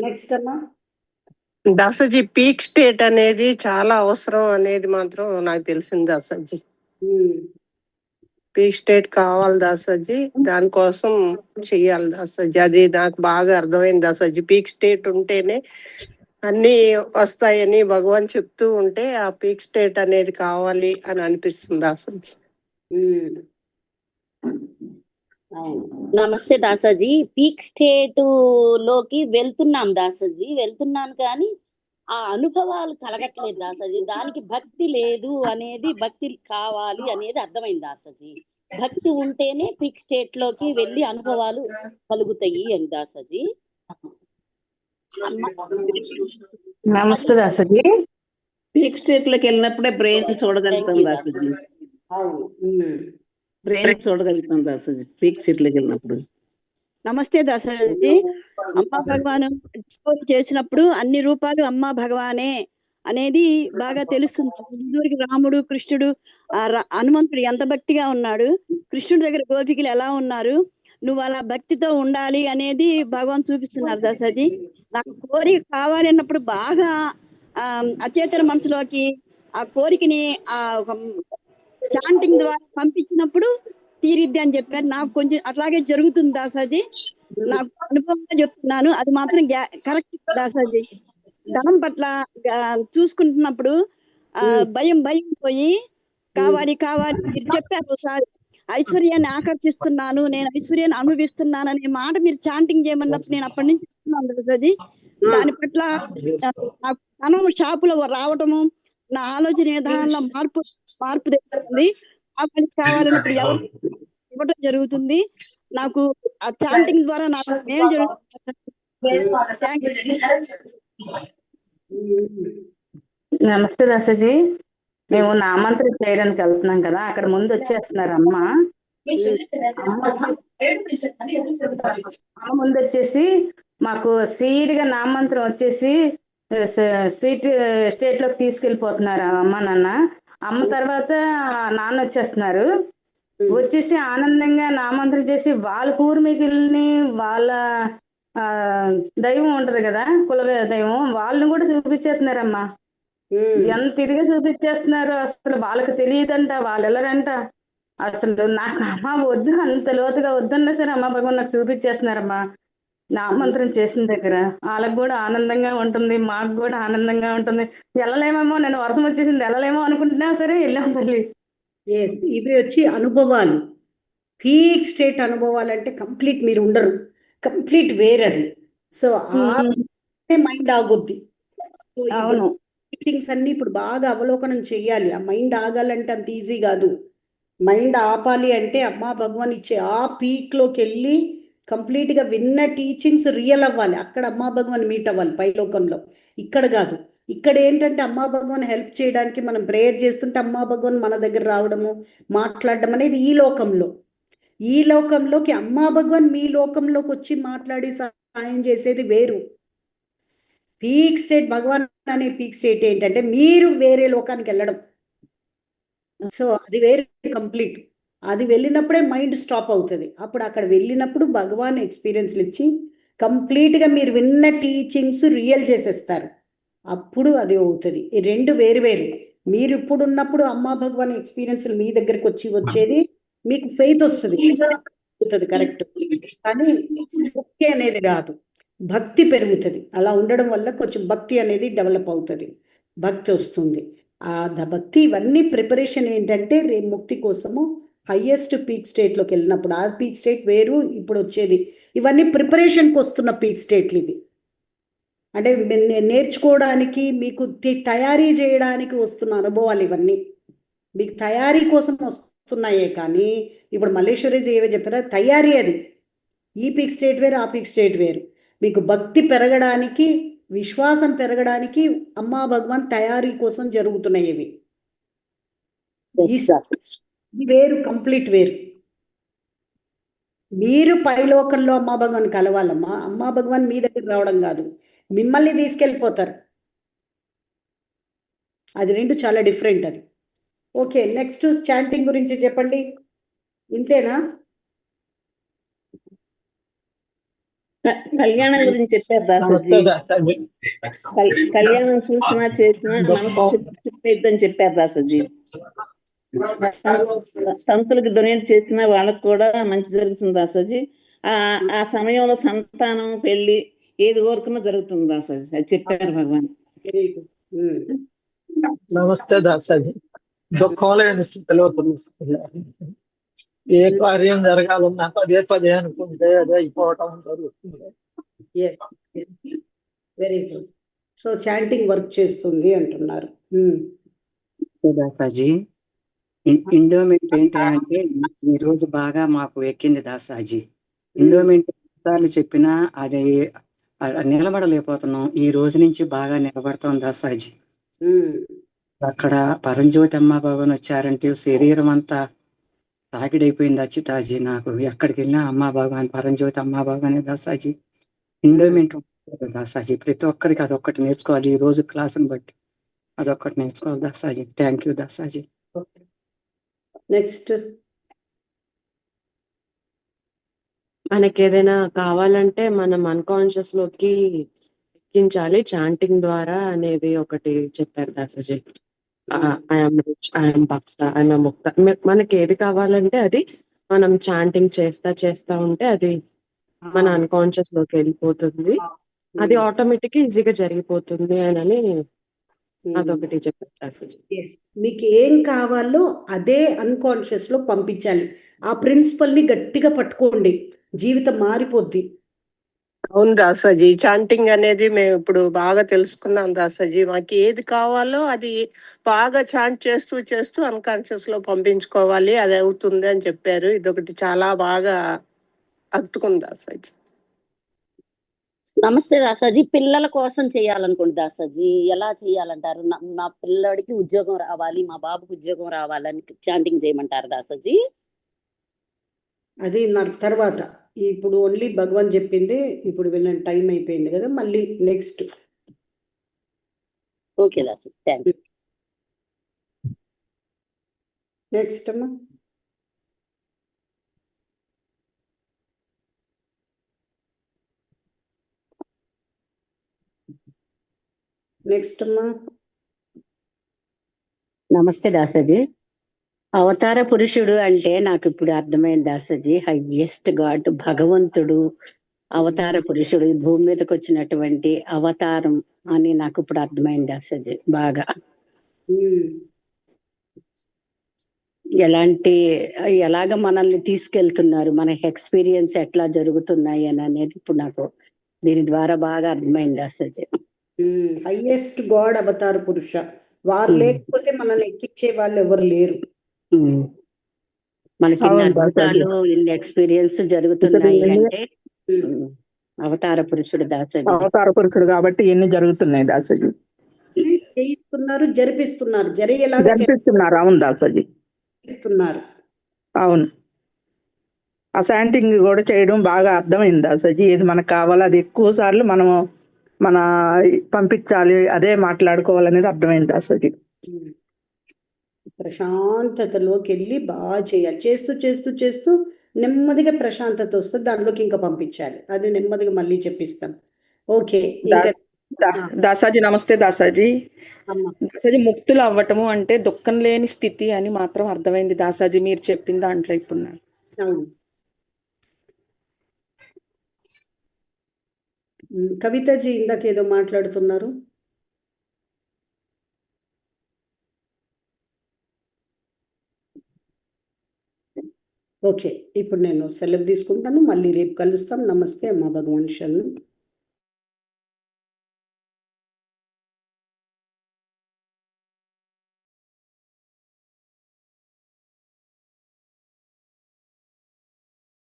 [SPEAKER 1] నెక్స్ట్ అమ్మా
[SPEAKER 6] దాసజీ, పీక్ స్టేట్ అనేది చాలా అవసరం అనేది మాత్రం నాకు తెలిసింది దాసజీ. పీక్ స్టేట్ కావాలి దాసజీ, దానికోసం చెయ్యాలి దాసజీ. అది నాకు బాగా అర్థమైంది దాసజీ. పీక్ స్టేట్ ఉంటేనే అన్ని వస్తాయని భగవాన్ చెప్తూ ఉంటే ఆ పీక్ స్టేట్ అనేది కావాలి అని అనిపిస్తుంది దాసోజీ.
[SPEAKER 1] ఉమ్. అవును.
[SPEAKER 3] నమస్తే దాసాజీ. పీక్ స్టేట్ లోకి వెళ్తున్నాం దాసాజీ, వెళ్తున్నాను కానీ ఆ అనుభవాలు కలగట్లేదు దాసాజీ. దానికి భక్తి లేదు అనేది, భక్తి కావాలి అనేది అర్థమైంది దాసాజీ. భక్తి ఉంటేనే పీక్ స్టేట్ లోకి వెళ్ళి అనుభవాలు కలుగుతాయి అని దాసాజీ.
[SPEAKER 7] నమస్తే దాసజీ.
[SPEAKER 4] పీక్ స్టేట్ లోకి వెళ్ళినప్పుడే బ్రెయిన్ చూడగలుగుతాం
[SPEAKER 3] Thank you,
[SPEAKER 4] దాసజీ.
[SPEAKER 1] అవును. ఉమ్.
[SPEAKER 4] బ్రెయిన్ చూడగలుగుతాం దాసజీ పీక్ స్టేట్ లోకి వెళ్ళినప్పుడు.
[SPEAKER 8] నమస్తే దాసరి. అమ్మా భగవాను డిస్కవర్ చేసినప్పుడు అన్ని రూపాలు అమ్మా భగవానే అనేది బాగా తెలుస్తుంది. ఇదివరకు రాముడు, కృష్ణుడు, హనుమంతుడు ఎంత భక్తిగా ఉన్నాడు, కృష్ణుడి దగ్గర గోపికలు ఎలా ఉన్నారు, నువ్వు అలా భక్తితో ఉండాలి అనేది భగవాన్ చూపిస్తున్నారు దాసాజీ. నాకు కోరిక కావాలి అన్నప్పుడు బాగా అచేతన మనసులోకి ఆ కోరికని ఆ చాంటింగ్ ద్వారా పంపించినప్పుడు తీరిద్ది అని చెప్పారు. నాకు కొంచెం అట్లాగే జరుగుతుంది దాసాజీ. నాకు అనుభవంగా చెప్తున్నాను, అది మాత్రం కరెక్ట్ దాసాజీ. ధనం పట్ల చూసుకుంటున్నప్పుడు భయం పోయి కావాలి కావాలి మీరు చెప్పారు ఒకసారి, ఐశ్వర్యాన్ని ఆకర్షిస్తున్నాను, నేను ఐశ్వర్యాన్ని అనుభవిస్తున్నాను అనే మాట మీరు చాంటింగ్ చేయమన్నప్పుడు నేను అప్పటి నుంచి చెప్తున్నాను దాసాజీ. దాని పట్ల నాకు ధనం షాపులో రావటము, నా ఆలోచన విధానంలో మార్పు తెస్తుంది. కావాలన్నప్పుడు ఎవరు ఇవ్వటం జరుగుతుంది. నాకు ఆ చాంటింగ్ ద్వారా నాకు మేలు జరుగుతుంది.
[SPEAKER 7] నమస్తే దాసజీ. మేము నామంతరం చేయడానికి వెళ్తున్నాం కదా, అక్కడ ముందు వచ్చేస్తున్నారు అమ్మ ముందు వచ్చేసి మాకు స్వీట్ గా నామంతరం వచ్చేసి స్వీట్ స్టేట్ లోకి తీసుకెళ్ళిపోతున్నారు అమ్మ నాన్న. అమ్మ తర్వాత నాన్న వచ్చేస్తున్నారు. వచ్చేసి ఆనందంగా నామంతరం చేసి వాళ్ళ పూర్వీకుల్ని, వాళ్ళ దైవం ఉంటది కదా, కుల దైవం, వాళ్ళని కూడా చూపించేస్తున్నారమ్మా. ఎంత ఇదిగా చూపించేస్తున్నారు, అసలు వాళ్ళకి తెలియదంట, వాళ్ళు వెళ్ళరంట. అసలు నాకు అమ్మ వద్దు, అంత లోతుగా వద్దన్నా సరే అమ్మ భగవాన్ నాకు చూపించేస్తున్నారమ్మా. నామంతరం చేసిన దగ్గర వాళ్ళకి కూడా ఆనందంగా ఉంటుంది, మాకు కూడా ఆనందంగా ఉంటుంది. వెళ్ళలేమేమో, నేను వర్షం వచ్చేసింది వెళ్ళలేమో అనుకుంటున్నా సరే వెళ్ళాం తల్లి.
[SPEAKER 1] ఎస్, ఇవి వచ్చి అనుభవాలు. పీక్ స్టేట్ అనుభవాలు అంటే కంప్లీట్ మీరు ఉండరు, కంప్లీట్ వేరది. సో మైండ్ ఆగొద్ది.
[SPEAKER 7] అవును,
[SPEAKER 1] థింగ్స్ అన్ని ఇప్పుడు బాగా అవలోకనం చెయ్యాలి. ఆ మైండ్ ఆగాలంటే అంత ఈజీ కాదు. మైండ్ ఆపాలి అంటే అమ్మా భగవాన్ ఇచ్చే ఆ పీక్లోకి వెళ్ళి కంప్లీట్గా విన్న టీచింగ్స్ రియల్ అవ్వాలి. అక్కడ అమ్మా భగవాన్ మీట్ అవ్వాలి పైలోకంలో, ఇక్కడ కాదు. ఇక్కడ ఏంటంటే అమ్మా భగవాన్ హెల్ప్ చేయడానికి మనం ప్రేయర్ చేస్తుంటే అమ్మా భగవాన్ మన దగ్గర రావడము, మాట్లాడడం అనేది ఈ లోకంలో. ఈ లోకంలోకి అమ్మా భగవాన్ మీ లోకంలోకి వచ్చి మాట్లాడి సహాయం చేసేది వేరు. పీక్ స్టేట్ భగవాన్ అనే పీక్ స్టేట్ ఏంటంటే మీరు వేరే లోకానికి వెళ్ళడం. సో అది వేరే కంప్లీట్. అది వెళ్ళినప్పుడే మైండ్ స్టాప్ అవుతుంది. అప్పుడు అక్కడ వెళ్ళినప్పుడు భగవాన్ ఎక్స్పీరియన్స్లు ఇచ్చి కంప్లీట్గా మీరు విన్న టీచింగ్స్ రియల్ చేసేస్తారు. అప్పుడు అది అవుతుంది. ఈ రెండు వేరు వేరు. మీరు ఇప్పుడు ఉన్నప్పుడు అమ్మా భగవాన్ ఎక్స్పీరియన్స్లు మీ దగ్గరకు వచ్చేది మీకు ఫెయిత్ వస్తుంది, కరెక్ట్. కానీ భక్తి అనేది రాదు, భక్తి పెరుగుతుంది. అలా ఉండడం వల్ల కొంచెం భక్తి అనేది డెవలప్ అవుతుంది, భక్తి వస్తుంది. ఆ భక్తి ఇవన్నీ ప్రిపరేషన్ ఏంటంటే రేపు ముక్తి కోసము హయ్యెస్ట్ పీక్ స్టేట్లోకి వెళ్ళినప్పుడు. ఆ పీక్ స్టేట్ వేరు, ఇప్పుడు వచ్చేది ఇవన్నీ ప్రిపరేషన్కి వస్తున్న పీక్ స్టేట్లు ఇవి. అంటే నేర్చుకోవడానికి, మీకు తయారీ చేయడానికి వస్తున్న అనుభవాలు ఇవన్నీ. మీకు తయారీ కోసం వస్తున్నాయే కానీ ఇప్పుడు మల్లేశ్వరి ఏవో చెప్పారా, తయారీ అది. ఈ పీక్ స్టేట్ వేరు, ఆ పీక్ స్టేట్ వేరు. మీకు భక్తి పెరగడానికి, విశ్వాసం పెరగడానికి అమ్మా భగవాన్ తయారీ కోసం జరుగుతున్నాయి ఇవి. ఇది వేరు, కంప్లీట్ వేరు. మీరు పైలోకంలో అమ్మా భగవాన్ కలవాలమ్మా. అమ్మా భగవాన్ మీ దగ్గర రావడం కాదు, మిమ్మల్ని తీసుకెళ్ళిపోతారు. అది రెండు చాలా డిఫరెంట్ అది. ఓకే, నెక్స్ట్ చాంటింగ్ గురించి చెప్పండి. ఇంతేనా?
[SPEAKER 4] కళ్యాణం గురించి చెప్పారు దాసజీ. కళ్యాణం చూసినా చేసినా మనసు చెప్పారు దాసజీ. సంతులకు డొనేట్ చేసిన వాళ్ళకు కూడా మంచి జరుగుతుంది దాసజీ. ఆ సమయంలో సంతానం, పెళ్లి
[SPEAKER 9] ఏది కోరుకున్నా జరుగుతుంది దాసాజీ, అది చెప్పారు భగవాన్.
[SPEAKER 1] Very good.
[SPEAKER 10] నమస్తే దాసాజీ. దుఃఖం లేని స్థితిలో తెలుస్తున్నారు. ఏ కార్యం జరగాలన్నా పదే పదే అనుకుంటే అదే అయిపోవటం జరుగుతుంది.
[SPEAKER 1] Yes, very good. So chanting work చేస్తుంది అంటున్నారు.
[SPEAKER 11] దాసాజీ, ఎండోమెంట్ ఏంటి అంటే ఈ రోజు బాగా మాకు ఎక్కింది దాసాజీ. ఎండోమెంట్ సార్లు చెప్పినా అది నిలబడలేకపోతున్నాం. ఈ రోజు నుంచి బాగా నిలబడతాం దాసాజీ. అక్కడ పరంజ్యోతి అమ్మ భగవాన్ వచ్చారంటే శరీరం అంతా తాకిడైపోయింది అచ్చితాజీ. నాకు ఎక్కడికి వెళ్ళినా అమ్మా భగవాన్, పరంజ్యోతి అమ్మా భగవాన్ దాసాజీ. ఎండోమెంట్ దాసాజీ, ప్రతి ఒక్కరికి అదొక్కటి నేర్చుకోవాలి. ఈ రోజు క్లాసుని బట్టి అదొక్కటి నేర్చుకోవాలి Dasaji. Thank you Dasaji.
[SPEAKER 1] Next,
[SPEAKER 12] మనకి ఏదైనా కావాలంటే మనం అన్కాన్షియస్ లోకి ఎక్కించాలి చాంటింగ్ ద్వారా అనేది ఒకటి చెప్పారు దాసాజీ. ఐఎమ్ రిచ్, ఐఎమ్ భక్త, ఐఎమ్ ముక్త. మనకి ఏది కావాలంటే అది మనం చాంటింగ్ చేస్తా ఉంటే అది మన అన్కాన్షియస్ లోకి వెళ్ళిపోతుంది. అది ఆటోమేటిక్ ఈజీగా జరిగిపోతుంది అని అదొకటి చెప్పారు దాసాజీ.
[SPEAKER 1] మీకు ఏం కావాలో అదే అన్కాన్షియస్ లో పంపించాలి. ఆ ప్రిన్సిపల్ ని గట్టిగా పట్టుకోండి, జీవితం మారిపోద్ది.
[SPEAKER 6] అవును దాసాజీ, చాంటింగ్ అనేది మేము ఇప్పుడు బాగా తెలుసుకున్నాం దాసాజీ. మాకు ఏది కావాలో అది బాగా చాంట్ చేస్తూ చేస్తూ అన్కాన్షియస్ లో పంపించుకోవాలి, అది అవుతుంది అని చెప్పారు. ఇదొకటి చాలా బాగా అర్థుకుంది దాసాజీ.
[SPEAKER 3] నమస్తే దాసాజీ, పిల్లల కోసం చేయాలనుకోండి దాసాజీ, ఎలా చేయాలంటారు? నా పిల్లడికి ఉద్యోగం రావాలి, మా బాబుకి ఉద్యోగం రావాలని చాంటింగ్ చేయమంటారు దాసాజీ?
[SPEAKER 1] అది తర్వాత ఇప్పుడు ఓన్లీ భగవాన్ చెప్పింది ఇప్పుడు వినండి. టైం అయిపోయింది కదా, మళ్ళీ next.
[SPEAKER 3] Okay Dasaji, thank you.
[SPEAKER 1] Next అమ్మా. నెక్స్ట్ అమ్మా.
[SPEAKER 13] నమస్తే దాసాజీ. అవతార పురుషుడు అంటే నాకు ఇప్పుడు అర్థమైంది దాసాజీ. హైయెస్ట్ గాడ్ భగవంతుడు అవతార పురుషుడు, ఈ భూమి మీదకి వచ్చినటువంటి అవతారం అని నాకు ఇప్పుడు అర్థమైంది దాసాజీ. బాగా ఎలాగ మనల్ని తీసుకెళ్తున్నారు, మన ఎక్స్పీరియన్స్ ఎట్లా జరుగుతున్నాయి అని అనేది ఇప్పుడు నాకు దీని ద్వారా బాగా అర్థమైంది దాసాజీ.
[SPEAKER 1] హైయెస్ట్ గాడ్ అవతార పురుష, వారు లేకపోతే మనల్ని ఎక్కించే వాళ్ళు ఎవరు లేరు.
[SPEAKER 13] మనకి ఇన్ని అద్భుతాలు, ఇన్ని ఎక్స్పీరియన్స్ జరుగుతున్నాయి అంటే అవతార పురుషుడు దాసాజీ.
[SPEAKER 4] అవతార పురుషుడు కాబట్టి ఎన్ని జరుగుతున్నాయి దాసాజీ.
[SPEAKER 1] చేయిస్తున్నారు, జరిపిస్తున్నారు, జరిగేలాగా
[SPEAKER 4] జరిపిస్తున్నారు. అవును దాసాజీ,
[SPEAKER 1] చేస్తున్నారు.
[SPEAKER 4] అవును. ఆ శాంటింగ్ కూడా చేయడం బాగా అర్థమైంది దాసాజీ. ఏది మనకు కావాలో అది ఎక్కువ సార్లు మనము పంపించాలి, అదే మాట్లాడుకోవాలనేది అర్థమైంది దాసాజీ.
[SPEAKER 1] ప్రశాంతతలోకి వెళ్ళి బాగా చేయాలి. చేస్తూ చేస్తూ చేస్తూ నెమ్మదిగా ప్రశాంతత వస్తుంది, దానిలోకి ఇంకా పంపించాలి. అది నెమ్మదిగా మళ్ళీ చెప్పిస్తాం. ఓకే.
[SPEAKER 4] దాసాజీ నమస్తే దాసాజీ. దాసాజీ, ముక్తులు అవ్వటము అంటే దుఃఖం లేని స్థితి అని మాత్రం అర్థమైంది దాసాజీ మీరు చెప్పిన దాంట్లో ఇప్పుడు.
[SPEAKER 1] అవును. కవితజీ ఇందాక ఏదో మాట్లాడుతున్నారు. ఓకే, ఇప్పుడు నేను సెలవు తీసుకుంటాను, మళ్ళీ రేపు కలుస్తాం. నమస్తే అమ్మా భగవాన్ శరణం.